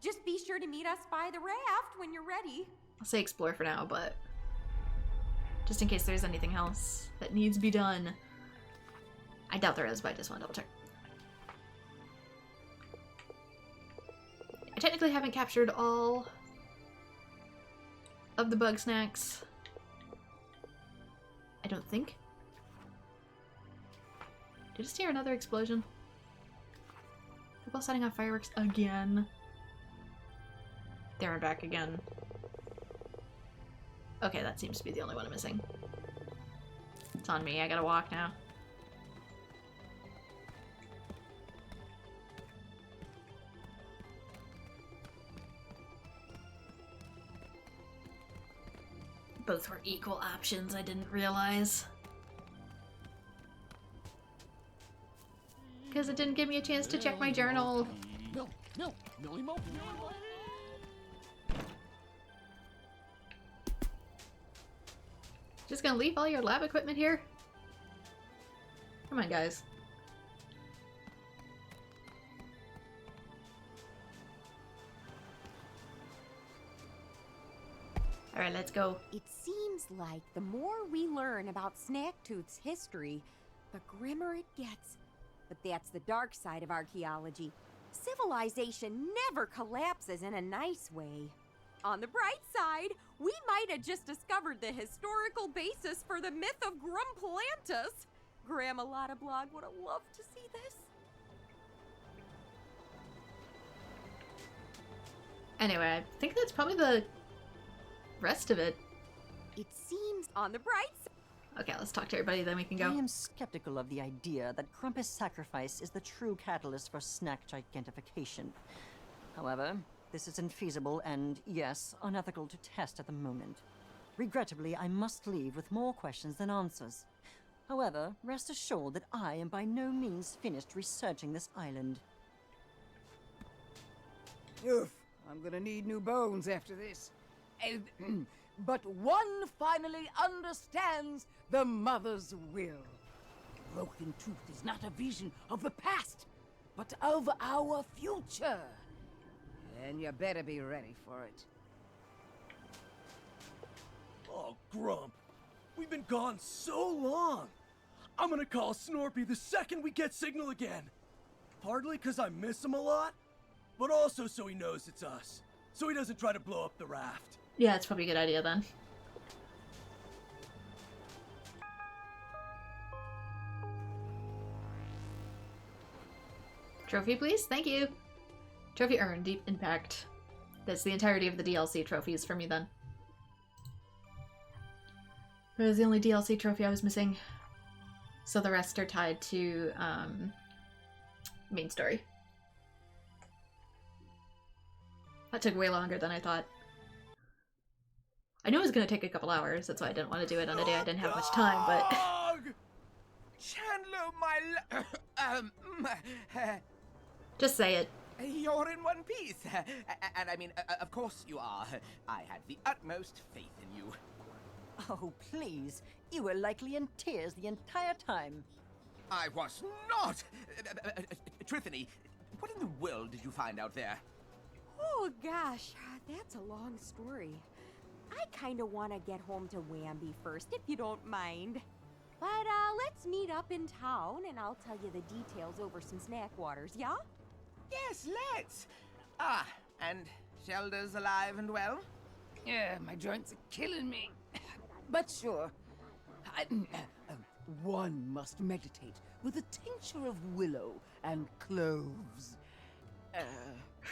Just be sure to meet us by the raft when you're ready. I'll say explore for now, but just in case there's anything else that needs to be done. I doubt there is, but I just want to double check. I technically haven't captured all of the Bugsnax. I don't think. Did I just hear another explosion? People setting off fireworks again. There and back again. Okay, that seems to be the only one I'm missing. It's on me, I gotta walk now. Both were equal options, I didn't realize. Because it didn't give me a chance to check my journal. No, no, no emo. Just gonna leave all your lab equipment here? Come on, guys. Alright, let's go. It seems like the more we learn about Snacktooth's history, the grimmer it gets. But that's the dark side of archaeology. Civilization never collapses in a nice way. On the bright side, we might have just discovered the historical basis for the myth of Grumplantus. Grandma Blog would have loved to see this. Anyway, I think that's probably the rest of it. It seems on the bright side. Okay, let's talk to everybody, then we can go. I am skeptical of the idea that Krampus' sacrifice is the true catalyst for snack gigantification. However, this is infeasible and, yes, unethical to test at the moment. Regrettably, I must leave with more questions than answers. However, rest assured that I am by no means finished researching this island. Oof, I'm gonna need new bones after this. But one finally understands the mother's will. Broken Tooth is not a vision of the past, but of our future. And you better be ready for it. Oh, Grump. We've been gone so long. I'm gonna call Snorpy the second we get signal again. Partly because I miss him a lot, but also so he knows it's us. So he doesn't try to blow up the raft. Yeah, it's probably a good idea then. Trophy, please? Thank you! Trophy earned. Deep Impact. That's the entirety of the DLC trophies for me then. That was the only DLC trophy I was missing. So the rest are tied to, main story. That took way longer than I thought. I knew it was going to take a couple hours, that's why I didn't want to do it on a day I didn't have much time, but... Chandler, Just say it. You're in one piece. And I mean, of course you are. I had the utmost faith in you. Oh, please. You were likely in tears the entire time. I was not! Triffany, what in the world did you find out there? Oh gosh, that's a long story. I kinda wanna get home to Wamby first, if you don't mind. But let's meet up in town and I'll tell you the details over some snack waters, yeah? Yes, let's! Ah, and Shelda's alive and well? Yeah, my joints are killing me. But sure. One must meditate with a tincture of willow and cloves.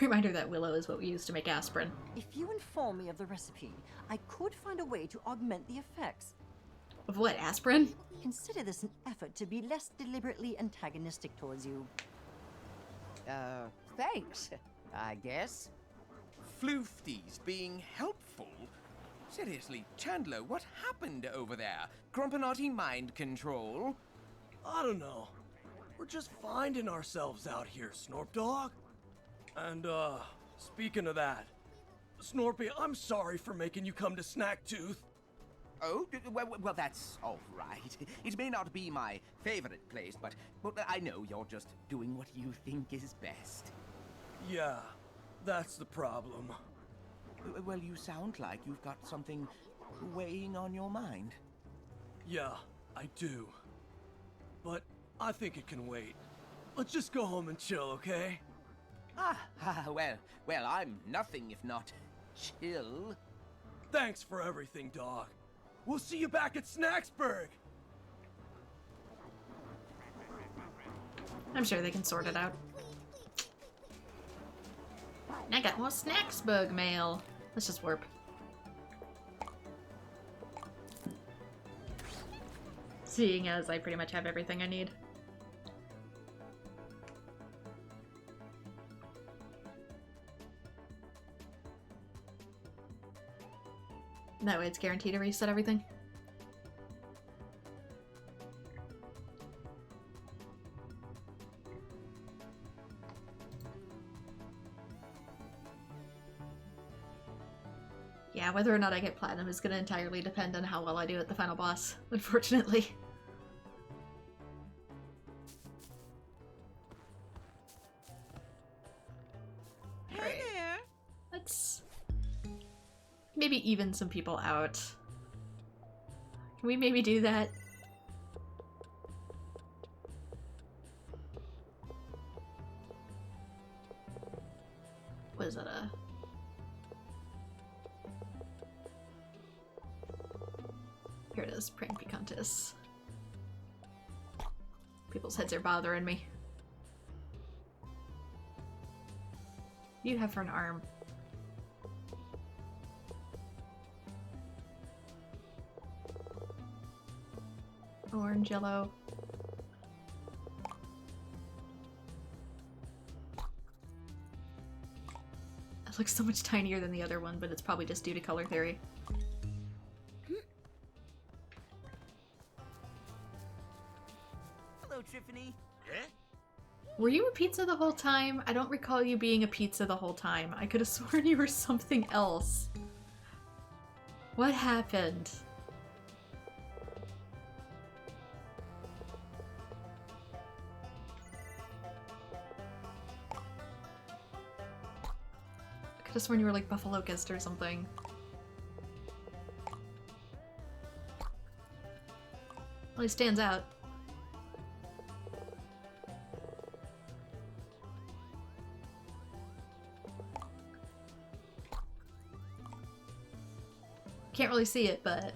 Reminder that willow is what we use to make aspirin. If you inform me of the recipe, I could find a way to augment the effects. Of what, aspirin? Consider this an effort to be less deliberately antagonistic towards you. Thanks, I guess. Floofties being helpful? Seriously, Chandler, what happened over there? Grumpinati mind control? I don't know. We're just finding ourselves out here, Snorp Dog. And, speaking of that, Snorpy, I'm sorry for making you come to Snacktooth. Oh, well, that's all right. It may not be my favorite place, but I know you're just doing what you think is best. Yeah, that's the problem. Well, you sound like you've got something weighing on your mind. Yeah, I do. But I think it can wait. Let's just go home and chill, okay? Well, I'm nothing if not chill. Thanks for everything, dog. We'll see you back at Snacksburg! I'm sure they can sort it out. I got more Snacksburg mail. Let's just warp. Seeing as I pretty much have everything I need. That way it's guaranteed to reset everything. Yeah, whether or not I get platinum is going to entirely depend on how well I do at the final boss, unfortunately. Alright. Let's maybe even some people out. Can we maybe do that? What is that, Here it is, Prank Picantis. People's heads are bothering me. You have for an arm. Orange, yellow. It looks so much tinier than the other one, but it's probably just due to color theory. Hello, Triffany. Were you a pizza the whole time? I don't recall you being a pizza the whole time. I could have sworn you were something else. What happened? I could have sworn you were like Buffalo Locust or something. Well, he stands out. Can't really see it, but...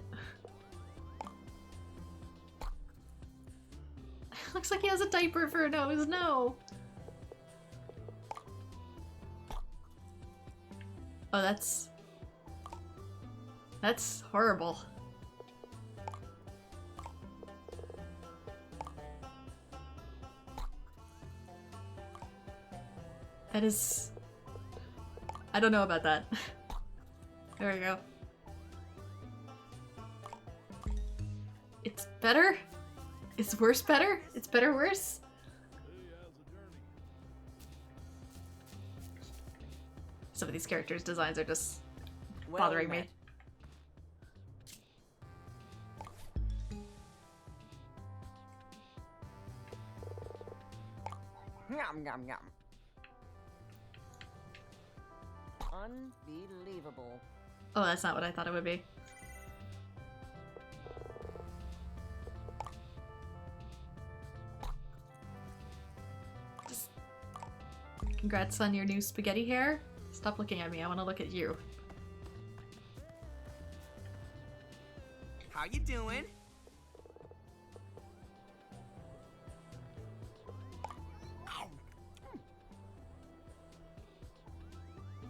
Looks like he has a diaper for a nose, no! Oh, that's horrible. That is... I don't know about that. There we go. It's better? It's worse better? It's better worse? Some of these characters' designs are just bothering me. Yum, yum, yum. Unbelievable. Oh, that's not what I thought it would be. Just... Congrats on your new spaghetti hair. Stop looking at me, I want to look at you. How you doing?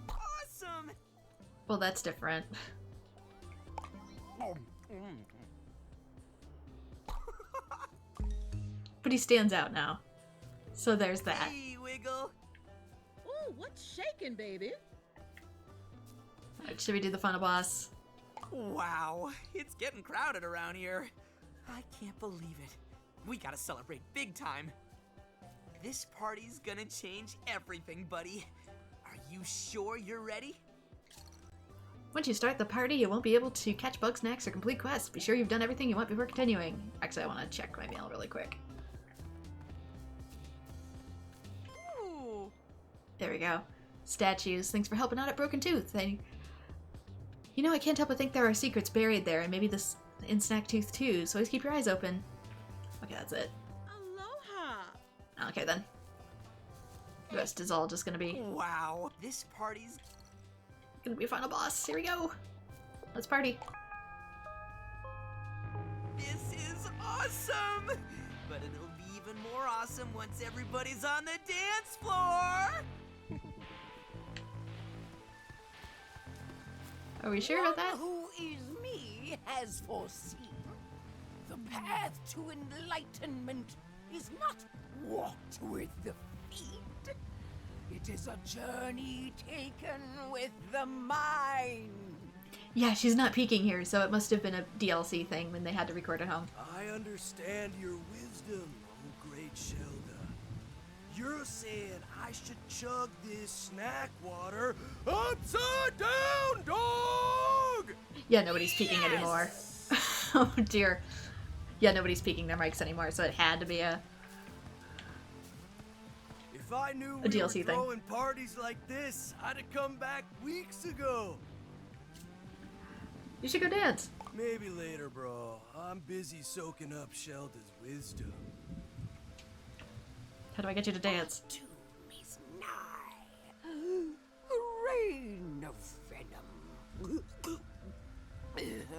Awesome! Well, that's different. But he stands out now. So there's that. Hey, Wiggle! Ooh, what's shaking, baby? Alright, should we do the final boss? Wow, it's getting crowded around here. I can't believe it. We gotta celebrate big time. This party's gonna change everything, buddy. Are you sure you're ready? Once you start the party, you won't be able to catch Bugsnax or complete quests. Be sure you've done everything you want before continuing. Actually, I want to check my mail really quick. Ooh. There we go. Statues. Thanks for helping out at Broken Tooth. You know, I can't help but think there are secrets buried there, and maybe this in Snack Tooth too, so always keep your eyes open. Okay, that's it. Aloha! Okay, then. The rest is all just gonna be Wow, this party's a final boss. Here we go. Let's party. This is awesome! But it'll be even more awesome once everybody's on the dance floor! Are we sure about that? Who is me has foreseen. The path to enlightenment is not walked with the feet. It is a journey taken with the mind. Yeah, she's not peeking here, so it must have been a DLC thing when they had to record at home. I understand your wisdom, oh great Shelda. You're saying I should chug this snack water upside down, dog! Yeah, nobody's peeking anymore. Oh dear. Yeah, nobody's peeking their mics anymore, so it had to be a... If I knew A we DLC were thing. throwing parties like this, I'd have come back weeks ago. You should go dance. Maybe later, bro. I'm busy soaking up Shelda's wisdom. How do I get you to dance? Doom is nigh. A rain of venom.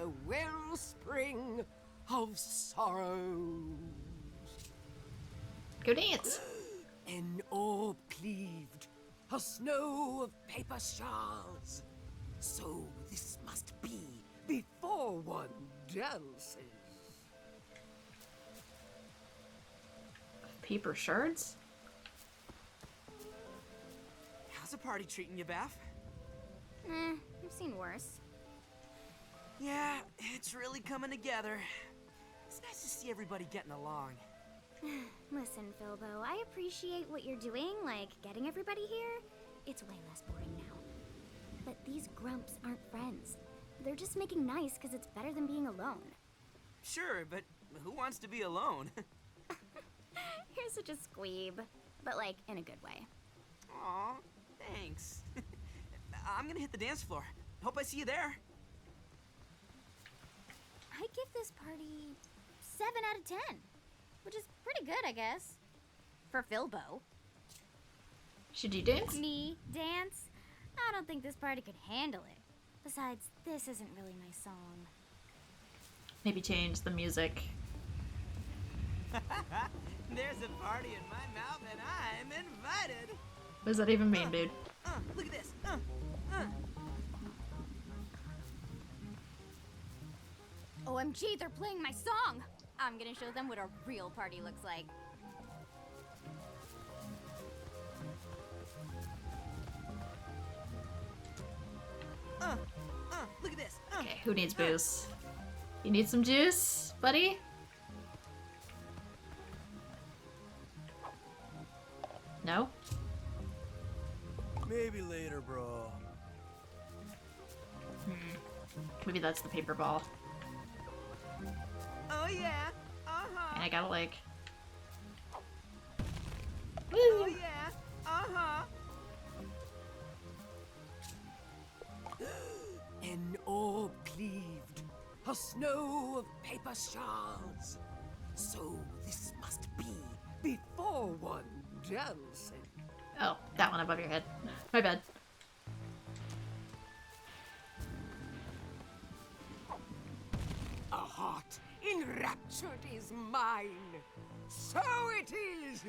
A wellspring of sorrow. Go dance. An orb cleaved, a snow of paper shards. So this must be before one dances. Paper shards? How's the party treating you, Beth? I've seen worse. Yeah, it's really coming together. It's nice to see everybody getting along. Listen, Filbo, I appreciate what you're doing, like getting everybody here. It's way less boring now. But these grumps aren't friends. They're just making nice because it's better than being alone. Sure, but who wants to be alone? You're such a squeeb. But like, in a good way. Aw, thanks. I'm gonna hit the dance floor. Hope I see you there. I give this party 7 out of 10. Which is pretty good, I guess. For Filbo. Should you dance? Me, dance? I don't think this party could handle it. Besides, this isn't really my song. Maybe change the music. There's a party in my mouth and I'm invited. What does that even mean, dude? Look at this. OMG, they're playing my song! I'm gonna show them what a real party looks like. Look at this. Okay, who needs booze? You need some juice, buddy? No? Maybe later, bro. Maybe that's the paper ball. Oh yeah. And I got a leg. Woo! Oh yeah, uh-huh. An orb cleaved, a snow of paper shards. So this must be before one dancing. Oh, that one above your head. My bad. A heart enraptured is mine. So it is.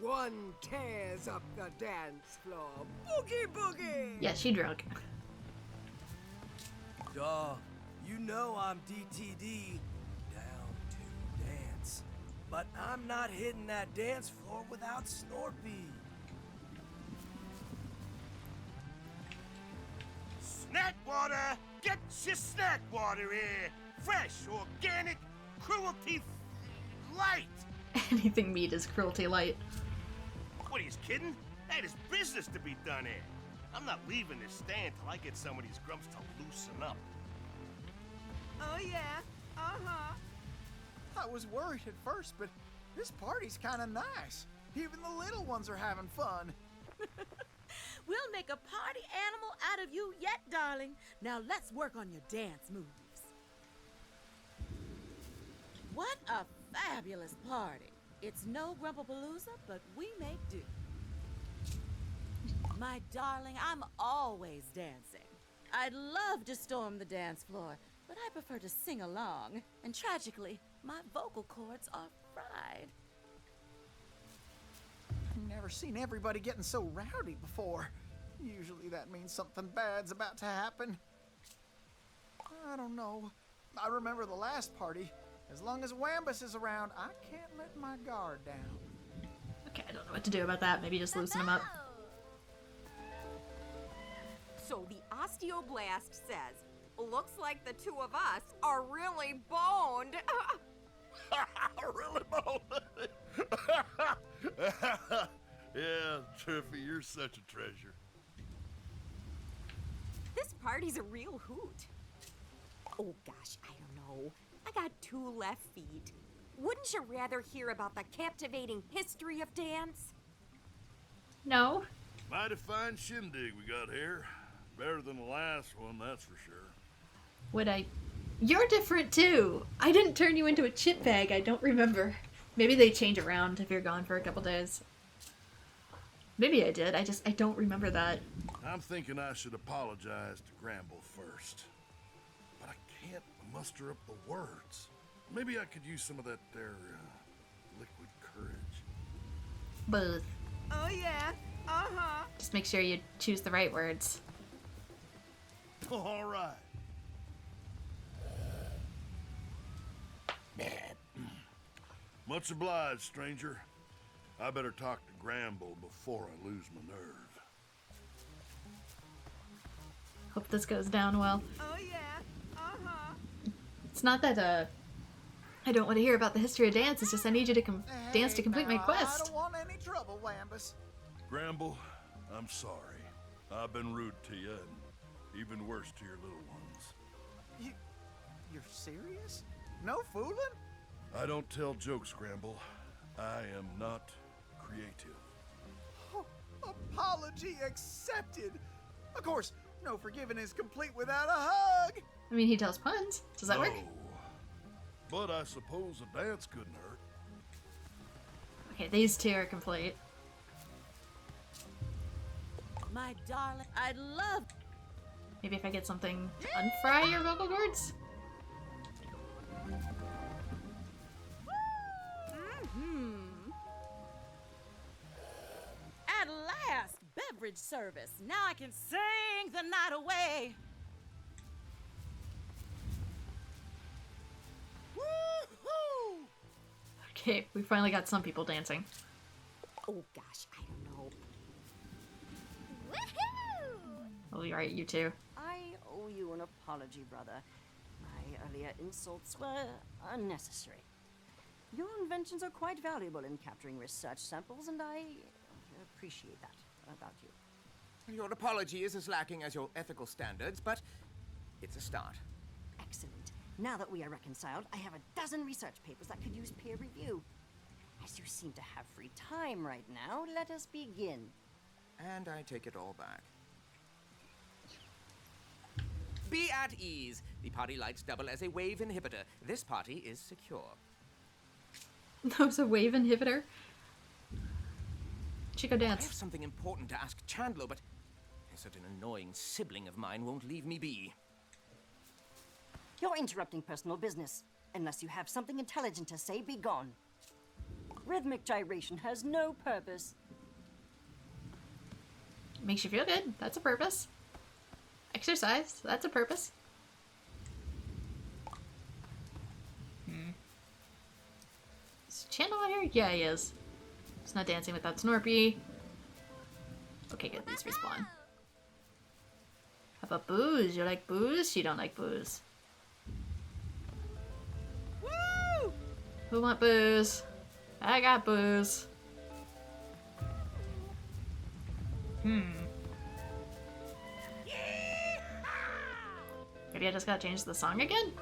One tears up the dance floor. Boogie boogie. Yeah, she drunk. Duh, you know I'm DTD, down to dance. But I'm not hitting that dance floor without Snorpy. Snack water! Get your snack water here! Fresh, organic, cruelty light! Anything meat is cruelty light. What are you kidding? Hey, there's business to be done here. I'm not leaving this stand till I get some of these grumps to loosen up. Oh yeah, uh-huh. I was worried at first, but this party's kind of nice. Even the little ones are having fun. We'll make a party animal out of you yet, darling. Now let's work on your dance moves. What a fabulous party. It's no Grumpapalooza, but we make do. My darling, I'm always dancing. I'd love to storm the dance floor, but I prefer to sing along. And tragically, my vocal cords are fried. I've never seen everybody getting so rowdy before. Usually that means something bad's about to happen. I don't know. I remember the last party. As long as Wambus is around, I can't let my guard down. Okay, I don't know what to do about that. Maybe just loosen him up. So the osteoblast says, looks like the two of us are really boned. Really, Mo? Yeah, Triffy, you're such a treasure. This party's a real hoot. Oh gosh, I don't know. I got 2 left feet. Wouldn't you rather hear about the captivating history of dance? No. Mighty fine shindig we got here. Better than the last one, that's for sure. Would I? You're different too. I didn't turn you into a chip bag. I don't remember. Maybe they change around if you're gone for a couple days. Maybe I did. I don't remember that. I'm thinking I should apologize to Gramble first. But I can't muster up the words. Maybe I could use some of that there liquid courage. Both. Oh yeah, uh-huh. Just make sure you choose the right words. All right. Much obliged, stranger. I better talk to Gramble before I lose my nerve. Hope this goes down well. Oh yeah, uh-huh. It's not that, I don't want to hear about the history of dance. It's just I need you to dance to complete my now, I quest. don't want any trouble, Wambus. Gramble, I'm sorry. I've been rude to you, and even worse to your little ones. You're serious? No fooling? I don't tell jokes, Gramble. I am not creative. Oh, apology accepted. Of course, no forgiving is complete without a hug. I mean, he tells puns. Does that work? But I suppose a dance couldn't hurt. Okay, these two are complete. My darling, I'd love... Maybe if I get something to unfry your vocal cords? At last, beverage service. Now I can sing the night away. Woo-hoo! Okay, we finally got some people dancing. Oh gosh, I don't know. Woohoo! Oh, you're right, you two. I owe you an apology, brother. My earlier insults were unnecessary. Your inventions are quite valuable in capturing research samples, and I appreciate that about you. Your apology is as lacking as your ethical standards, but it's a start. Excellent. Now that we are reconciled, I have a dozen research papers that could use peer review. As you seem to have free time right now, let us begin. And I take it all back. Be at ease. The party lights double as a wave inhibitor. This party is secure. That was a wave inhibitor? Chico I dance. have something important to ask Chandler, but such an annoying sibling of mine won't leave me be. You're interrupting personal business. Unless you have something intelligent to say, be gone. Rhythmic gyration has no purpose. Makes you feel good. That's a purpose. Exercise. That's a purpose. Is Chandler out here? Yeah, he is. He's not dancing without Snorpy. Okay, good. These respawn. How about booze? You like booze? You don't like booze. Woo! Who want booze? I got booze. Maybe I just gotta change the song again?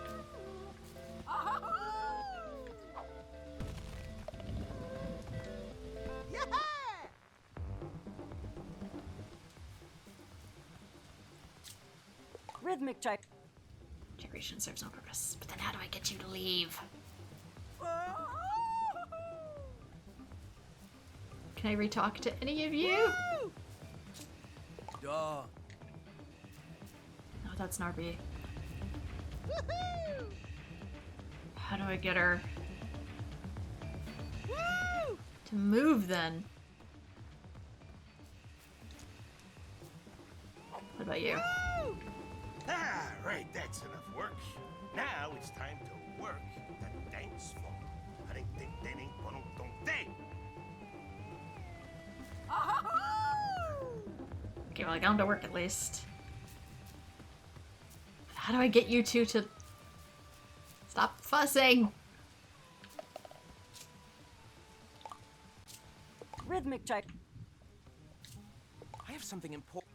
Rhythmic Gyration serves no purpose. But then how do I get you to leave? Can I re-talk to any of you? Dog. Oh, that's Snarpy. How do I get her to move then? What about you? Ah, right, that's enough work. Now it's time to work the dance floor. Okay, well I got him to work at least. How do I get you two to stop fussing? Rhythmic I have something important.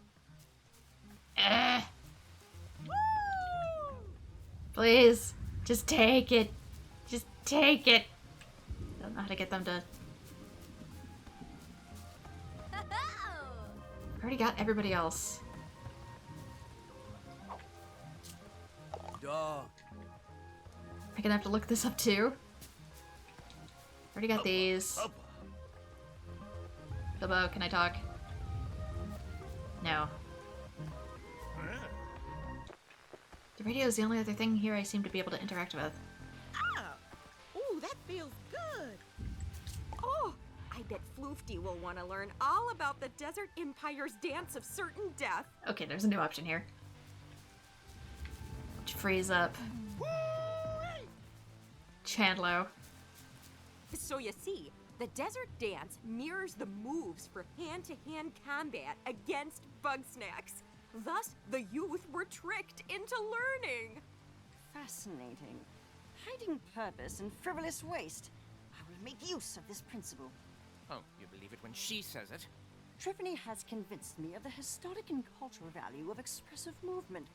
Please, just take it. Just take it. I don't know how to get them to. I already got everybody else. Dog. I'm gonna have to look this up too. Already got these. Bilbo, can I talk? No. The radio is the only other thing here I seem to be able to interact with. Ah! Ooh, that feels good. Oh, I bet Floofty will want to learn all about the Desert Empire's dance of certain death. Okay, there's a new option here. Freeze up. Chandlo. So you see, the desert dance mirrors the moves for hand-to-hand combat against Bugsnax. Thus, the youth were tricked into learning. Fascinating. Hiding purpose in frivolous waste. I will make use of this principle. Oh, you believe it when she says it? Triffany has convinced me of the historic and cultural value of expressive movement.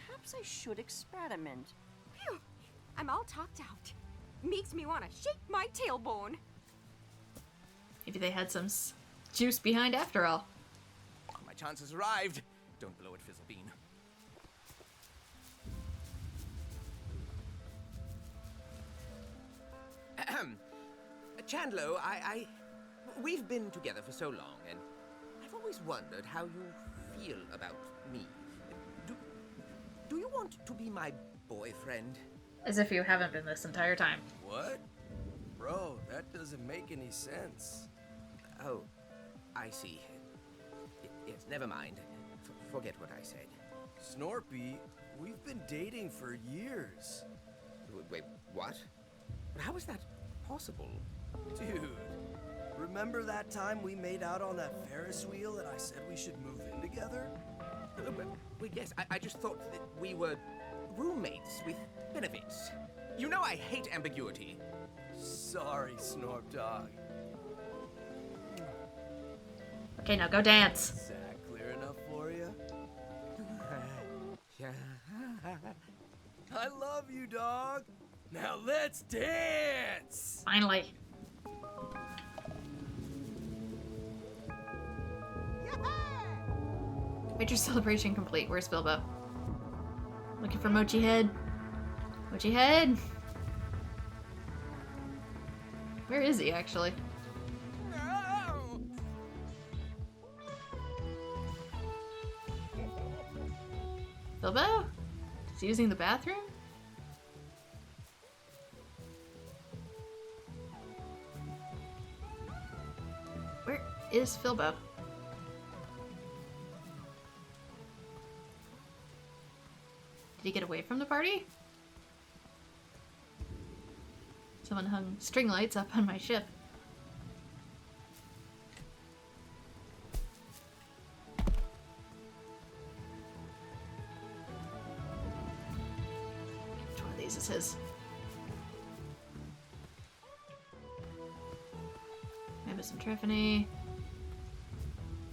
Perhaps I should experiment. Phew, I'm all talked out. Makes me want to shake my tailbone. Maybe they had some juice behind after all. My chance has arrived. Don't blow it, Fizzlebean. Ahem. Chandlo, we've been together for so long, and I've always wondered how you feel about me. Do you want to be my boyfriend? As if you haven't been this entire time. What? Bro, that doesn't make any sense. Oh, I see. Yes, never mind. Forget what I said. Snorpy, we've been dating for years. Wait, what? How is that possible? Dude, remember that time we made out on that Ferris wheel and I said we should move in together? Well, yes, I just thought that we were roommates with benefits. You know I hate ambiguity. Sorry, Snorp Dog. Okay, now go dance. Is that clear enough for you? Yeah. I love you, dog. Now let's dance! Finally. Major celebration complete. Where's Bilbo? Looking for Mochi Head. Mochi Head! Where is he, actually? No! Bilbo? Is he using the bathroom? Where is Bilbo? Did he get away from the party? Someone hung string lights up on my ship. Which one of these is his? Maybe some Triffany.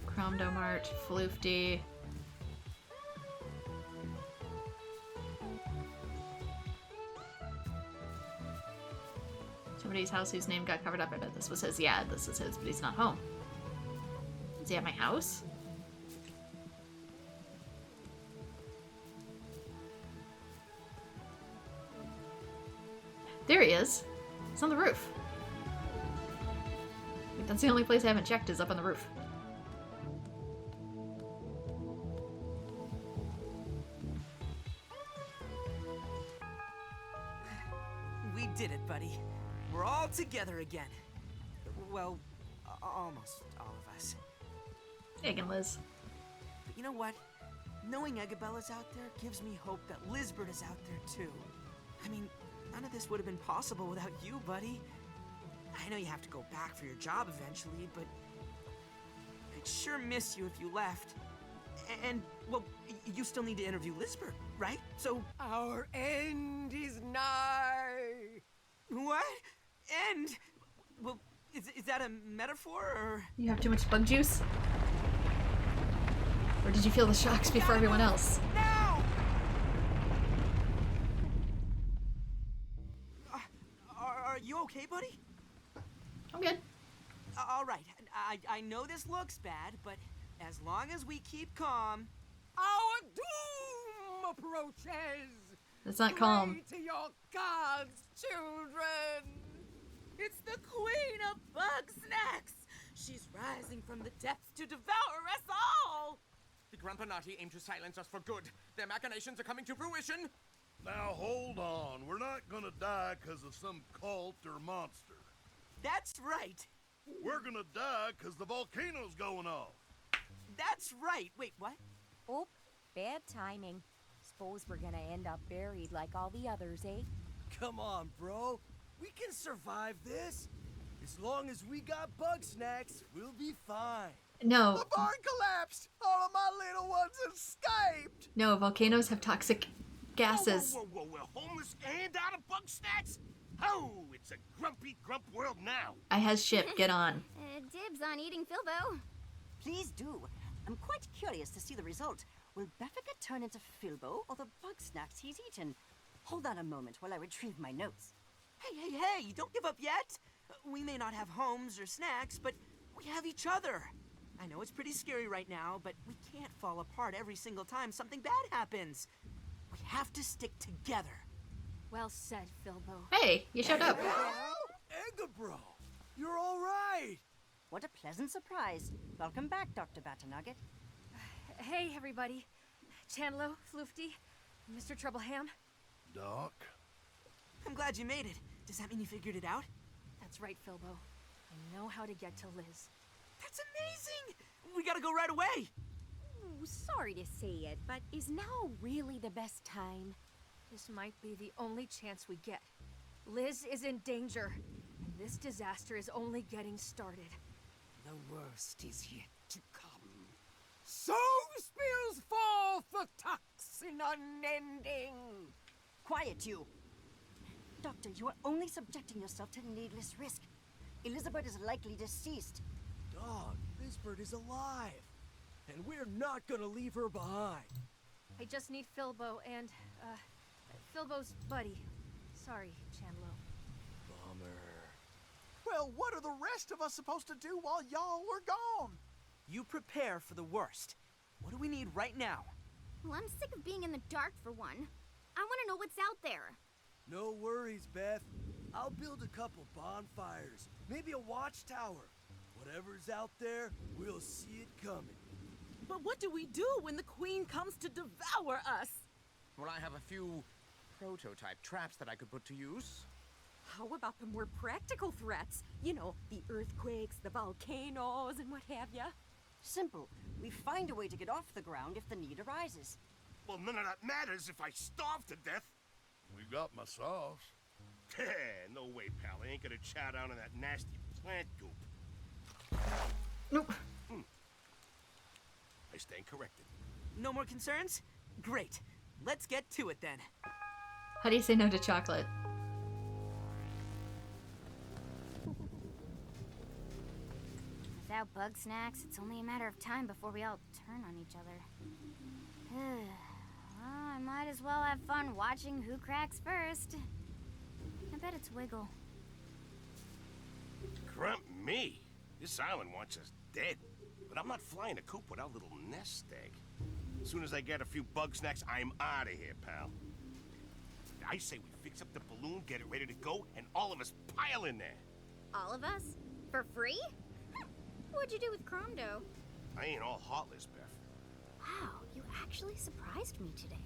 Chrome Domart, Floofty. Somebody's house whose name got covered up. I bet this was his. Yeah, this is his, but he's not home. Is he at my house? There he is. He's on the roof. That's the only place I haven't checked is up on the roof. We did it, buddy. We're all together again. Well, almost all of us. Egg and Liz. But you know what? Knowing Egabella's out there gives me hope that Lizbert is out there too. I mean, none of this would have been possible without you, buddy. I know you have to go back for your job eventually, but I'd sure miss you if you left. And, well, you still need to interview Lizbert, right? So... Our end is nigh! What? End? Well, is that a metaphor, or...? You have too much bug juice? Or did you feel the shocks before everyone else? Now! Are you okay, buddy? I'm good. All right. I know this looks bad, but as long as we keep calm... Our doom approaches! It's not calm. Pray to your gods, children! It's the queen of Bugsnax! She's rising from the depths to devour us all! The Grumpinati aim to silence us for good. Their machinations are coming to fruition. Now hold on. We're not gonna die because of some cult or monster. That's right. We're gonna die because the volcano's going off. That's right. Wait, what? Oh, bad timing. Suppose we're gonna end up buried like all the others, eh? Come on, bro. We can survive this. As long as we got Bugsnax, we'll be fine. No. The barn collapsed! All of my little ones escaped! No, volcanoes have toxic gases. Whoa, homeless and out of Bugsnax? Oh, it's a grumpy grump world now. I has ship. Get on. Dibs on eating Filbo. Please do. I'm quite curious to see the result. Will Beffica turn into Filbo or the Bugsnax he's eaten? Hold on a moment while I retrieve my notes. Hey, don't give up yet. We may not have homes or snacks, but we have each other. I know it's pretty scary right now, but we can't fall apart every single time something bad happens. We have to stick together. Well said, Filbo. Hey, you showed up. Bro, you're all right. What a pleasant surprise. Welcome back, Dr. Batternugget. Hey, everybody. Chandlo, Floofty, Mr. Troubleham. Doc? I'm glad you made it. Does that mean you figured it out? That's right, Filbo. I know how to get to Liz. That's amazing! We gotta go right away! Ooh, sorry to say it, but is now really the best time? This might be the only chance we get. Liz is in danger, and this disaster is only getting started. The worst is yet to come. So spills forth the toxin unending. Quiet, you. Doctor, you are only subjecting yourself to needless risk. Elizabeth is likely deceased. Dog, this bird is alive. And we're not gonna leave her behind. I just need Filbo and, Filbo's buddy. Sorry, Chandlo. Bummer. Well, what are the rest of us supposed to do while y'all were gone? You prepare for the worst. What do we need right now? Well, I'm sick of being in the dark for one. I want to know what's out there. No worries, Beth. I'll build a couple bonfires, maybe a watchtower. Whatever's out there, we'll see it coming. But what do we do when the queen comes to devour us? Well, I have a few prototype traps that I could put to use. How about the more practical threats? You know, the earthquakes, the volcanoes, and what have ya? Simple. We find a way to get off the ground if the need arises. Well, none of that matters if I starve to death. We got my sauce. No way, pal. I ain't gonna chow down on that nasty plant goop. Nope. I stand corrected. No more concerns? Great. Let's get to it then. How do you say no to chocolate? Without Bugsnax, it's only a matter of time before we all turn on each other. Well, I might as well have fun watching who cracks first. I bet it's Wiggle. Grump me. This island wants us dead. But I'm not flying a coop without a little nest egg. As soon as I get a few Bugsnax, I'm out of here, pal. I say we fix up the balloon, get it ready to go, and all of us pile in there. All of us? For free? What'd you do with Cromdo? I ain't all heartless, Beth. Wow, you actually surprised me today.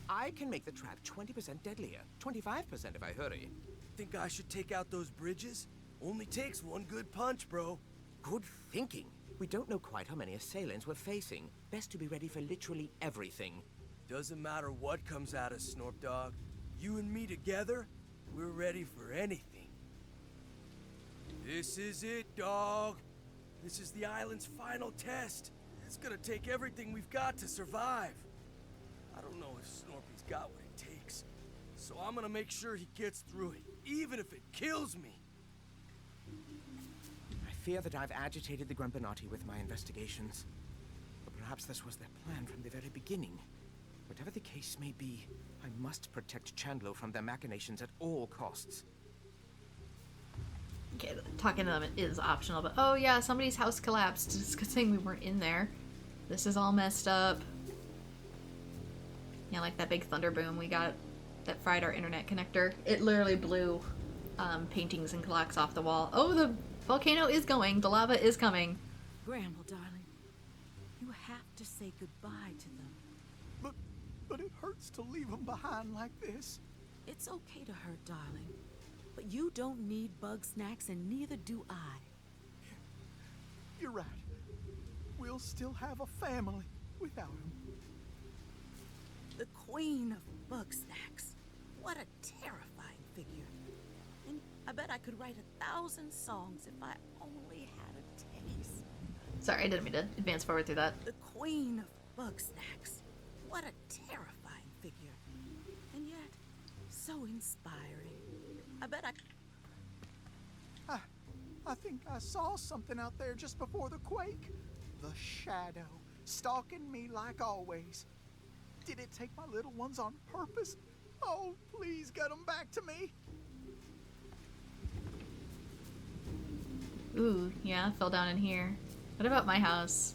I can make the trap 20% deadlier, 25% if I hurry. Think I should take out those bridges? Only takes one good punch, bro. Good thinking. We don't know quite how many assailants we're facing. Best to be ready for literally everything. Doesn't matter what comes at us, Snorp Dog. You and me together, we're ready for anything. This is it, dog. This is the island's final test. It's gonna take everything we've got to survive. I don't know if Snorpy's got what it takes, so I'm gonna make sure he gets through it, even if it kills me. I fear that I've agitated the Grumpinati with my investigations. But perhaps this was their plan from the very beginning. Whatever the case may be, I must protect Chandlo from their machinations at all costs. Okay, talking to them is optional, but oh yeah, somebody's house collapsed. It's a good thing we weren't in there. This is all messed up. Yeah, like that big thunder boom we got that fried our internet connector. It literally blew paintings and clocks off the wall. Oh, the volcano is going. The lava is coming. Gramble, darling, you have to say goodbye to them. But it hurts to leave them behind like this. It's okay to hurt, darling. But you don't need Bugsnax, and neither do I. You're right. We'll still have a family without him. The queen of Bugsnax. What a terrifying figure. And I bet I could write 1,000 songs if I only had a taste. Sorry, I didn't mean to advance forward through that. The queen of Bugsnax. What a terrifying figure. And yet, so inspiring. I bet I think I saw something out there just before the quake. The shadow, stalking me like always. Did it take my little ones on purpose? Oh, please get them back to me. Ooh, yeah, fell down in here. What about my house?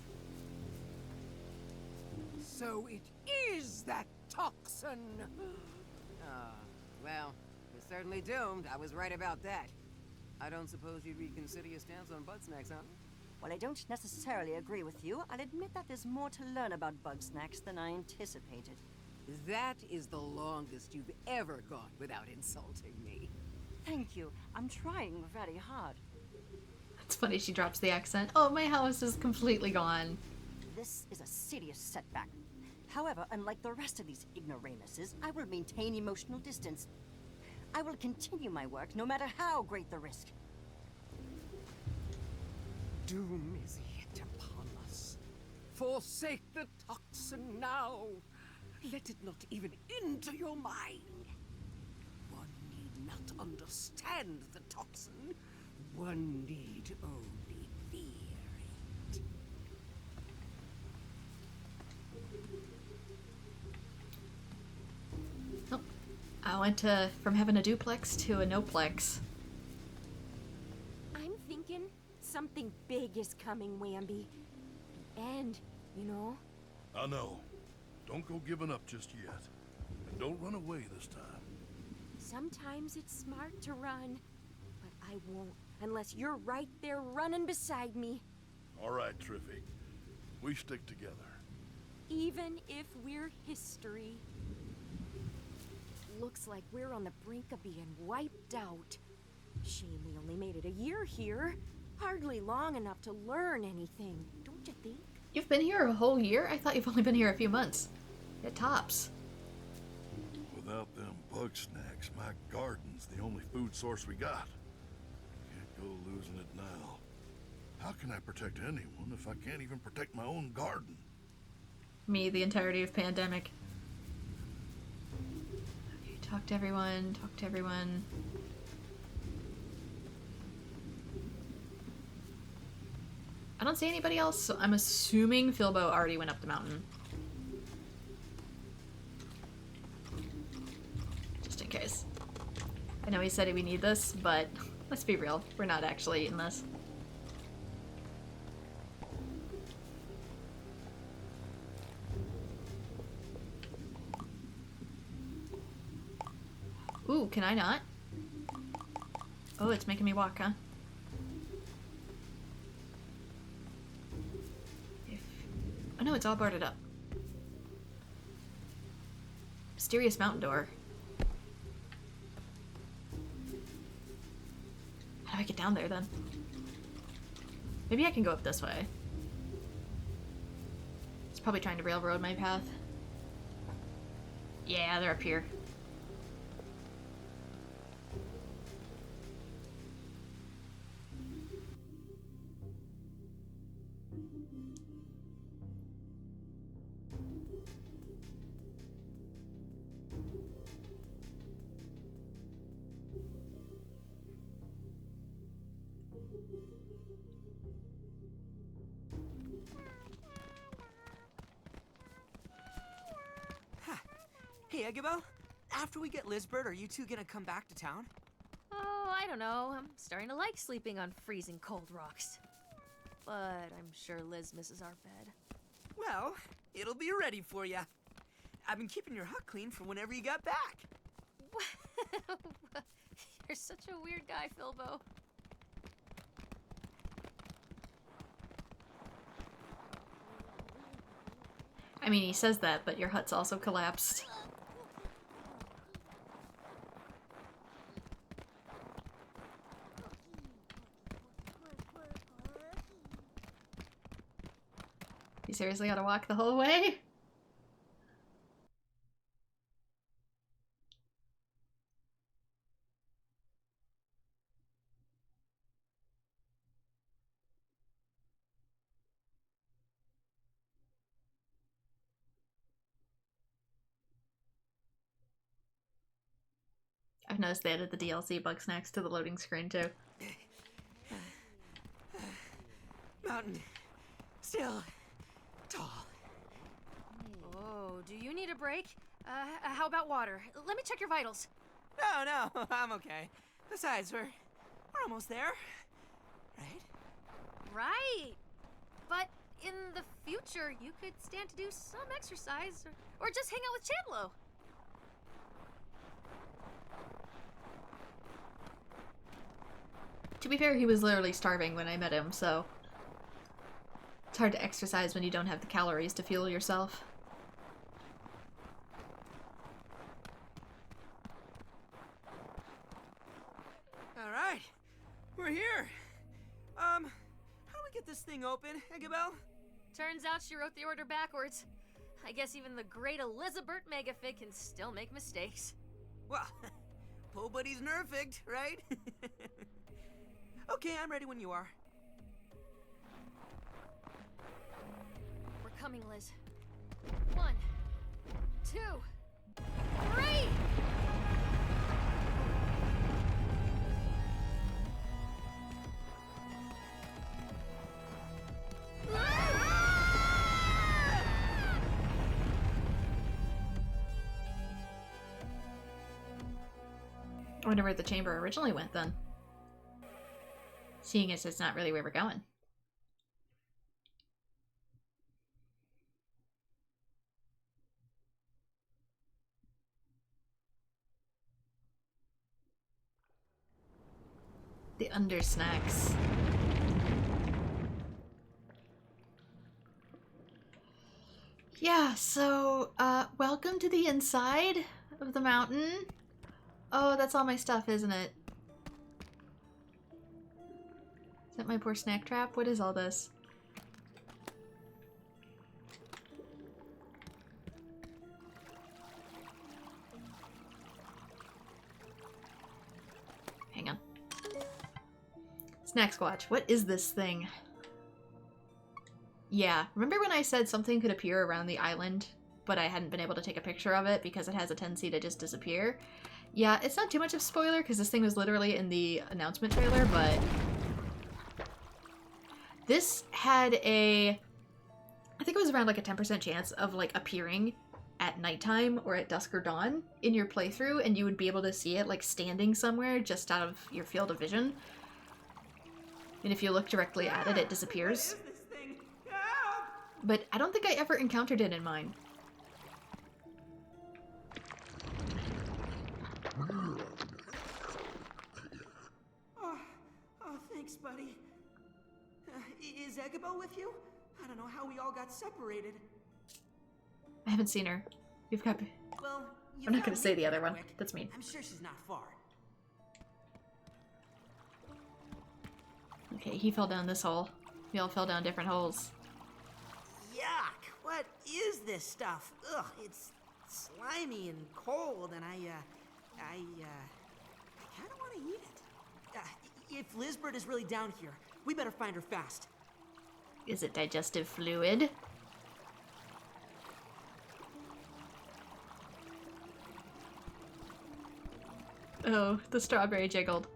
So it is that toxin! Well, we're certainly doomed. I was right about that. I don't suppose you'd reconsider your stance on Bugsnax, huh? While I don't necessarily agree with you, I'll admit that there's more to learn about Bugsnax than I anticipated. That is the longest you've ever gone without insulting me. Thank you. I'm trying very hard. It's funny she drops the accent. Oh, my house is completely gone. This is a serious setback. However, unlike the rest of these ignoramuses, I will maintain emotional distance. I will continue my work no matter how great the risk. Doom is hit upon us. Forsake the toxin now. Let it not even enter your mind. One need not understand the toxin. One need only fear it. Oh, I went from having a duplex to a noplex. I'm thinking something big is coming, Wambi. The end, you know? I know. Don't go giving up just yet. And don't run away this time. Sometimes it's smart to run, but I won't unless you're right there running beside me. All right, Triffy. We stick together. Even if we're history. Looks like we're on the brink of being wiped out. Shame we only made it a year here. Hardly long enough to learn anything, don't you think? You've been here a whole year? I thought you've only been here a few months. At tops. Without them Bugsnax, my garden's the only food source we got. Can't go losing it now. How can I protect anyone if I can't even protect my own garden? Me, the entirety of pandemic. Okay, talk to everyone, talk to everyone. I don't see anybody else, so I'm assuming Philbo already went up the mountain. Just in case. I know he said we need this, but let's be real, we're not actually in this. Ooh, can I not? Oh, it's making me walk, huh? Oh no, it's all boarded up. Mysterious mountain door. How do I get down there then? Maybe I can go up this way. It's probably trying to railroad my path. Yeah, they're up here. Hey, Eggabell, after we get Lizbert, are you two gonna come back to town? Oh, I don't know. I'm starting to like sleeping on freezing cold rocks. But I'm sure Liz misses our bed. Well, it'll be ready for you. I've been keeping your hut clean for whenever you got back. You're such a weird guy, Philbo. I mean, he says that, but your hut's also collapsed. You seriously gotta walk the whole way? I've noticed they added the DLC Bugsnax to the loading screen too. Mountain. Still. Tall. Oh, do you need a break? How about water? Let me check your vitals. No, I'm okay. Besides, we're almost there. Right? Right. But in the future, you could stand to do some exercise or just hang out with Chandlo. To be fair, he was literally starving when I met him, so it's hard to exercise when you don't have the calories to fuel yourself. All right, we're here. How do we get this thing open, Eggabell? Turns out she wrote the order backwards. I guess even the great Elizabeth Megafig can still make mistakes. Well, Po Buddy's nerfed, right? Okay, I'm ready when you are. We're coming, Liz. 1, 2, 3! I wonder where the chamber originally went then. Seeing as it's not really where we're going. The Undersnacks. Yeah, so, welcome to the inside of the mountain. Oh, that's all my stuff, isn't it? Is that my poor snack trap? What is all this? Hang on. Snack Squatch, what is this thing? Yeah, remember when I said something could appear around the island, but I hadn't been able to take a picture of it because it has a tendency to just disappear? Yeah, it's not too much of a spoiler because this thing was literally in the announcement trailer, but this had I think it was around like a 10% chance of like appearing at nighttime or at dusk or dawn in your playthrough, and you would be able to see it like standing somewhere just out of your field of vision. And if you look directly at it, it disappears. But I don't think I ever encountered it in mine. Oh, thanks, buddy. Is Egabo with you? I don't know how we all got separated. I haven't seen her. You've got... Well, I'm not gonna say the other one. That's mean. I'm sure she's not far. Okay, he fell down this hole. We all fell down different holes. Yuck! What is this stuff? Ugh, it's slimy and cold, and I kind of want to eat it. If Lizbert is really down here, we better find her fast. Is it digestive fluid? Oh, the strawberry jiggled.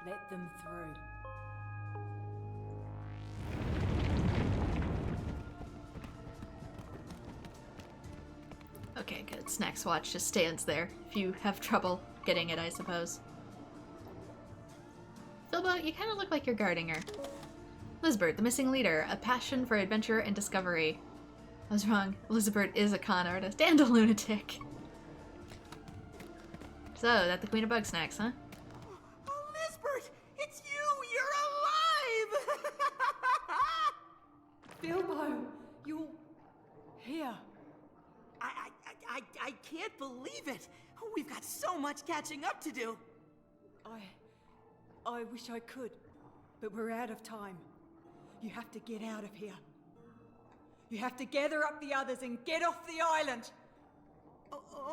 Let them through. Okay, good. Snack Swatch just stands there if you have trouble getting it, I suppose. Filbo, you kind of look like you're guarding her. Lizbert, the missing leader, a passion for adventure and discovery. I was wrong. Lizbert is a con artist and a lunatic. So, that's the Queen of Bugsnax, huh? Oh, Lizbert! It's you! You're alive! Bilbo, you're here. I can't believe it! We've got so much catching up to do! I wish I could, but we're out of time. You have to get out of here. You have to gather up the others and get off the island!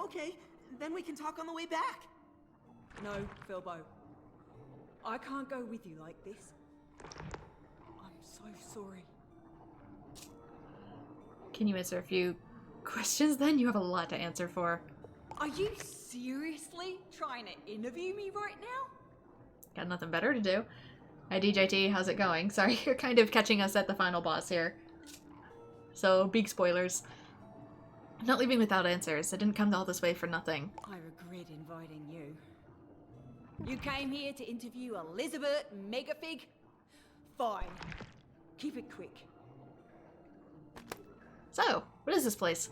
Okay, then we can talk on the way back. No, Filbo. I can't go with you like this. I'm so sorry. Can you answer a few questions then? You have a lot to answer for. Are you seriously trying to interview me right now? Got nothing better to do. Hi DJT, how's it going? Sorry, you're kind of catching us at the final boss here. So, big spoilers. I'm not leaving without answers. I didn't come all this way for nothing. I regret inviting you. You came here to interview Elizabeth Megafig? Fine. Keep it quick. So, what is this place?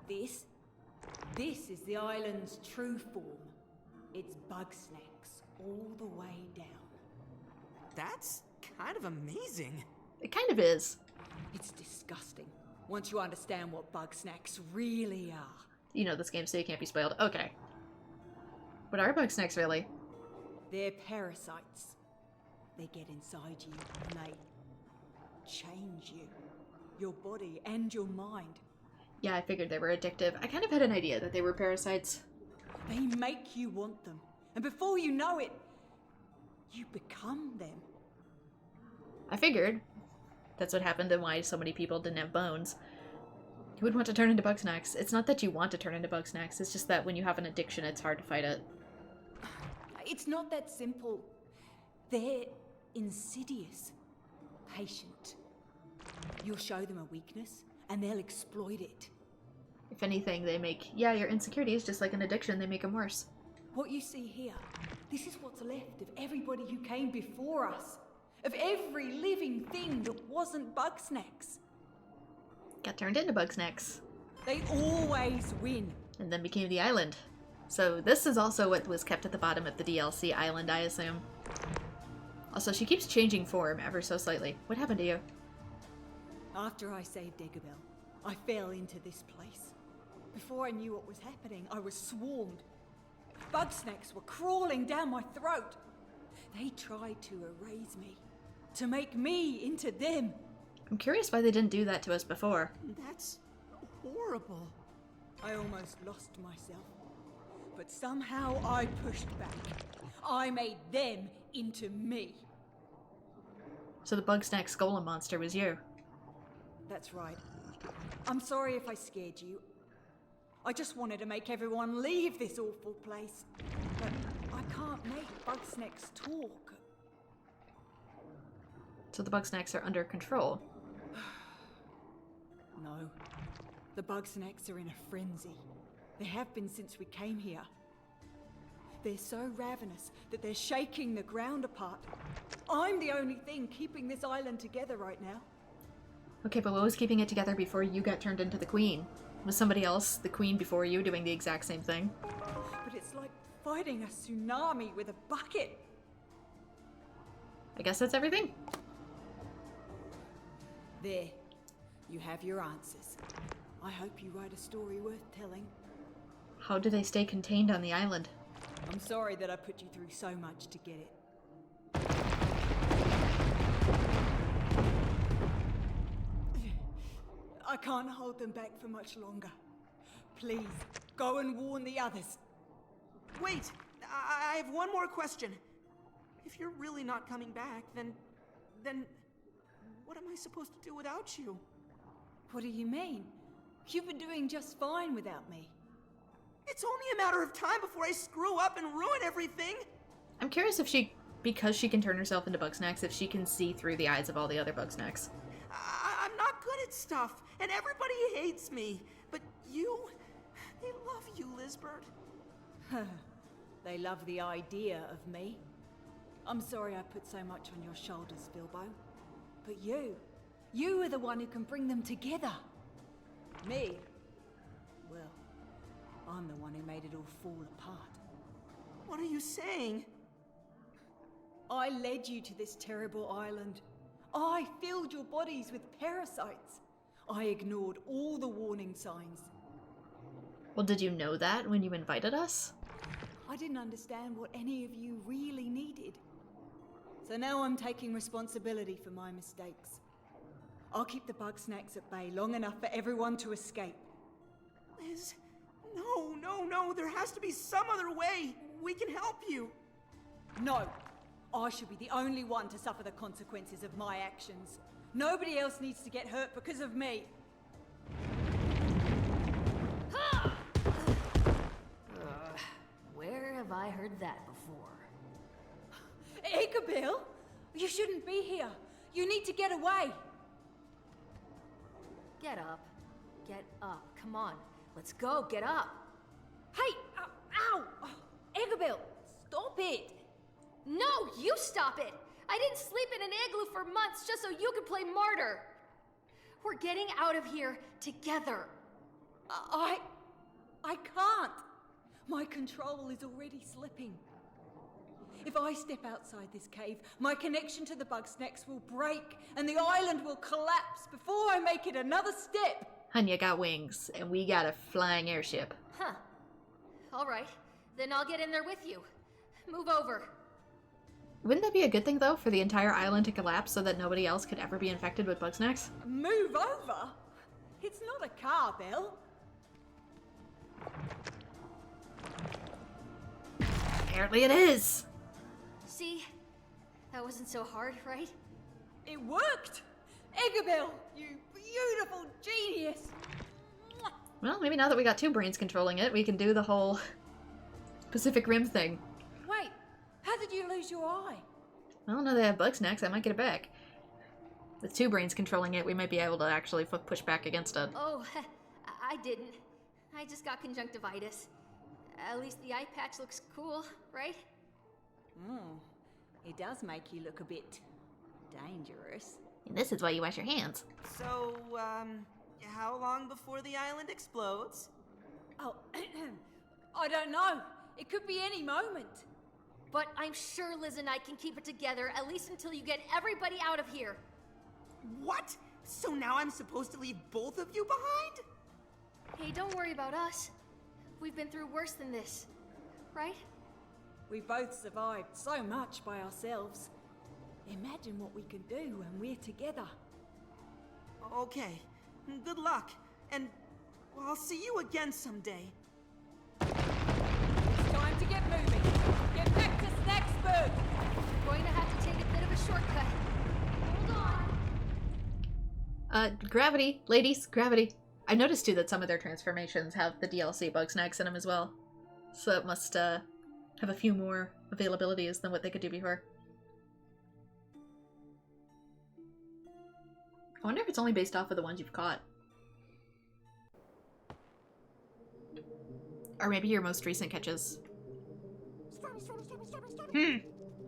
This is the island's true form. It's Bugsnax all the way down. That's kind of amazing. It kind of is. It's disgusting. Once you understand what Bugsnax really are. You know this game, so you can't be spoiled. Okay. What are Bugsnax, really? They're parasites. They get inside you and they change you. Your body and your mind. Yeah, I figured they were addictive. I kind of had an idea that they were parasites. They make you want them. And before you know it, you become them. I figured. That's what happened and why so many people didn't have bones. You wouldn't want to turn into Bugsnax. It's not that you want to turn into Bugsnax, it's just that when you have an addiction, it's hard to fight it. It's not that simple. They're insidious. Patient. You'll show them a weakness, and they'll exploit it. If anything, they make... Yeah, your insecurities, just like an addiction, they make them worse. What you see here, this is what's left of everybody who came before us. Of every living thing that wasn't Bugsnax. Got turned into Bugsnax. They always win. And then became the island. So this is also what was kept at the bottom of the DLC island, I assume. Also, she keeps changing form ever so slightly. What happened to you? After I saved Eggabell, I fell into this place. Before I knew what was happening, I was swarmed. Bugsnax were crawling down my throat. They tried to erase me, to make me into them. I'm curious why they didn't do that to us before. That's horrible. I almost lost myself. But somehow I pushed back. I made them into me. So the Bugsnax golem monster was you. That's right. I'm sorry if I scared you. I just wanted to make everyone leave this awful place. But I can't make Bugsnax talk. So the Bugsnax are under control. No. The Bugsnax are in a frenzy. They have been since we came here. They're so ravenous that they're shaking the ground apart. I'm the only thing keeping this island together right now. Okay, but what was keeping it together before you got turned into the queen? Was somebody else, the queen before you, doing the exact same thing? But it's like fighting a tsunami with a bucket. I guess that's everything. There. You have your answers. I hope you write a story worth telling. How do they stay contained on the island? I'm sorry that I put you through so much to get it. I can't hold them back for much longer. Please, go and warn the others. Wait! I have one more question. If you're really not coming back, then what am I supposed to do without you? What do you mean? You've been doing just fine without me. It's only a matter of time before I screw up and ruin everything! I'm curious if she, because she can turn herself into Bugsnax, if she can see through the eyes of all the other Bugsnax. I'm not good at stuff, and everybody hates me. But you, they love you, Lizbert. They love the idea of me. I'm sorry I put so much on your shoulders, Bilbo. But you are the one who can bring them together. Me? Well, I'm the one who made it all fall apart. What are you saying? I led you to this terrible island. I filled your bodies with parasites. I ignored all the warning signs. Well, did you know that when you invited us? I didn't understand what any of you really needed. So now I'm taking responsibility for my mistakes. I'll keep the Bugsnax at bay long enough for everyone to escape. Liz, no, there has to be some other way. We can help you. No, I should be the only one to suffer the consequences of my actions. Nobody else needs to get hurt because of me. Where have I heard that before? Eggabell, you shouldn't be here. You need to get away. Get up. Get up. Come on. Let's go. Get up. Hey! Ow! Oh, Eggabell, stop it! No, you stop it! I didn't sleep in an igloo for months just so you could play martyr. We're getting out of here together. I can't. My control is already slipping. If I step outside this cave, my connection to the Bugsnax will break and the island will collapse before I make it another step. Hun, you got wings, and we got a flying airship. Huh. All right, then I'll get in there with you. Move over. Wouldn't that be a good thing, though, for the entire island to collapse so that nobody else could ever be infected with Bugsnax? Move over? It's not a car, Belle. Apparently it is! See? That wasn't so hard, right? It worked! Eggabell, you beautiful genius! Well, maybe now that we got two brains controlling it, we can do the whole Pacific Rim thing. Wait, how did you lose your eye? Well, now they have Bugsnax, I might get it back. With two brains controlling it, we might be able to actually push back against it. Oh, I didn't. I just got conjunctivitis. At least the eye patch looks cool, right? It does make you look a bit dangerous. And this is why you wash your hands. So, how long before the island explodes? Oh, I don't know. It could be any moment. But I'm sure Liz and I can keep it together, at least until you get everybody out of here. What? So now I'm supposed to leave both of you behind? Hey, don't worry about us. We've been through worse than this, right? We both survived so much by ourselves. Imagine what we can do when we're together. Okay, good luck, and I'll see you again someday. It's time to get moving. Get back to Snacksburg! We're going to have to take a bit of a shortcut. Hold on. Gravity. Ladies, gravity. I noticed too that some of their transformations have the DLC Bugsnax in them as well. So it must have a few more availabilities than what they could do before. I wonder if it's only based off of the ones you've caught. Or maybe your most recent catches.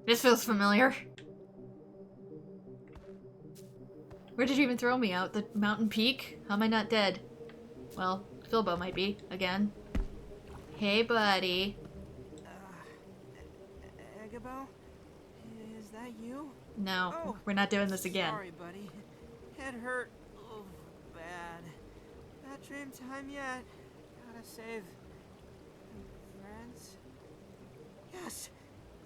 This feels familiar. Where did you even throw me out? The mountain peak? How am I not dead? Well, Philbo might be, again. Hey, buddy. Agabo? Is that you? No, Oh, we're not doing this again. Sorry, buddy. Head hurt. Oh, bad. Not dream time yet. Gotta save friends. Yes!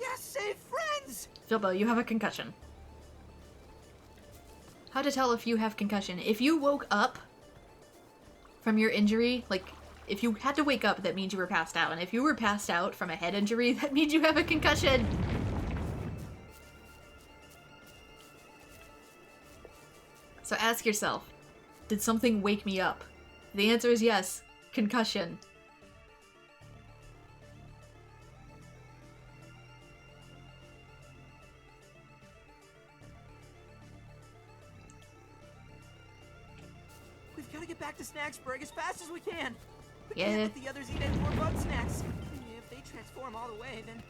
Yes, save friends! Philbo, you have a concussion. How to tell if you have concussion? If you woke up from your injury, like, if you had to wake up, that means you were passed out. And if you were passed out from a head injury, that means you have a concussion. So ask yourself, did something wake me up? The answer is yes. Concussion. We've got to get back to Snacksburg as fast as we can. We Yeah. can't let the others eat any more Bugsnax. If they transform all the way, then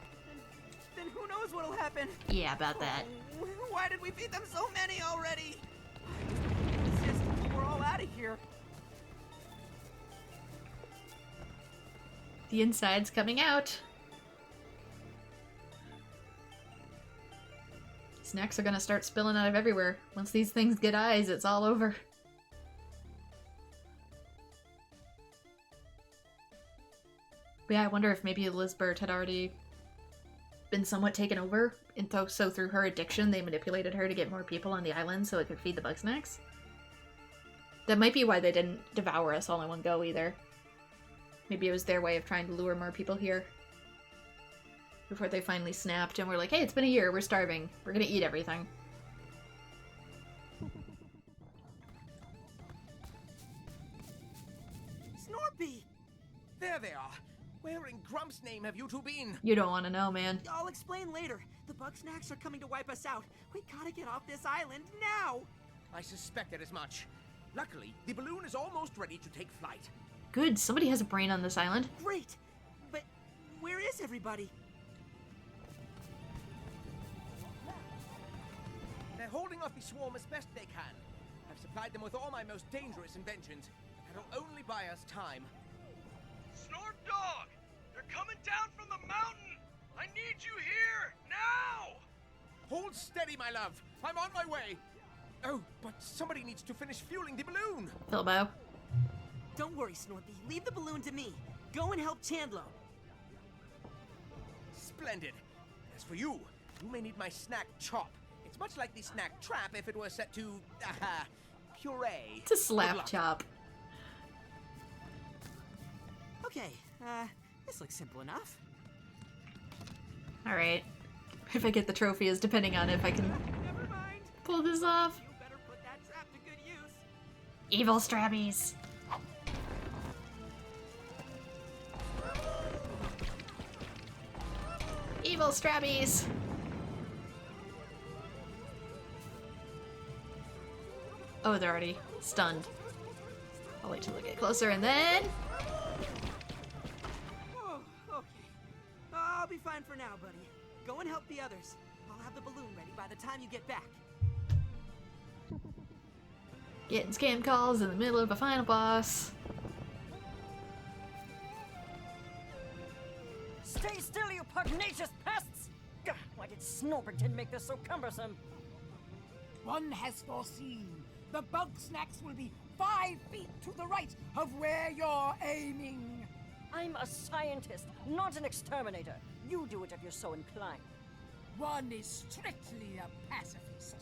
who knows what'll happen. Yeah, about that. Oh, why did we feed them so many already? Insist until we're all out of here. The inside's coming out. Snacks are gonna start spilling out of everywhere. Once these things get eyes, it's all over. But yeah, I wonder if maybe Lizbert had already been somewhat taken over, and so through her addiction, they manipulated her to get more people on the island so it could feed the Bugsnax. That might be why they didn't devour us all in one go either. Maybe it was their way of trying to lure more people here. Before they finally snapped and were like, hey, it's been a year, we're starving. We're gonna eat everything. Snorpy! There they are. Where in Grump's name have you two been? You don't want to know, man. I'll explain later. The Bugsnax are coming to wipe us out. We gotta get off this island now. I suspected as much. Luckily, the balloon is almost ready to take flight. Good, somebody has a brain on this island. Great! But where is everybody? They're holding off the swarm as best they can. I've supplied them with all my most dangerous inventions. That'll only buy us time. Snort Dog! They're coming down from the mountain! I need you here! Now! Hold steady, my love. I'm on my way. Oh, but somebody needs to finish fueling the balloon. Philbo. Don't worry, Snorpy. Leave the balloon to me. Go and help Chandlo. Splendid. As for you, you may need my snack chop. It's much like the snack trap if it were set to, puree. It's a slap chop. Okay, this looks simple enough. Alright. If I get the trophy is depending on if I can Never mind. pull this off. You better put that trap to good use. Evil Strabbies. Evil Strabbies. Oh, they're already stunned. I'll wait till they get closer and then... I'll be fine for now, buddy. Go and help the others. I'll have the balloon ready by the time you get back. Getting scam calls in the middle of a final boss. Stay still, you pugnacious pests! Gah, why did Snorperton make this so cumbersome? One has foreseen. The Bugsnax will be 5 feet to the right of where you're aiming. I'm a scientist, not an exterminator. You do it if you're so inclined. One is strictly a pacifist.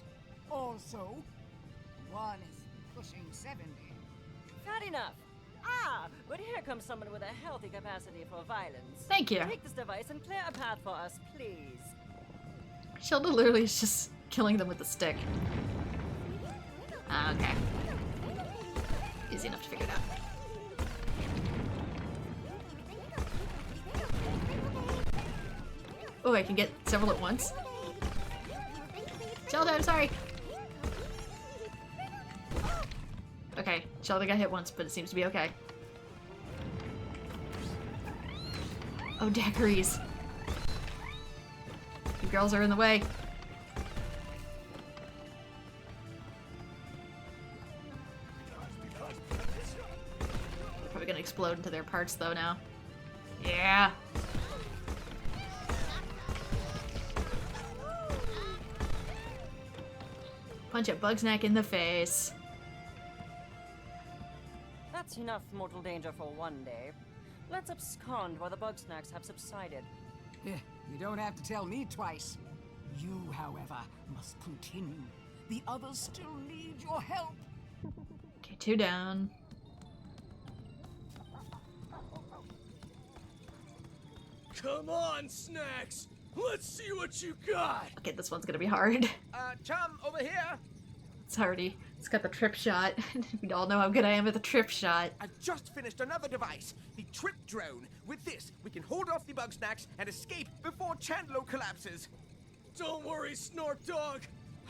Also, one is pushing 70. Not enough. Ah, but here comes someone with a healthy capacity for violence. Thank you. Take this device and clear a path for us, please. Shelda literally is just killing them with a stick. Ah, okay. Easy enough to figure it out. Oh, I can get several at once. Shelda, I'm sorry. Okay, Shelda got hit once, but it seems to be okay. Oh, daiquiris. You girls are in the way. Probably gonna explode into their parts though now. Yeah. Punch a Bugsnax in the face. That's enough mortal danger for one day. Let's abscond while the Bugsnax have subsided. You don't have to tell me twice. You, however, must continue. The others still need your help. Okay, 2 down. Come on, Snacks! Let's see what you got! Okay, this one's gonna be hard. Chum, over here! It's got the trip shot. We all know how good I am at the trip shot. I just finished another device, the trip drone. With this, we can hold off the Bugsnax and escape before Chandlo collapses. Don't worry, Snort Dog.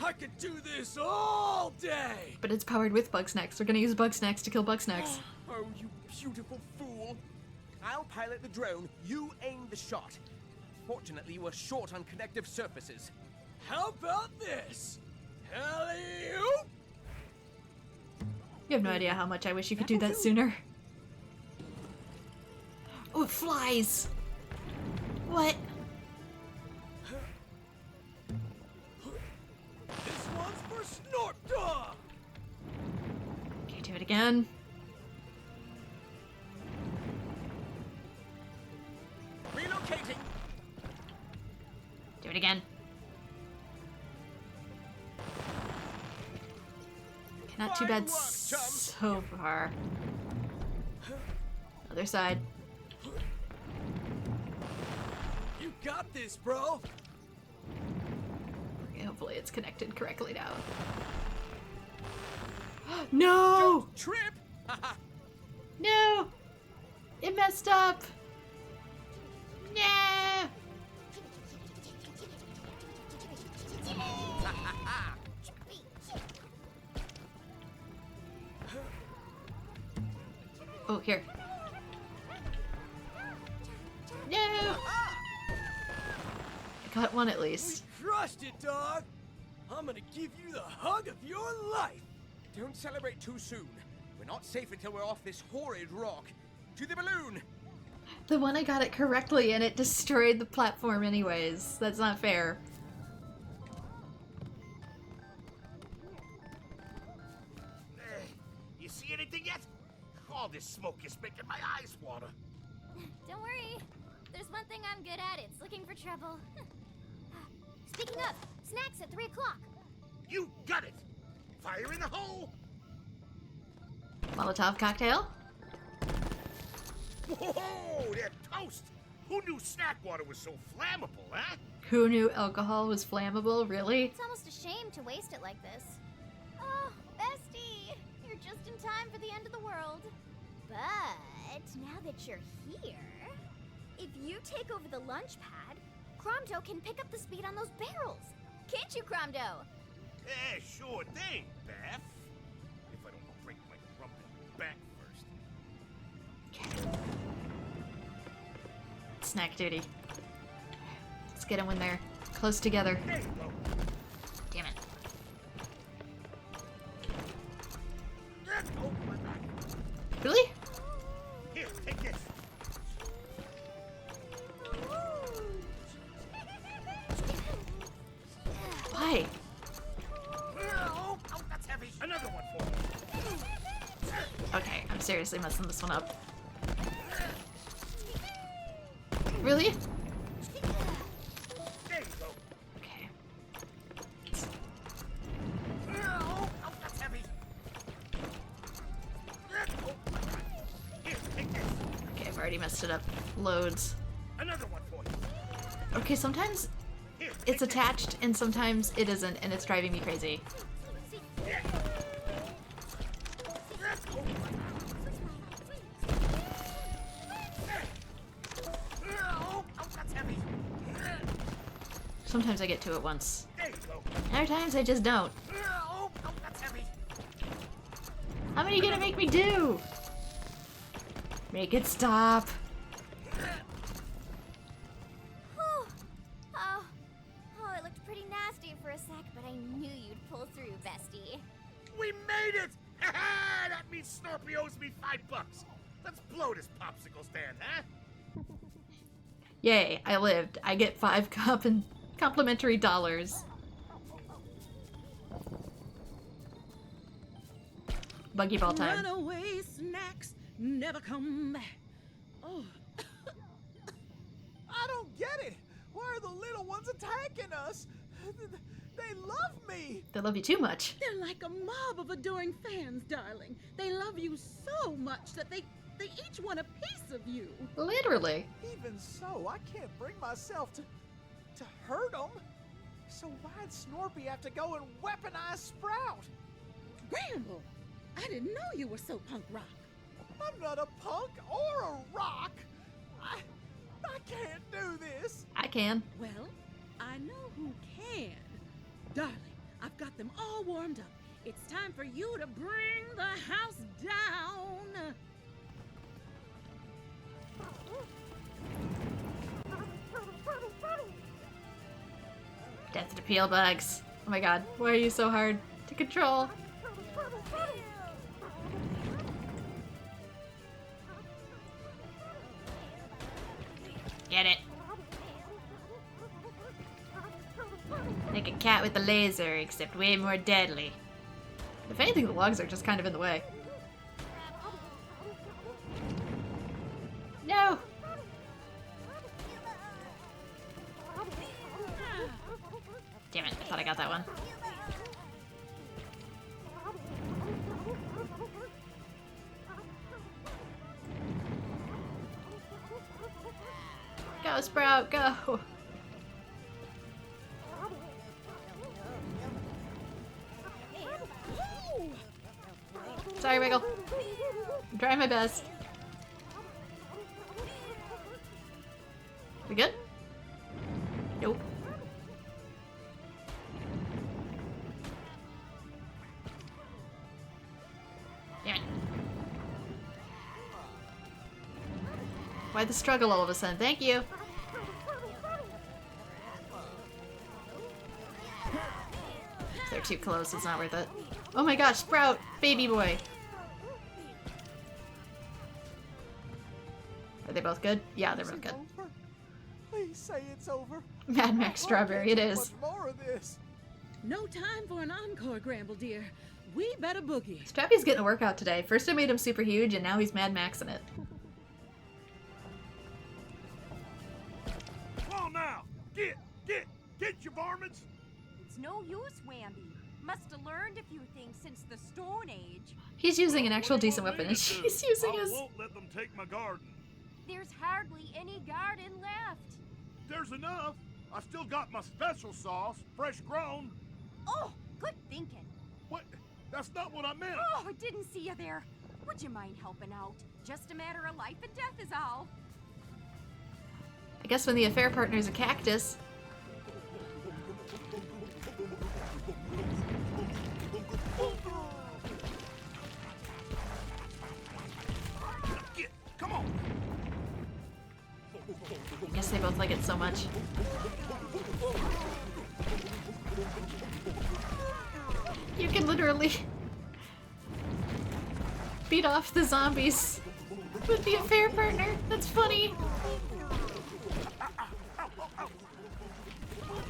I could do this all day! But it's powered with Bugsnax. We're gonna use Bugsnax to kill Bugsnax. Oh, you beautiful fool. I'll pilot the drone, you aim the shot. Fortunately, we're short on connective surfaces. How about this? Alley-oop! You have no idea how much I wish you could do that sooner. Oh, it flies! What? This one's for Snort Dog! Okay, do it again. Relocating. Do it again. Okay, not too bad so far. Other side. You got this, bro! Okay, hopefully it's connected correctly now. No! Don't trip! No! It messed up! No! Oh, here. No! I got one at least. We crushed it, dog! I'm gonna give you the hug of your life! Don't celebrate too soon. We're not safe until we're off this horrid rock. To the balloon! The one I got it correctly and it destroyed the platform anyways. That's not fair. You see anything yet? All this smoke is making my eyes water. Don't worry. There's one thing I'm good at. It's looking for trouble. Speaking of, snacks at 3 o'clock. You got it! Fire in the hole! Molotov cocktail? Whoa, they're toast! Who knew snack water was so flammable, huh? Who knew alcohol was flammable? Really? It's almost a shame to waste it like this. Oh, bestie! You're just in time for the end of the world. But now that you're here, if you take over the lunch pad, Cromdo can pick up the speed on those barrels. Can't you, Cromdo? Yeah, sure thing, Beth. If I don't break my grumpy back first. Snack duty. Let's get them when they're close together. Damn it. Really? Here, take this. Why? Oh, that's heavy. Another one for you. Okay, I'm seriously messing this one up. Really? There you go. Okay. Oh, that's heavy. Here, take this. Okay, I've already messed it up loads. Another one for you. Okay, sometimes Here, it's attached and sometimes it isn't, and it's driving me crazy. Oh, that's heavy. Sometimes I get to it once. There you go. Other times I just don't. Oh, that's heavy. How many are you gonna make me do? Make it stop. Whew. Oh, it looked pretty nasty for a sec, but I knew you'd pull through, bestie. We made it! Ha ha! That means Snorpy owes me $5. Let's blow this popsicle stand, huh? Yay, I lived. I get 5 complimentary dollars. Buggy ball time. Runaway snacks never come back. Oh. I don't get it. Why are the little ones attacking us? They love me. They love you too much. They're like a mob of adoring fans, darling. They love you so much that they each want a piece of you. Literally. Even so, I can't bring myself to hurt them. So why'd Snorpy have to go and weaponize Sprout? Bramble, I didn't know you were so punk rock. I'm not a punk or a rock. I can't do this. I can. Well, I know who can. Darling, I've got them all warmed up. It's time for you to bring the house down. Death to the peel bugs. Oh my god, why are you so hard to control? Get it. Like a cat with a laser, except way more deadly. If anything, the logs are just kind of in the way. No! Damn it, I thought I got that one. Go, Sprout, go! Sorry, Wiggle. I'm trying my best. We good? Nope. Damn it. Why the struggle all of a sudden? Thank you. If they're too close, it's not worth it. Oh my gosh, Sprout! Baby boy! Are they both good? Yeah, they're both good. Over? Please say it's over. Mad Max Strawberry, it is. Much more of this. No time for an encore, Gramble dear. We better boogie. Strappy's getting a workout today. First I made him super huge, and now he's Mad Maxing it. Come on now! Get your varmints! It's no use, Whamby. Must have learned a few things since the Stone Age. He's using an actual decent weapon, and she's using his... I won't let them take my garden. There's hardly any garden left. There's enough. I still got my special sauce, fresh grown. Oh, good thinking. What? That's not what I meant. Oh, I didn't see you there. Would you mind helping out? Just a matter of life and death is all. I guess when the affair partner's a cactus. Come on. I guess they both like it it so much. You can literally beat off the zombies with the affair partner. That's funny.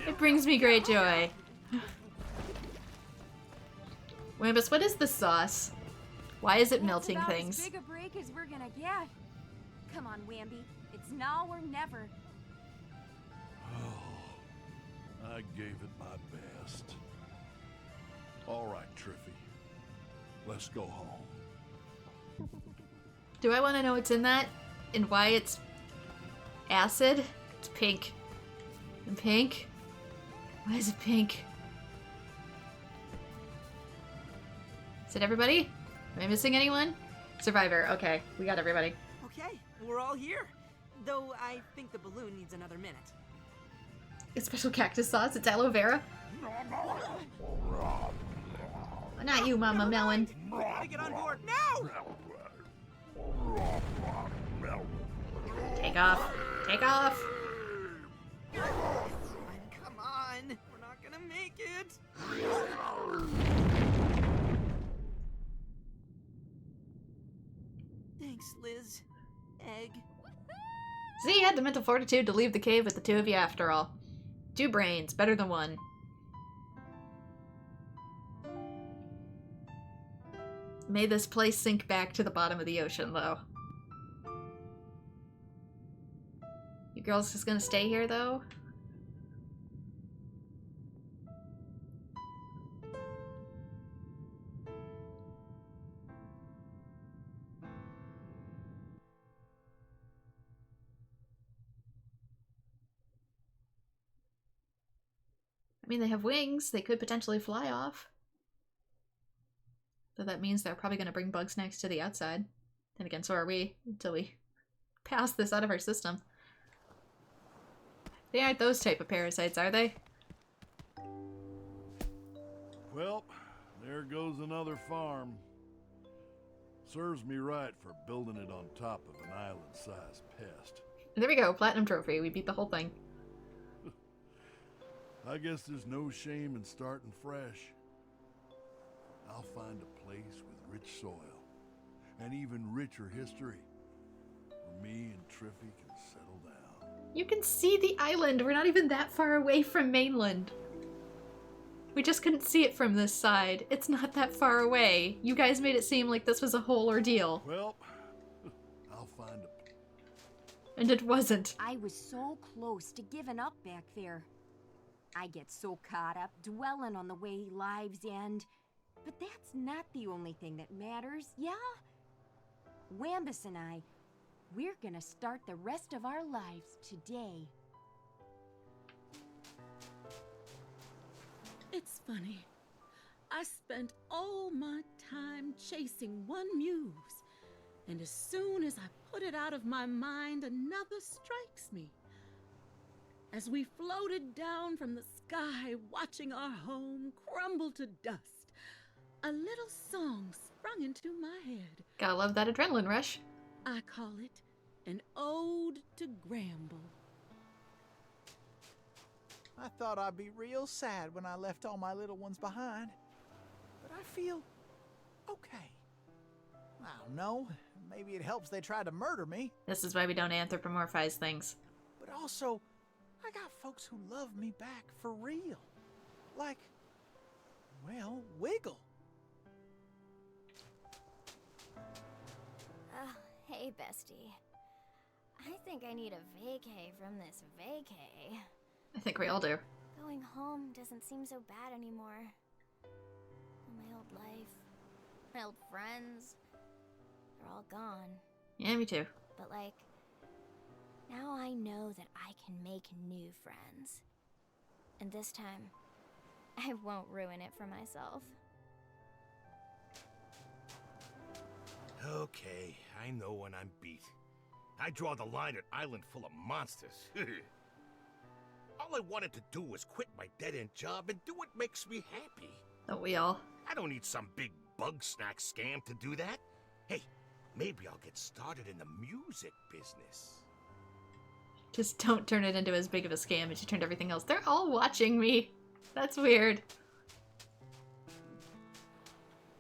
It brings me great joy. Wambus, what is the sauce? Why is it melting That's about things? as big a break as we're gonna get. Come on, Wamby. It's now or never. Oh, I gave it my best. All right, Triffy. Let's go home. Do I want to know what's in that? And why it's acid? It's pink. And pink? Why is it pink? Is it everybody? Am I missing anyone? Survivor. Okay, we got everybody. Okay, we're all here. Though I think the balloon needs another minute. It's special cactus sauce. It's aloe vera. Not you, Mama Melon. Gotta get on board now! Take off. Take off. Come on, we're not gonna make it. Thanks, Liz. Egg. See, you had the mental fortitude to leave the cave with the two of you after all. 2 brains, better than 1. May this place sink back to the bottom of the ocean, though. You girls just gonna stay here, though? I mean, they have wings. They could potentially fly off. So that means they're probably going to bring Bugsnax to the outside. And again, so are we, until we pass this out of our system. They aren't those type of parasites, are they? Well, there goes another farm. Serves me right for building it on top of an island-sized pest. There we go, platinum trophy. We beat the whole thing. I guess there's no shame in starting fresh. I'll find a place with rich soil, and even richer history, where me and Triffy can settle down. You can see the island. We're not even that far away from mainland. We just couldn't see it from this side. It's not that far away. You guys made it seem like this was a whole ordeal. Well, I'll find a... And it wasn't. I was so close to giving up back there. I get so caught up dwelling on the way lives end. But that's not the only thing that matters, yeah? Wambus and I, we're gonna start the rest of our lives today. It's funny. I spent all my time chasing one muse, and as soon as I put it out of my mind, another strikes me. As we floated down from the sky, watching our home crumble to dust, a little song sprung into my head. Gotta love that adrenaline rush. I call it an ode to Gramble. I thought I'd be real sad when I left all my little ones behind, but I feel okay. I don't know, maybe it helps they tried to murder me. This is why we don't anthropomorphize things. But also, I got folks who love me back for real. Like, well, Wiggle. Hey, bestie. I think I need a vacay from this vacay. I think we all do. Going home doesn't seem so bad anymore. My old life, my old friends, they're all gone. Yeah, me too. But like, now I know that I can make new friends. And this time, I won't ruin it for myself. Okay, I know when I'm beat. I draw the line at Island full of monsters. All I wanted to do was quit my dead-end job and do what makes me happy. Don't we all? I don't need some big Bugsnax scam to do that. Hey, maybe I'll get started in the music business. Just don't turn it into as big of a scam as you turned everything else. They're all watching me. That's weird.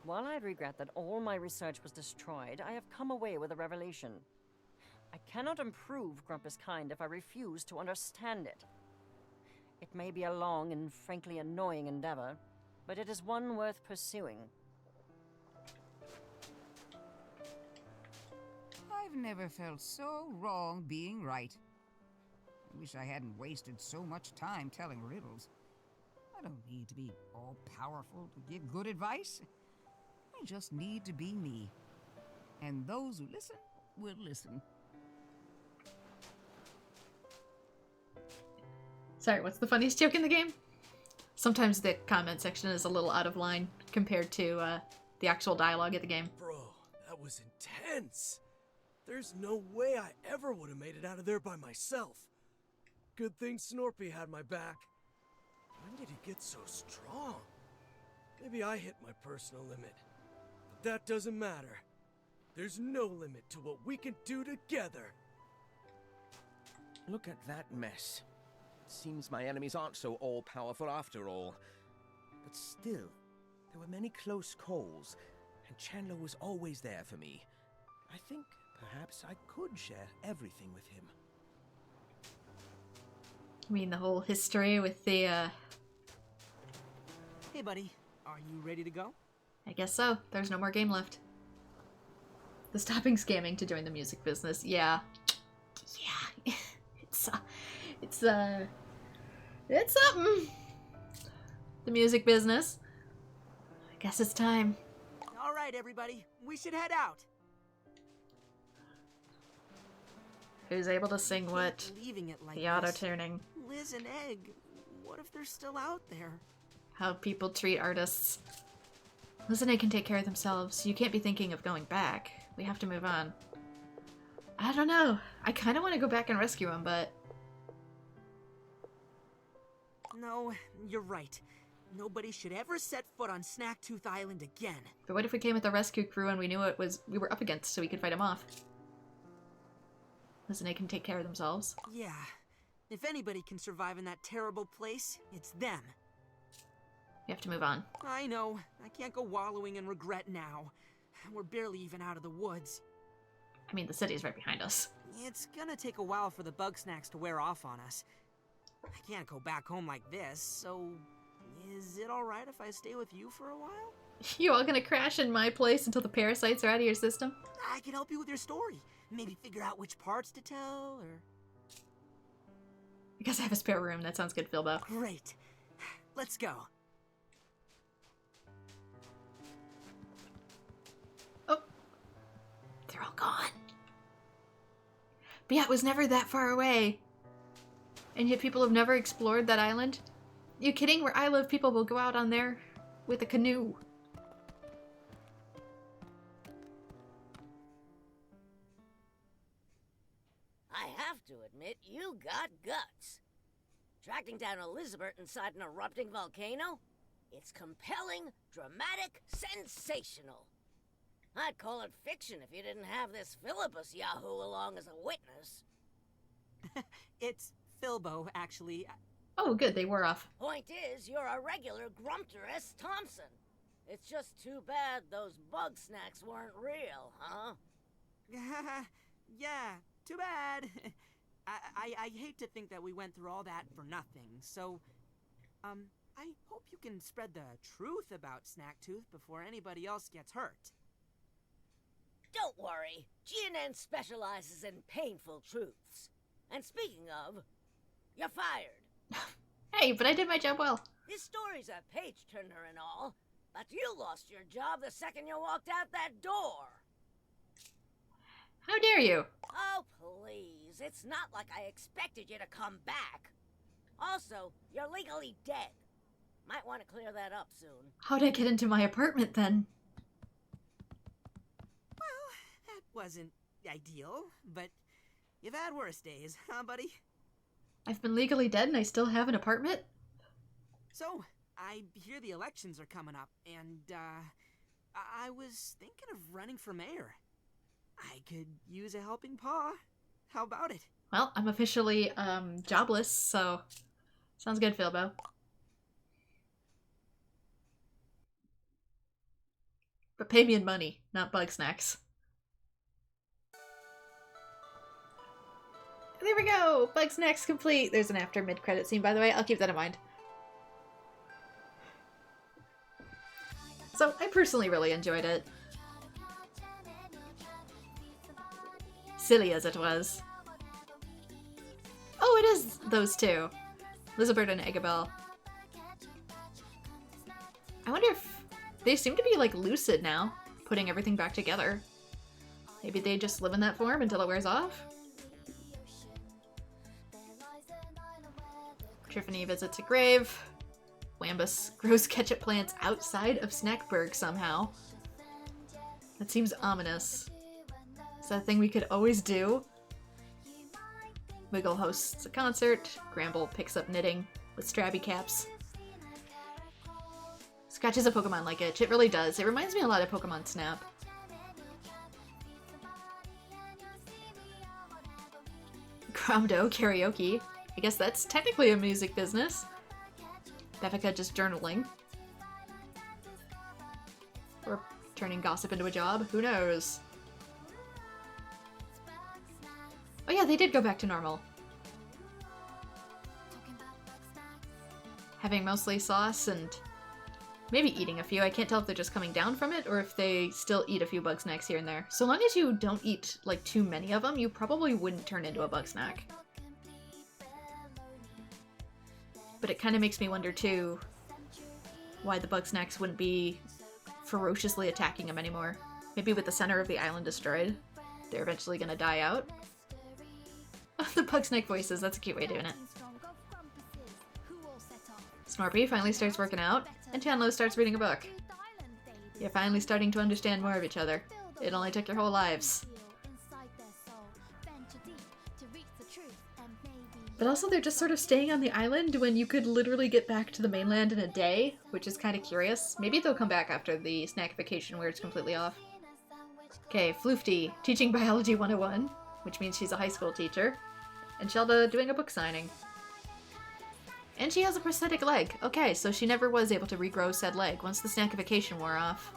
While I regret that all my research was destroyed, I have come away with a revelation. I cannot improve Grumpus kind if I refuse to understand it. It may be a long and frankly annoying endeavor, but it is one worth pursuing. I've never felt so wrong being right. I wish I hadn't wasted so much time telling riddles. I don't need to be all-powerful to give good advice. I just need to be me. And those who listen will listen. Sorry, what's the funniest joke in the game? Sometimes the comment section is a little out of line compared to the actual dialogue of the game. Bro, that was intense. There's no way I ever would have made it out of there by myself. Good thing Snorpy had my back. When did he get so strong? Maybe I hit my personal limit. But that doesn't matter. There's no limit to what we can do together. Look at that mess. Seems my enemies aren't so all-powerful after all. But still, there were many close calls, and Chandler was always there for me. I think perhaps I could share everything with him. I mean, the whole history with the, Hey, buddy. Are you ready to go? I guess so. There's no more game left. The stopping scamming to join the music business. Yeah. Yeah. It's something. The music business. I guess it's time. All right, everybody. We should head out. Who's able to sing what? Leaving it like The auto-tuning. Liz and Egg. What if they're still out there? How people treat artists. Liz and Egg can take care of themselves. You can't be thinking of going back. We have to move on. I don't know. I kind of want to go back and rescue him, but... No, you're right. Nobody should ever set foot on Snacktooth Island again. But what if we came with a rescue crew and we knew we were up against, so we could fight him off? Liz and Egg can take care of themselves. Yeah. If anybody can survive in that terrible place, it's them. We have to move on. I know. I can't go wallowing in regret now. We're barely even out of the woods. I mean, the city's right behind us. It's gonna take a while for the Bugsnax to wear off on us. I can't go back home like this, so... Is it alright if I stay with you for a while? You all gonna crash in my place until the parasites are out of your system? I can help you with your story. Maybe figure out which parts to tell, or... I guess I have a spare room. That sounds good, Philbo. Great. Let's go. Oh. They're all gone. But yeah, it was never that far away. And yet people have never explored that island. You kidding? Where I live, people will go out on there with a canoe. I have to admit, you got guts. Tracking down Elizabeth inside an erupting volcano? It's compelling, dramatic, sensational. I'd call it fiction if you didn't have this Philippus Yahoo along as a witness. It's Philbo, actually. Oh, good, they were off. Point is, you're a regular Grumpter S. Thompson. It's just too bad those Bugsnax weren't real, huh? Yeah, too bad. I hate to think that we went through all that for nothing, so... I hope you can spread the truth about Snacktooth before anybody else gets hurt. Don't worry, GNN specializes in painful truths. And speaking of, you're fired. Hey, but I did my job well. This story's a page-turner and all, but you lost your job the second you walked out that door. How dare you? Oh, please. It's not like I expected you to come back. Also, you're legally dead. Might want to clear that up soon. How'd I get into my apartment then? Well, that wasn't ideal, but you've had worse days, huh, buddy? I've been legally dead and I still have an apartment? So, I hear the elections are coming up, and, I was thinking of running for mayor. I could use a helping paw. How about it? Well, I'm officially jobless, so sounds good, Philbo. But pay me in money, not Bugsnax. There we go! Bugsnax complete! There's an after mid-credit scene, by the way. I'll keep that in mind. So, I personally really enjoyed it. Silly as it was. Oh, it is those two. Lizbert and Eggabell. I wonder if they seem to be, like, lucid now, putting everything back together. Maybe they just live in that form until it wears off? Triffany visits a grave. Wambus grows ketchup plants outside of Snackburg somehow. That seems ominous. Is that a thing we could always do? Wiggle hosts a concert. Gramble picks up knitting with Strabby caps. Scratches a Pokemon like Itch. It really does. It reminds me a lot of Pokemon Snap. Gromdo karaoke. I guess that's technically a music business. Beffica just journaling. Or turning gossip into a job. Who knows? Oh yeah, they did go back to normal. Having mostly sauce and maybe eating a few. I can't tell if they're just coming down from it or if they still eat a few Bugsnax here and there. So long as you don't eat like too many of them, you probably wouldn't turn into a Bugsnax. But it kind of makes me wonder too why the Bugsnax wouldn't be ferociously attacking them anymore. Maybe with the center of the island destroyed, they're eventually gonna die out. The Bugsnax voices, that's a cute way of doing it. Snorpy finally starts working out, and Chandlo starts reading a book. You're finally starting to understand more of each other. It only took your whole lives. But also they're just sort of staying on the island when you could literally get back to the mainland in a day, which is kind of curious. Maybe they'll come back after the snackification where it's completely off. Okay, Floofty, teaching Biology 101, which means she's a high school teacher. And Shelda doing a book signing. And she has a prosthetic leg. Okay, so she never was able to regrow said leg. Once the snackification wore off,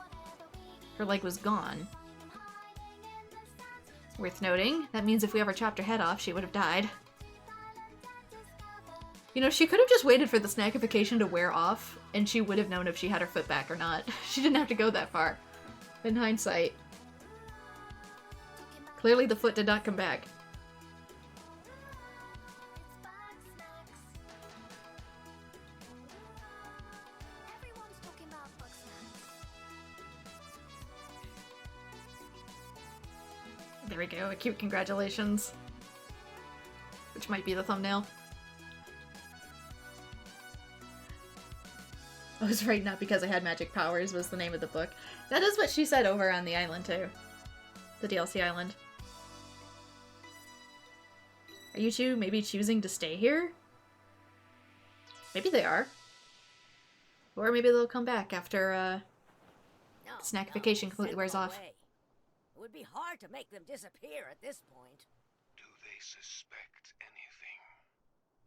her leg was gone. Worth noting, that means if we ever chopped her head off, she would have died. You know, she could have just waited for the snackification to wear off, and she would have known if she had her foot back or not. She didn't have to go that far, in hindsight. Clearly the foot did not come back. There we go, a cute congratulations. Which might be the thumbnail. I was right, not because I had magic powers was the name of the book. That is what she said over on the island too. The DLC island. Are you two maybe choosing to stay here? Maybe they are. Or maybe they'll come back after snackification completely wears off. It would be hard to make them disappear at this point. Do they suspect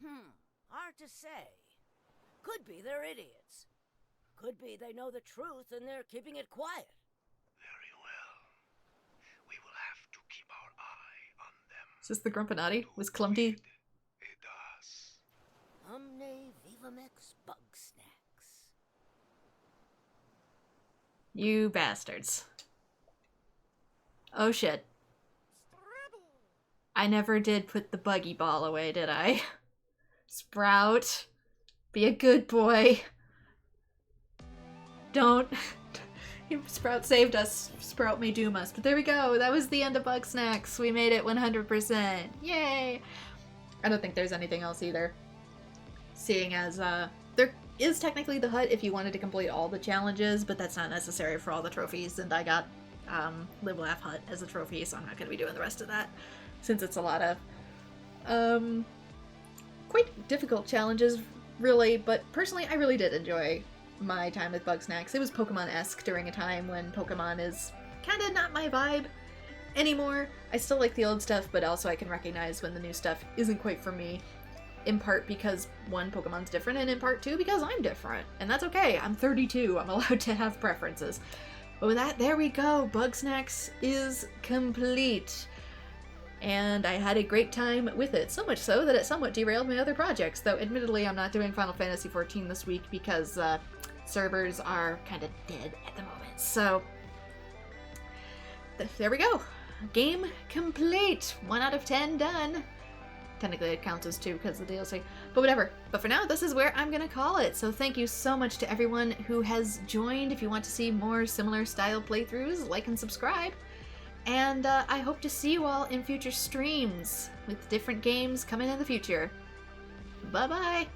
anything? Hard to say. Could be they're idiots. Could be they know the truth and they're keeping it quiet. Very well. We will have to keep our eye on them. Is this the Grumpinati? Was Clumpty? It does. Omne vivamex Bugsnax. You bastards. Oh shit. I never did put the buggy ball away, did I? Sprout. Be a good boy. Don't. Sprout saved us. Sprout may doom us. But there we go. That was the end of Bugsnax. We made it 100%. Yay! I don't think there's anything else either. Seeing as there is technically the hut if you wanted to complete all the challenges, but that's not necessary for all the trophies, and I got Live Laugh Hut as a trophy, so I'm not going to be doing the rest of that since it's a lot of quite difficult challenges, really, but personally I really did enjoy my time with Bugsnax. It was Pokemon-esque during a time when Pokemon is kind of not my vibe, anymore. I still like the old stuff, but also I can recognize when the new stuff isn't quite for me. In part because, one, Pokemon's different, and in part, two, because I'm different. And that's okay. I'm 32. I'm allowed to have preferences. But with that, there we go. Bugsnax is complete. And I had a great time with it. So much so that it somewhat derailed my other projects. Though, admittedly, I'm not doing Final Fantasy XIV this week because servers are kind of dead at the moment. So, there we go. Game complete. 1 out of 10 done. Technically it counts as 2 because of the DLC, but whatever. But for now, this is where I'm gonna call it. So thank you so much to everyone who has joined. If you want to see more similar style playthroughs, like and subscribe. And I hope to see you all in future streams with different games coming in the future. Bye-bye!